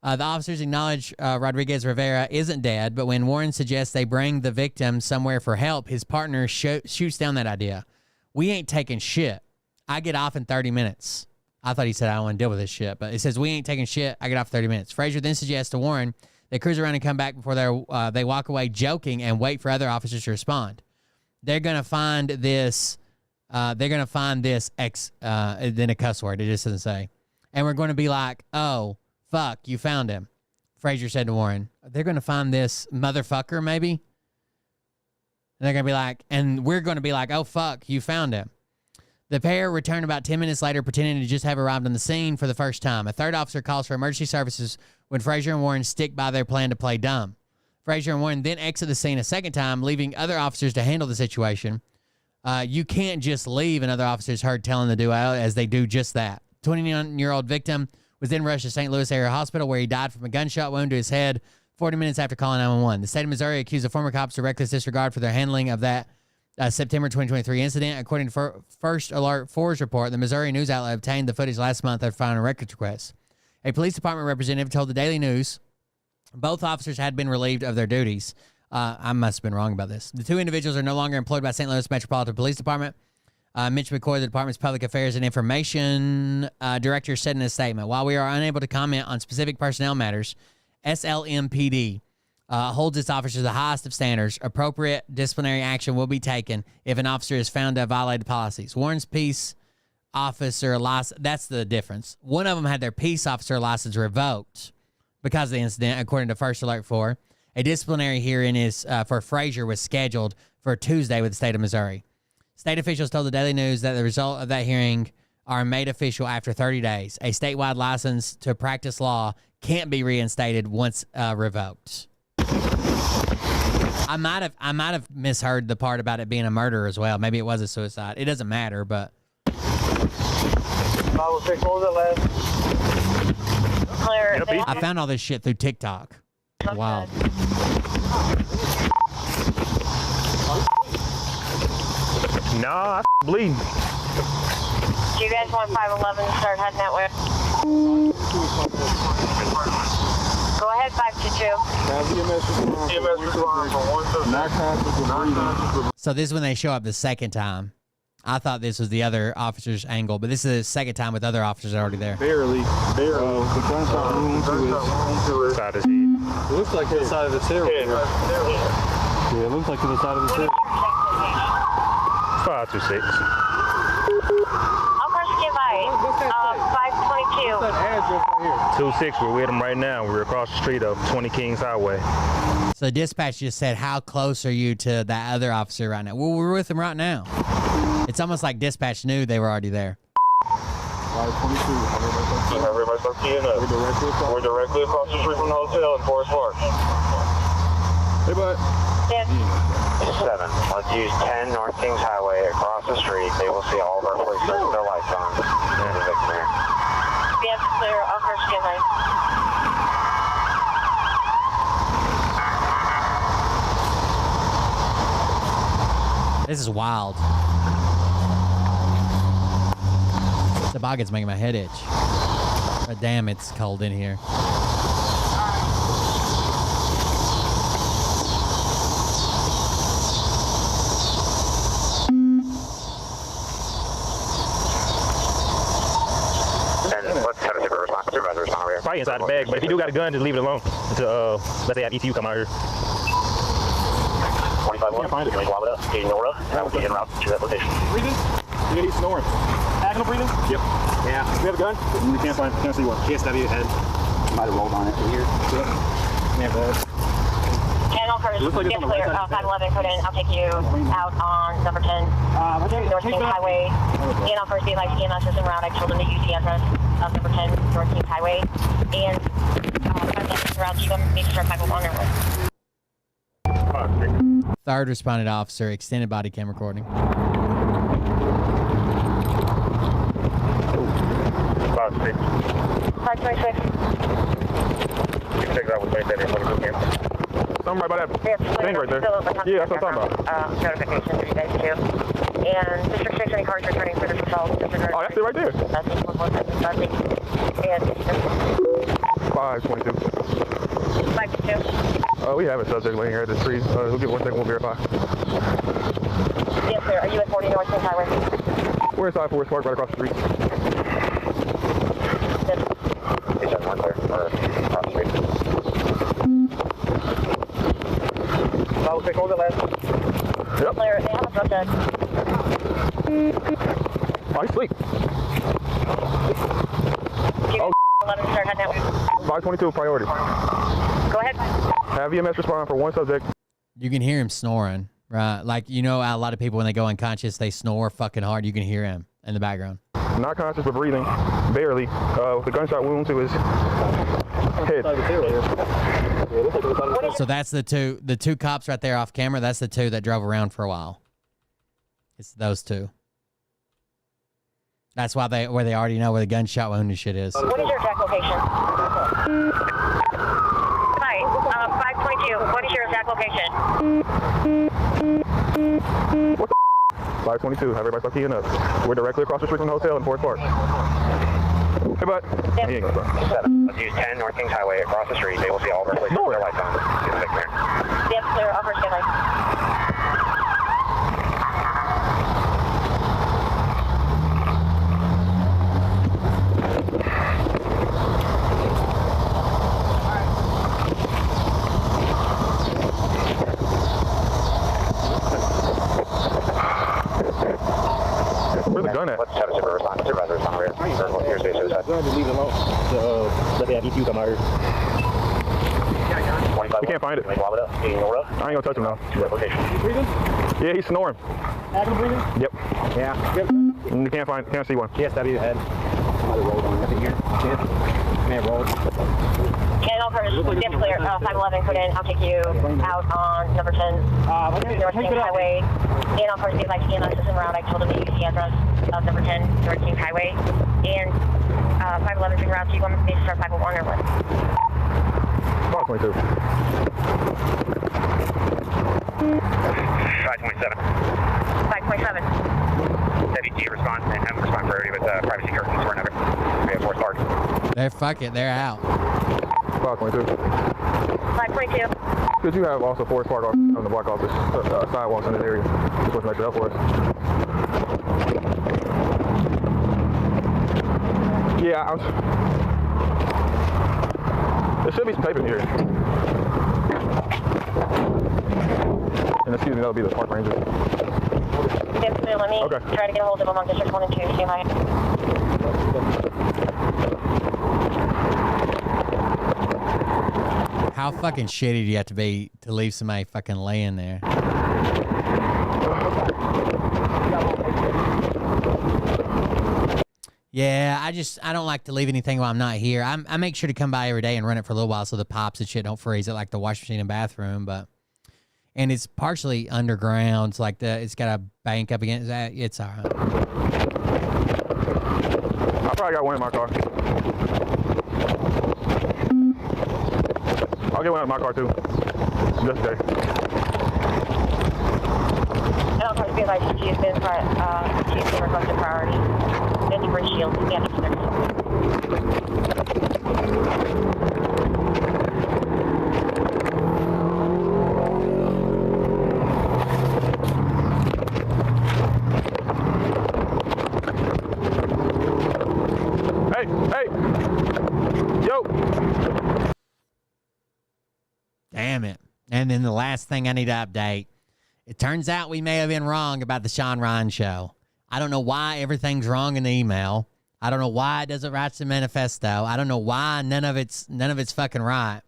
The officers acknowledge Rodriguez Rivera isn't dead, but when Warren suggests they bring the victim somewhere for help, his partner shoots down that idea. We ain't taking shit. I get off in 30 minutes. I thought he said I don't want to deal with this shit, but it says we ain't taking shit. I get off 30 minutes. Frazier then suggests to Warren they cruise around and come back before they walk away joking and wait for other officers to respond. They're gonna find this. Then a cuss word. It just doesn't say. And we're going to be like, oh, fuck, you found him. Frazier said to Warren. They're going to find this motherfucker, maybe? And they're going to be like, and we're going to be like, oh, fuck, you found him. The pair returned about 10 minutes later, pretending to just have arrived on the scene for the first time. A third officer calls for emergency services when Frazier and Warren stick by their plan to play dumb. Frazier and Warren then exit the scene a second time, leaving other officers to handle the situation. You can't just leave, another officer is heard telling the duo as they do just that. 29-year-old victim was then rushed to St. Louis Area Hospital, where he died from a gunshot wound to his head 40 minutes after calling 911. The state of Missouri accused the former cops of reckless disregard for their handling of that September 2023 incident. According to First Alert 4's report, the Missouri news outlet obtained the footage last month after filing a records request. A police department representative told the Daily News both officers had been relieved of their duties. I must have been wrong about this. The two individuals are no longer employed by St. Louis Metropolitan Police Department. Mitch McCoy, the department's public affairs and information director, said in a statement, while we are unable to comment on specific personnel matters, SLMPD holds its officers to the highest of standards. Appropriate disciplinary action will be taken if an officer is found to have violated policies. Warren's peace officer license, that's the difference. One of them had their peace officer license revoked because of the incident, according to First Alert 4. A disciplinary hearing for Frazier was scheduled for Tuesday with the state of Missouri. State officials told the Daily News that the result of that hearing are made official after 30 days. A statewide license to practice law can't be reinstated once revoked. I might have misheard the part about it being a murder as well. Maybe it was a suicide. It doesn't matter, but. I found all this shit through TikTok. Wow.
Nah, I bleeding.
Do you guys want 511 to start heading that way? Go ahead, 522.
So this is when they show up the second time. I thought this was the other officer's angle, but this is the second time with other officers already there.
Barely. The gunshot wound to his side of his head. It looks like the side of his head. Yeah, it looks like the side of his head. 526.
I'll first get by 522.
26, we're with him right now. We're across the street of 20 Kings Highway.
So dispatch just said, how close are you to that other officer right now? Well, we're with him right now. It's almost like dispatch knew they were already there.
522. We're directly across the street from the hotel in Forest Park. Hey, bud.
Yes.
7. Let's use 10 North Kings Highway across the street. They will see all of our police with their lights on.
Yes, clear. I'll first get by.
This is wild. The boggin's making my head itch. But damn, it's cold in here.
Probably inside the bag, but if you do got a gun, just leave it alone until let's say have ETU come out here.
25-1, find it. Blow it up. Getting Nora, and I will be en route to that location.
Breathing? You need snoring. Acting breathing? Yep. Yeah. We have a gun? We can't see one. KSW head. Might have rolled on it here. Yep. Yeah, bud.
And I'll first get clear. 511, put in. I'll take you out on number 10. North Kings Highway. And I'll first be like EMS is en route. I told them to use the address of number 10, North Kings Highway. And I'm around to them, make sure 511 or
Third responded officer, extended body cam recording.
526.
526.
You can check that with 27 cam. Something right by that thing right there. Yeah, that's what I'm talking about.
Notification for you guys too. And District 6, any cars returning for this assault?
Oh, that's it right there.
That's 117. And
522.
522.
We have a subject laying here at the tree. We'll get 1 second, we'll verify.
Yes, sir. Are you at 40 North Kings Highway?
We're inside Forest Park, right across the street.
Yes.
Is that one there? Or across the street?
I'll take all the last. Yep.
Clear. They have a subject.
Oh, he's asleep.
Oh, 11 start heading that way.
522 priority.
Go ahead.
Have EMS respond for one subject.
You can hear him snoring, right? Like, you know, a lot of people, when they go unconscious, they snore fucking hard. You can hear him in the background.
Not conscious but breathing, barely, with a gunshot wound to his head.
So that's the two cops right there off camera. That's the two that drove around for a while. It's those two. That's why they already know where the gunshot wound and shit is.
What is your exact location? Hi, 522. What is your exact location?
522. Have everybody start keying up. We're directly across the street from the hotel in Forest Park. Hey, bud.
Yep. He ain't gonna start. 7. Let's use 10 North Kings Highway across the street. They will see all of our places with their lights on. Get them clear.
Yep, clear. Offer standby.
Where's the gun at?
Let's have a supervisor respond here. Here's the gun, just leave it alone. Let the EQ come out here.
We can't find it. I ain't gonna touch him now.
Breathing?
Yeah, he's snoring.
Active breathing?
Yep.
Yeah. Yep.
You can't see one.
GSW ahead. Nothing here. Man, roll.
And all cars, get clear. 511, put in. I'll take you out on number 10, North Kings Highway. And all cars, be like scan the system around. I told him to use the address of number 10, North Kings Highway. And 511, figure out, do you want me to start 501 or what?
522.
527.
527.
WT response and have respond priority with privacy curtains for another. We have Forest Park.
They're out.
522.
522.
Could you have also Forest Park on the block office sidewalks in this area? Just wasn't extra help for us. Yeah, there should be some tape in here. And excuse me, that'll be the park ranger.
Yep, so let me try to get a hold of them on District 1 and 2. See my...
How fucking shitty do you have to be to leave somebody fucking laying there? Yeah, I don't like to leave anything while I'm not here. I make sure to come by every day and run it for a little while so the pops and shit don't freeze it like the wash machine and bathroom. And it's partially underground. It's like it's got a bank up against that. It's all right.
I probably got one in my car. I'll get one out of my car too. Just today.
And I'll try to be like, she's been requested priority. Then you bring shields. Yeah,
Hey! Yo!
Damn it. And then the last thing I need to update. It turns out we may have been wrong about the Sean Ryan show. I don't know why everything's wrong in the email. I don't know why it doesn't write the manifesto. I don't know why none of it's fucking right.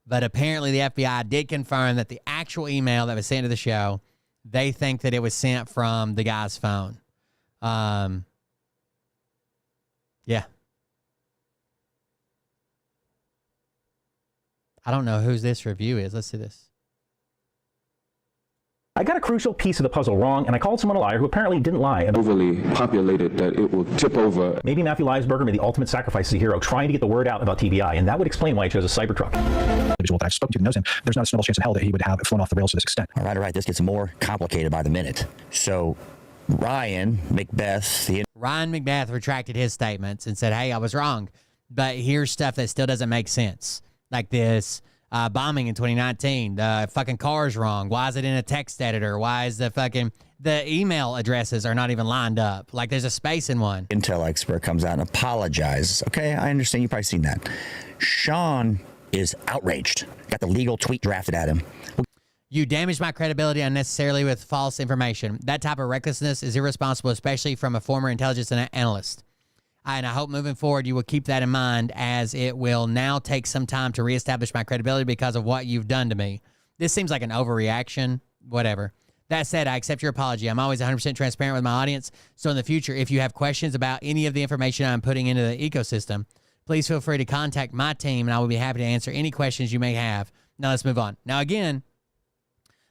But apparently the FBI did confirm that the actual email that was sent to the show, they think that it was sent from the guy's phone. Yeah. I don't know whose this review is. Let's see this.
I got a crucial piece of the puzzle wrong, and I called someone a liar who apparently didn't lie.
Overly populated that it will tip over.
Maybe Matthew Leisberger made the ultimate sacrifice as a hero, trying to get the word out about TBI, and that would explain why he chose a Cybertruck.
Individual that I've spoken to knows him. There's not a snowball chance in hell that he would have flown off the rails to this extent.
All right. This gets more complicated by the minute. So Ryan McBeth
retracted his statements and said, hey, I was wrong. But here's stuff that still doesn't make sense. Like this bombing in 2019. The fucking car's wrong. Why is it in a text editor? Why is the email addresses are not even lined up? Like there's a space in one.
Intel expert comes out and apologizes. Okay, I understand. You've probably seen that. Sean is outraged. Got the legal tweet drafted at him.
You damaged my credibility unnecessarily with false information. That type of recklessness is irresponsible, especially from a former intelligence analyst. And I hope moving forward you will keep that in mind, as it will now take some time to reestablish my credibility because of what you've done to me. This seems like an overreaction. Whatever. That said, I accept your apology. I'm always 100% transparent with my audience. So in the future, if you have questions about any of the information I'm putting into the ecosystem, please feel free to contact my team, and I will be happy to answer any questions you may have. Now let's move on. Now again,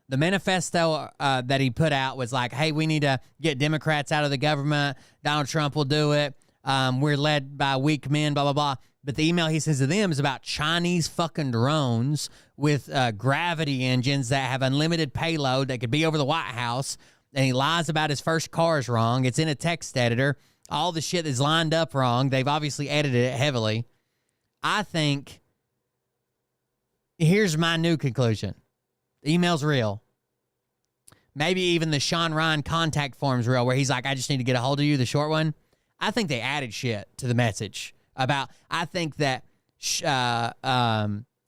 the manifesto that he put out was like, hey, we need to get Democrats out of the government. Donald Trump will do it. We're led by weak men, blah, blah, blah. But the email he sends to them is about Chinese fucking drones with gravity engines that have unlimited payload that could be over the White House. And he lies about his first car is wrong. It's in a text editor. All the shit is lined up wrong. They've obviously edited it heavily. I think, here's my new conclusion. The email's real. Maybe even the Sean Ryan contact form's real, where he's like, I just need to get a hold of you, the short one. I think they added shit to the message about, I think that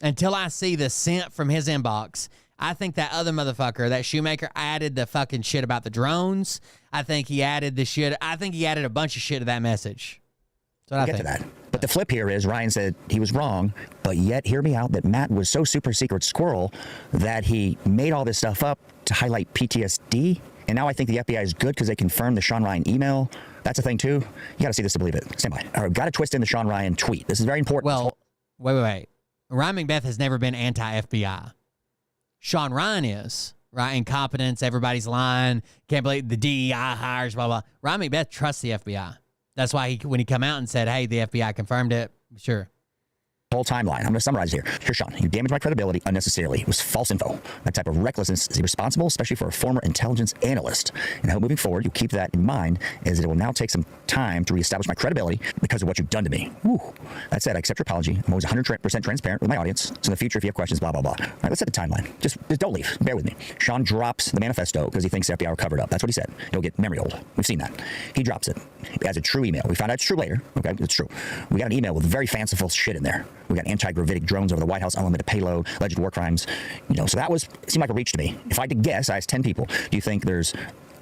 until I see the sent from his inbox, I think that other motherfucker, that Shoemaker, added the fucking shit about the drones. I think he added the shit. I think he added a bunch of shit to that message. That's what I think.
Get to that. But the flip here is Ryan said he was wrong, but yet hear me out that Matt was so super secret squirrel that he made all this stuff up to highlight PTSD. And now I think the FBI is good because they confirmed the Sean Ryan email. That's a thing too. You got to see this to believe it. Stand by. All right, got to twist in the Sean Ryan tweet. This is very important.
Well, wait. Ryan McBeth has never been anti-FBI. Sean Ryan is, right? Incompetence, everybody's lying, can't believe the DEI hires, blah, blah. Ryan McBeth trusts the FBI. That's why when he come out and said, hey, the FBI confirmed it, sure.
Whole timeline. I'm going to summarize here. Here, Sean, you damaged my credibility unnecessarily. It was false info. That type of recklessness is irresponsible, especially for a former intelligence analyst. And I hope moving forward, you keep that in mind, as it will now take some time to reestablish my credibility because of what you've done to me. Whew. That said, I accept your apology. I'm always 100% transparent with my audience. So in the future, if you have questions, blah, blah, blah. All right, let's set the timeline. Just don't leave. Bear with me. Sean drops the manifesto because he thinks the FBI are covered up. That's what he said. He'll get memory old. We've seen that. He drops it as a true email. We found out it's true later. Okay, it's true. We got an email with very fanciful shit in there. We got anti-gravitic drones over the White House, unlimited payload, alleged war crimes. So that seemed like a reach to me. If I had to guess, I asked 10 people, do you think there's,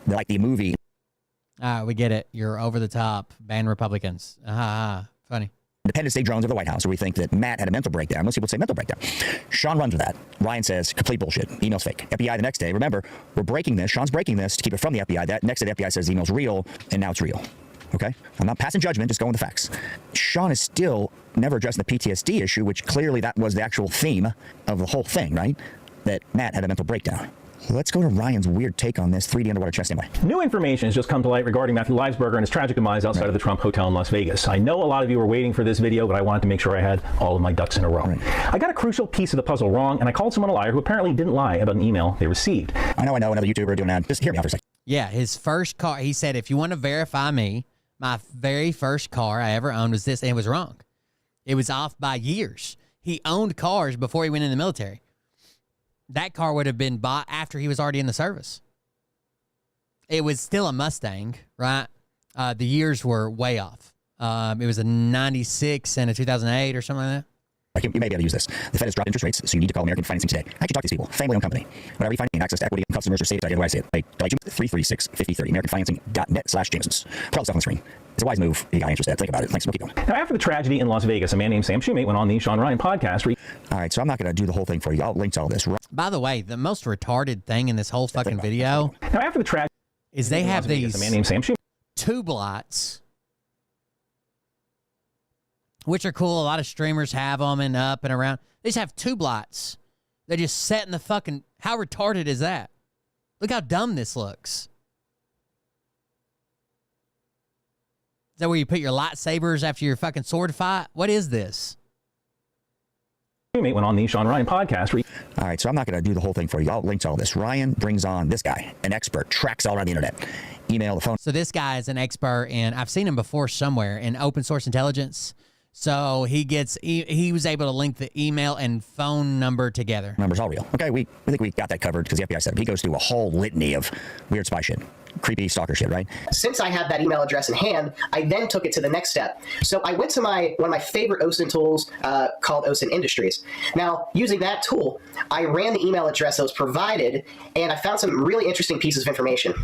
like the movie?
We get it. You're over the top. Ban Republicans. Funny.
Independence Day drones over the White House, or we think that Matt had a mental breakdown. Most people say mental breakdown. Sean runs with that. Ryan says, complete bullshit. Email's fake. FBI the next day. Remember, we're breaking this. Sean's breaking this to keep it from the FBI. That next day, the FBI says the email's real, and now it's real. Okay? I'm not passing judgment, just going with the facts. Sean is still never addressing the PTSD issue, which clearly that was the actual theme of the whole thing, right? That Matt had a mental breakdown. Let's go to Ryan's weird take on this 3D underwater chest anyway.
New information has just come to light regarding Matthew Leibsberger and his tragic demise outside of the Trump Hotel in Las Vegas. I know a lot of you were waiting for this video, but I wanted to make sure I had all of my ducks in a row. I got a crucial piece of the puzzle wrong, and I called someone a liar who apparently didn't lie about an email they received.
I know, another YouTuber doing that. Just hear me out for a second.
Yeah, his first car, he said, if you want to verify me, my very first car I ever owned was this, and it was wrong. It was off by years. He owned cars before he went in the military. That car would have been bought after he was already in the service. It was still a Mustang, right? The years were way off. It was a 96 and a 2008 or something like that.
You may be able to use this. The Fed has dropped interest rates, so you need to call American Financing today. I actually talk to these people. Family-owned company. Whatever you find, access to equity and customers or savings idea, the way I say it. Like 336-5030. AmericanFinancing.net/Jamesons. Put all the stuff on the screen. It's a wise move. You got interest in. Think about it. Thanks. We'll keep going.
Now, after the tragedy in Las Vegas, a man named Sam Shoemate went on the Sean Ryan podcast.
All right, so I'm not going to do the whole thing for you. I'll link to all this.
By the way, the most retarded thing in this whole fucking video
now, after the tragedy
is they have these
a man named Sam Shoemate
tube lights, which are cool. A lot of streamers have them and up and around. They just have tube lights. They just set in the fucking... How retarded is that? Look how dumb this looks. Is that where you put your lightsabers after your fucking sword fight? What is this?
Went on the Sean Ryan podcast.
All right, so I'm not going to do the whole thing for you. I'll link to all this. Ryan brings on this guy, an expert, tracks all around the internet. Email, the phone.
So this guy is an expert in... I've seen him before somewhere in open source intelligence. So he was able to link the email and phone number together.
Numbers all real. Okay, we think we got that covered because the FBI said he goes through a whole litany of weird spy shit. Creepy stalker shit, right?
Since I had that email address in hand, I then took it to the next step. So I went to one of my favorite OSINT tools called OSINT Industries. Now, using that tool, I ran the email address that was provided, and I found some really interesting pieces of information.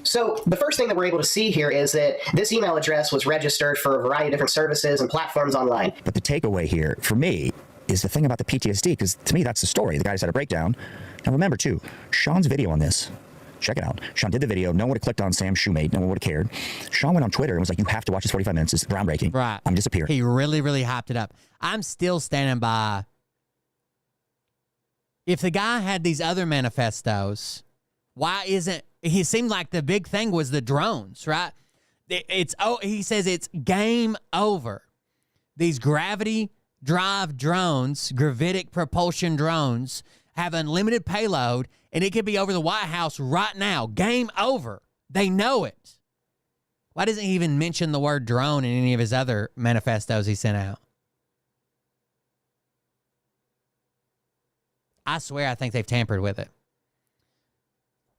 So the first thing that we're able to see here is that this email address was registered for a variety of different services and platforms online.
But the takeaway here, for me, is the thing about the PTSD, because to me, that's the story. The guy just had a breakdown. Now remember, too, Sean's video on this, check it out. Sean did the video. No one would have clicked on Sam's shoemate. No one would have cared. Sean went on Twitter and was like, you have to watch this 45 minutes. It's groundbreaking.
Right.
I'm disappearing.
He really, really hyped it up. I'm still standing by. If the guy had these other manifestos, why isn't he? Seemed like the big thing was the drones, right? He says it's game over. These gravity drive drones, gravitic propulsion drones, have unlimited payload, and it could be over the White House right now. Game over. They know it. Why doesn't he even mention the word drone in any of his other manifestos he sent out? I swear I think they've tampered with it.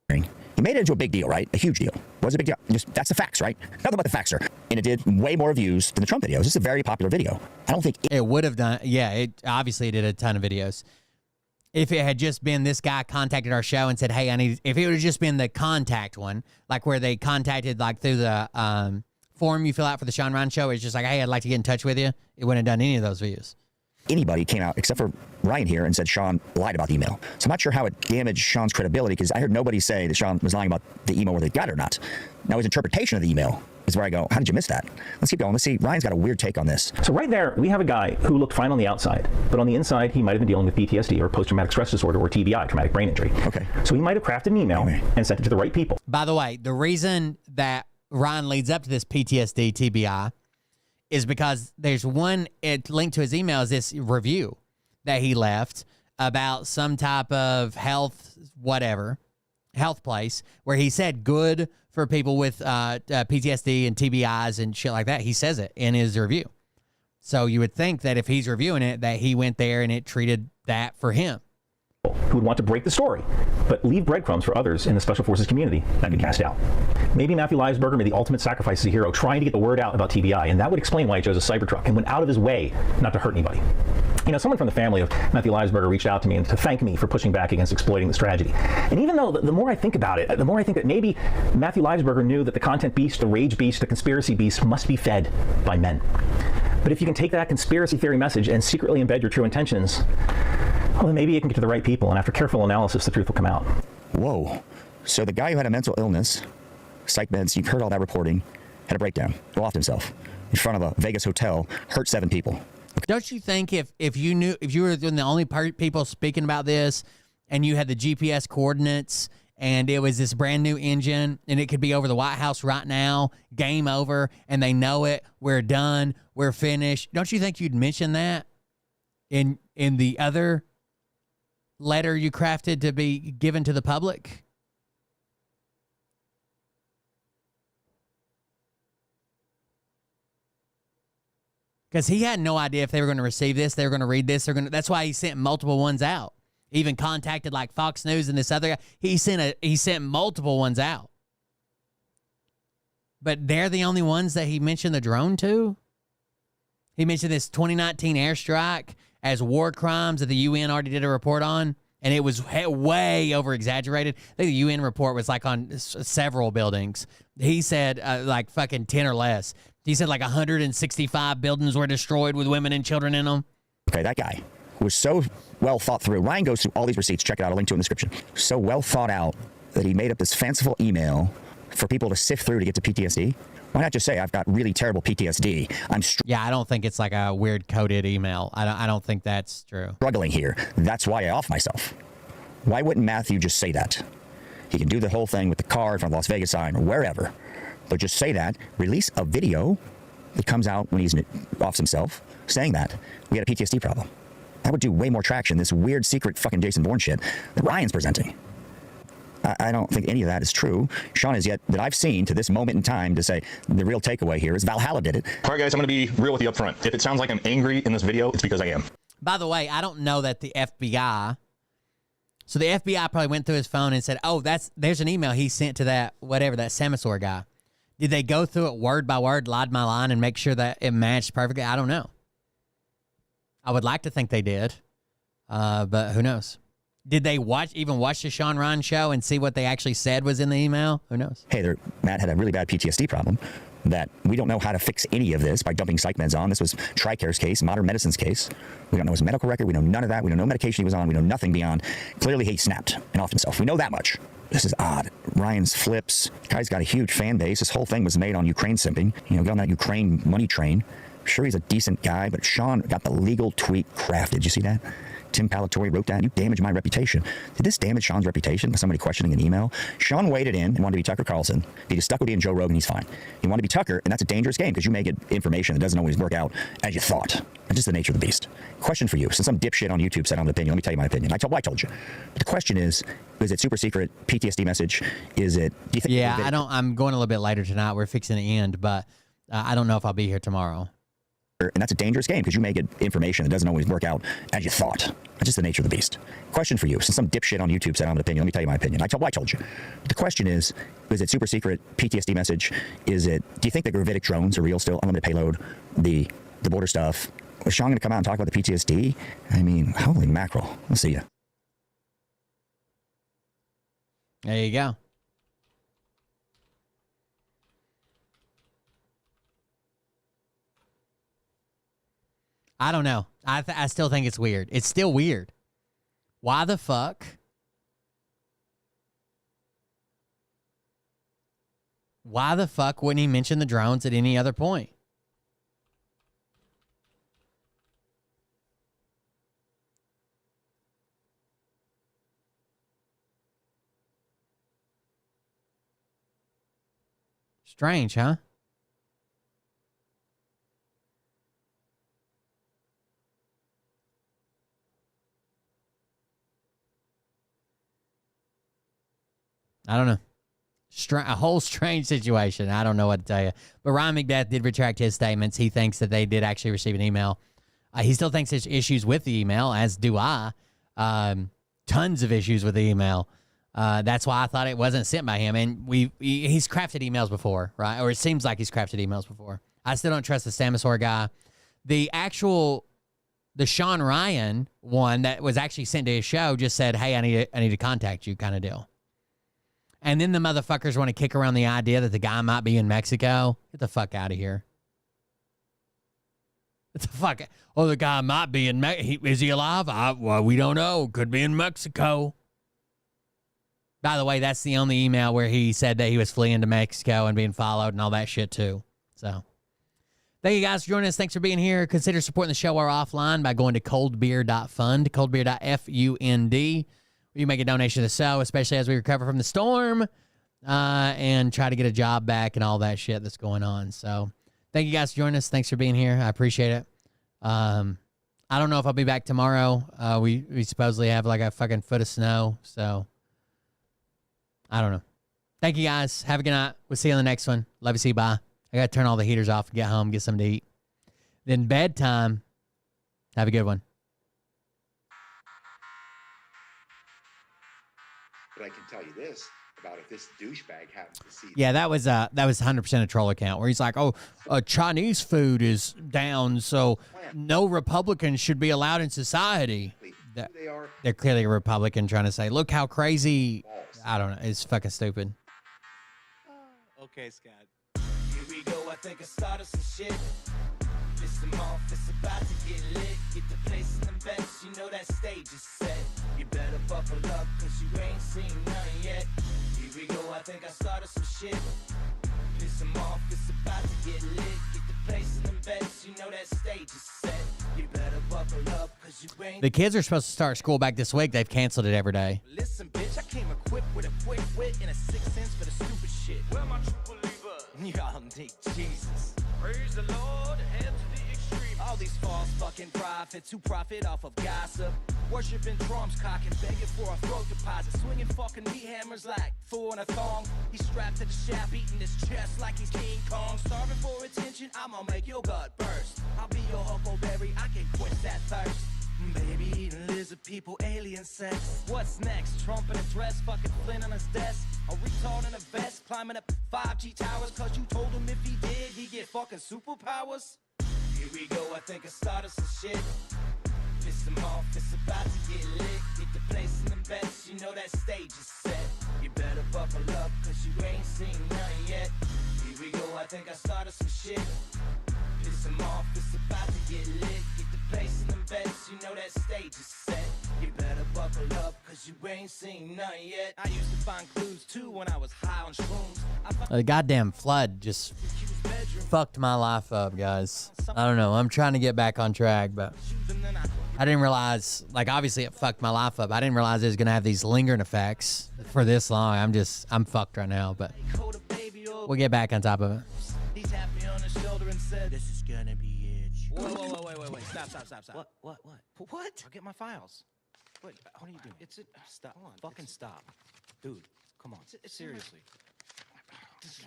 He made it into a big deal, right? A huge deal. Was it a big deal? That's the facts, right? Nothing but the facts, sir. And it did way more views than the Trump videos. This is a very popular video. I don't think
it would have done. Yeah, it obviously did a ton of videos. If it had just been this guy contacted our show and said, hey, if it would have just been the contact one, like where they contacted like through the form you fill out for the Sean Ryan show, it's just like, hey, I'd like to get in touch with you. It wouldn't have done any of those views.
Anybody came out except for Ryan here and said Sean lied about the email. So I'm not sure how it damaged Sean's credibility, because I heard nobody say that Sean was lying about the email, whether they got it or not. Now his interpretation of the email is where I go, how did you miss that? Let's keep going. Let's see. Ryan's got a weird take on this.
So right there, we have a guy who looked fine on the outside, but on the inside, he might have been dealing with PTSD or post-traumatic stress disorder or TBI, traumatic brain injury.
Okay.
So he might have crafted an email and sent it to the right people.
By the way, the reason that Ryan leads up to this PTSD, TBI, is because there's one linked to his email is this review that he left about some type of health place, where he said good for people with PTSD and TBIs and shit like that. He says it in his review. So you would think that if he's reviewing it, that he went there and it treated that for him.
Who would want to break the story, but leave breadcrumbs for others in the Special Forces community that could cast doubt. Maybe Matthew Leisberger made the ultimate sacrifice as a hero, trying to get the word out about TBI, and that would explain why he chose a Cybertruck and went out of his way not to hurt anybody. You know, someone from the family of Matthew Leisberger reached out to me and to thank me for pushing back against exploiting this tragedy. And even though the more I think about it, the more I think that maybe Matthew Leisberger knew that the content beast, the rage beast, the conspiracy beast must be fed by men. But if you can take that conspiracy theory message and secretly embed your true intentions, well, then maybe you can get to the right people, and after careful analysis, the truth will come out.
Whoa. So the guy who had a mental illness, psych meds, you've heard all that reporting, had a breakdown, lost himself in front of a Vegas hotel, hurt 7 people.
Don't you think if you were the only people speaking about this, and you had the GPS coordinates, and it was this brand new engine, and it could be over the White House right now, game over, and they know it, we're done, we're finished. Don't you think you'd mention that in the other letter you crafted to be given to the public? Because he had no idea if they were going to receive this, they were going to read this. That's why he sent multiple ones out. Even contacted like Fox News and this other guy. He sent multiple ones out. But they're the only ones that he mentioned the drone to. He mentioned this 2019 airstrike as war crimes that the UN already did a report on, and it was way over exaggerated. I think the UN report was like on several buildings. He said like fucking 10 or less. He said like 165 buildings were destroyed with women and children in them.
Okay, that guy was so well thought through. Ryan goes through all these receipts. Check it out. I'll link to it in the description. So well thought out that he made up this fanciful email for people to sift through to get to PTSD. Why not just say, I've got really terrible PTSD.
Yeah, I don't think it's like a weird coded email. I don't think that's true.
Struggling here. That's why I off myself. Why wouldn't Matthew just say that? He can do the whole thing with the car in front of the Las Vegas sign or wherever. But just say that, release a video that comes out when he's offs himself, saying that we had a PTSD problem. That would do way more traction, this weird secret fucking Jason Bourne shit that Ryan's presenting. I don't think any of that is true. Sean has yet, that I've seen to this moment in time, to say the real takeaway here is Valhalla did it.
All right, guys, I'm going to be real with you up front. If it sounds like I'm angry in this video, it's because I am.
By the way, I don't know that the FBI... So the FBI probably went through his phone and said, oh, there's an email he sent to that Samasor guy. Did they go through it word by word, line by line, and make sure that it matched perfectly? I don't know. I would like to think they did, but who knows? Did they even watch the Sean Ryan show and see what they actually said was in the email? Who knows?
Hey, Matt had a really bad PTSD problem that we don't know how to fix any of this by dumping psych meds on. This was TRICARE's case, Modern Medicine's case. We don't know his medical record. We know none of that. We know no medication he was on. We know nothing beyond. Clearly, he snapped and offed himself. We know that much. This is odd. Ryan's flips. Guy's got a huge fan base. This whole thing was made on Ukraine simping. You know, got on that Ukraine money train. Sure, he's a decent guy, but Sean got the legal tweet crafted. Did you see that? Tim Palatori wrote that. You damaged my reputation. Did this damage Sean's reputation by somebody questioning an email? Sean waded in and wanted to be Tucker Carlson. He just stuck with being Joe Rogan. He's fine. He wanted to be Tucker, and that's a dangerous game because you may get information that doesn't always work out as you thought. That's just the nature of the beast. Question for you. Since some dipshit on YouTube said I have an opinion, let me tell you my opinion. I told you. But the question is it super secret PTSD message? Is it? Do you think?
Yeah, I'm going a little bit later tonight. We're fixing to end, but I don't know if I'll be here tomorrow.
And that's a dangerous game because you may get information that doesn't always work out as you thought. That's just the nature of the beast. Question for you. Since some dipshit on YouTube said I have an opinion, let me tell you my opinion. I told you. The question is it super secret PTSD message? Is it? Do you think the gravitic drones are real still? Unlimited payload, the border stuff. Was Sean going to come out and talk about the PTSD? I mean, holy mackerel. We'll see you.
There you go. I don't know. I still think it's weird. It's still weird. Why the fuck? Why the fuck wouldn't he mention the drones at any other point? Strange, huh? I don't know. A whole strange situation. I don't know what to tell you. But Ryan McBeth did retract his statements. He thinks that they did actually receive an email. He still thinks there's issues with the email, as do I. Tons of issues with the email. That's why I thought it wasn't sent by him. And he's crafted emails before, right? Or it seems like he's crafted emails before. I still don't trust the Stamasaur guy. The Sean Ryan one that was actually sent to his show just said, hey, I need to contact you kind of deal. And then the motherfuckers want to kick around the idea that the guy might be in Mexico. Get the fuck out of here. What the fuck? Oh, the guy might be in Mexico. Is he alive? Well, we don't know. Could be in Mexico. By the way, that's the only email where he said that he was fleeing to Mexico and being followed and all that shit too. So, thank you guys for joining us. Thanks for being here. Consider supporting the show or offline by going to coldbeer.fund, coldbeer.fund. You make a donation to the show, especially as we recover from the storm and try to get a job back and all that shit that's going on. So thank you guys for joining us. Thanks for being here. I appreciate it. I don't know if I'll be back tomorrow. We supposedly have like a fucking foot of snow. So I don't know. Thank you guys. Have a good night. We'll see you on the next one. Love you. See you. Bye. I got to turn all the heaters off and get home, get something to eat. Then bedtime. Have a good one.
But I can tell you this about if this douchebag happens to see.
Yeah, that was 100% a troll account where he's like, "Oh, Chinese food is down, so no Republicans should be allowed in society." They're clearly a Republican trying to say, "Look how crazy." I don't know. It's fucking stupid.
Okay, Scott. Here we go. I think I started some shit. Listen off, it's about to get lit. Get the place in the best, you know that stage is set. You better buckle up, cause you ain't seen none yet. Here we go, I think I started some shit. Listen off, it's about to get lit. Get the place in the best, you know that stage is set. You better buckle up, cause you ain't.
The kids are supposed to start school back this week. They've canceled it every day.
Listen, bitch, I came equipped with a quick wit and a 6th sense for the stupid shit. Where my true believer? Y'all need Jesus. Praise the Lord, head to the extreme. All these false fucking prophets who profit off of gossip. Worshipping drums, cocking, begging for a throat deposit. Swinging fucking meat hammers like fool in a thong. He's strapped to the shaft, eating his chest like he's King Kong. Starving for attention, I'ma make your gut burst. I'll be your huckleberry, I can quench that thirst. Baby eating lizard people, alien sex. What's next? Trump in a dress, fucking Flynn on his desk. A retard in a vest, climbing up 5G towers. Cause you told him if he did, he'd get fucking superpowers. Here we go, I think I started some shit. Piss them off, it's about to get lit. Get the place in the best, you know that stage is set. You better buckle up, cause you ain't seen nothing yet. Here we go, I think I started some shit. Piss them off, it's about to get lit. Get the place in the best, you know that stage is set. You better buckle up, cause you ain't seen nothing yet. I used to find clues too when I was high on shrooms.
The goddamn flood just fucked my life up, guys. I don't know. I'm trying to get back on track, but I didn't realize, like, obviously it fucked my life up. I didn't realize it was going to have these lingering effects for this long. I'm fucked right now, but we'll get back on top of it.
He tapped me on the shoulder and said, "This is gonna be it." Wait. Stop. What? I'll get my files. What are you doing? Stop. Fucking stop. Dude, come on. Seriously.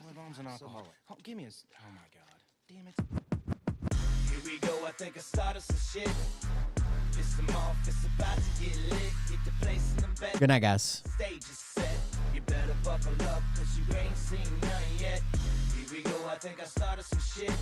My mom's an alcoholic. Oh, give me oh my God. Damn it. Here we go, I think I started some shit. Piss them off, it's about to get lit. Get the place in the bed.
Good night, guys.
Stage is set. You better buckle up, cause you ain't seen nothing yet. Here we go, I think I started some shit.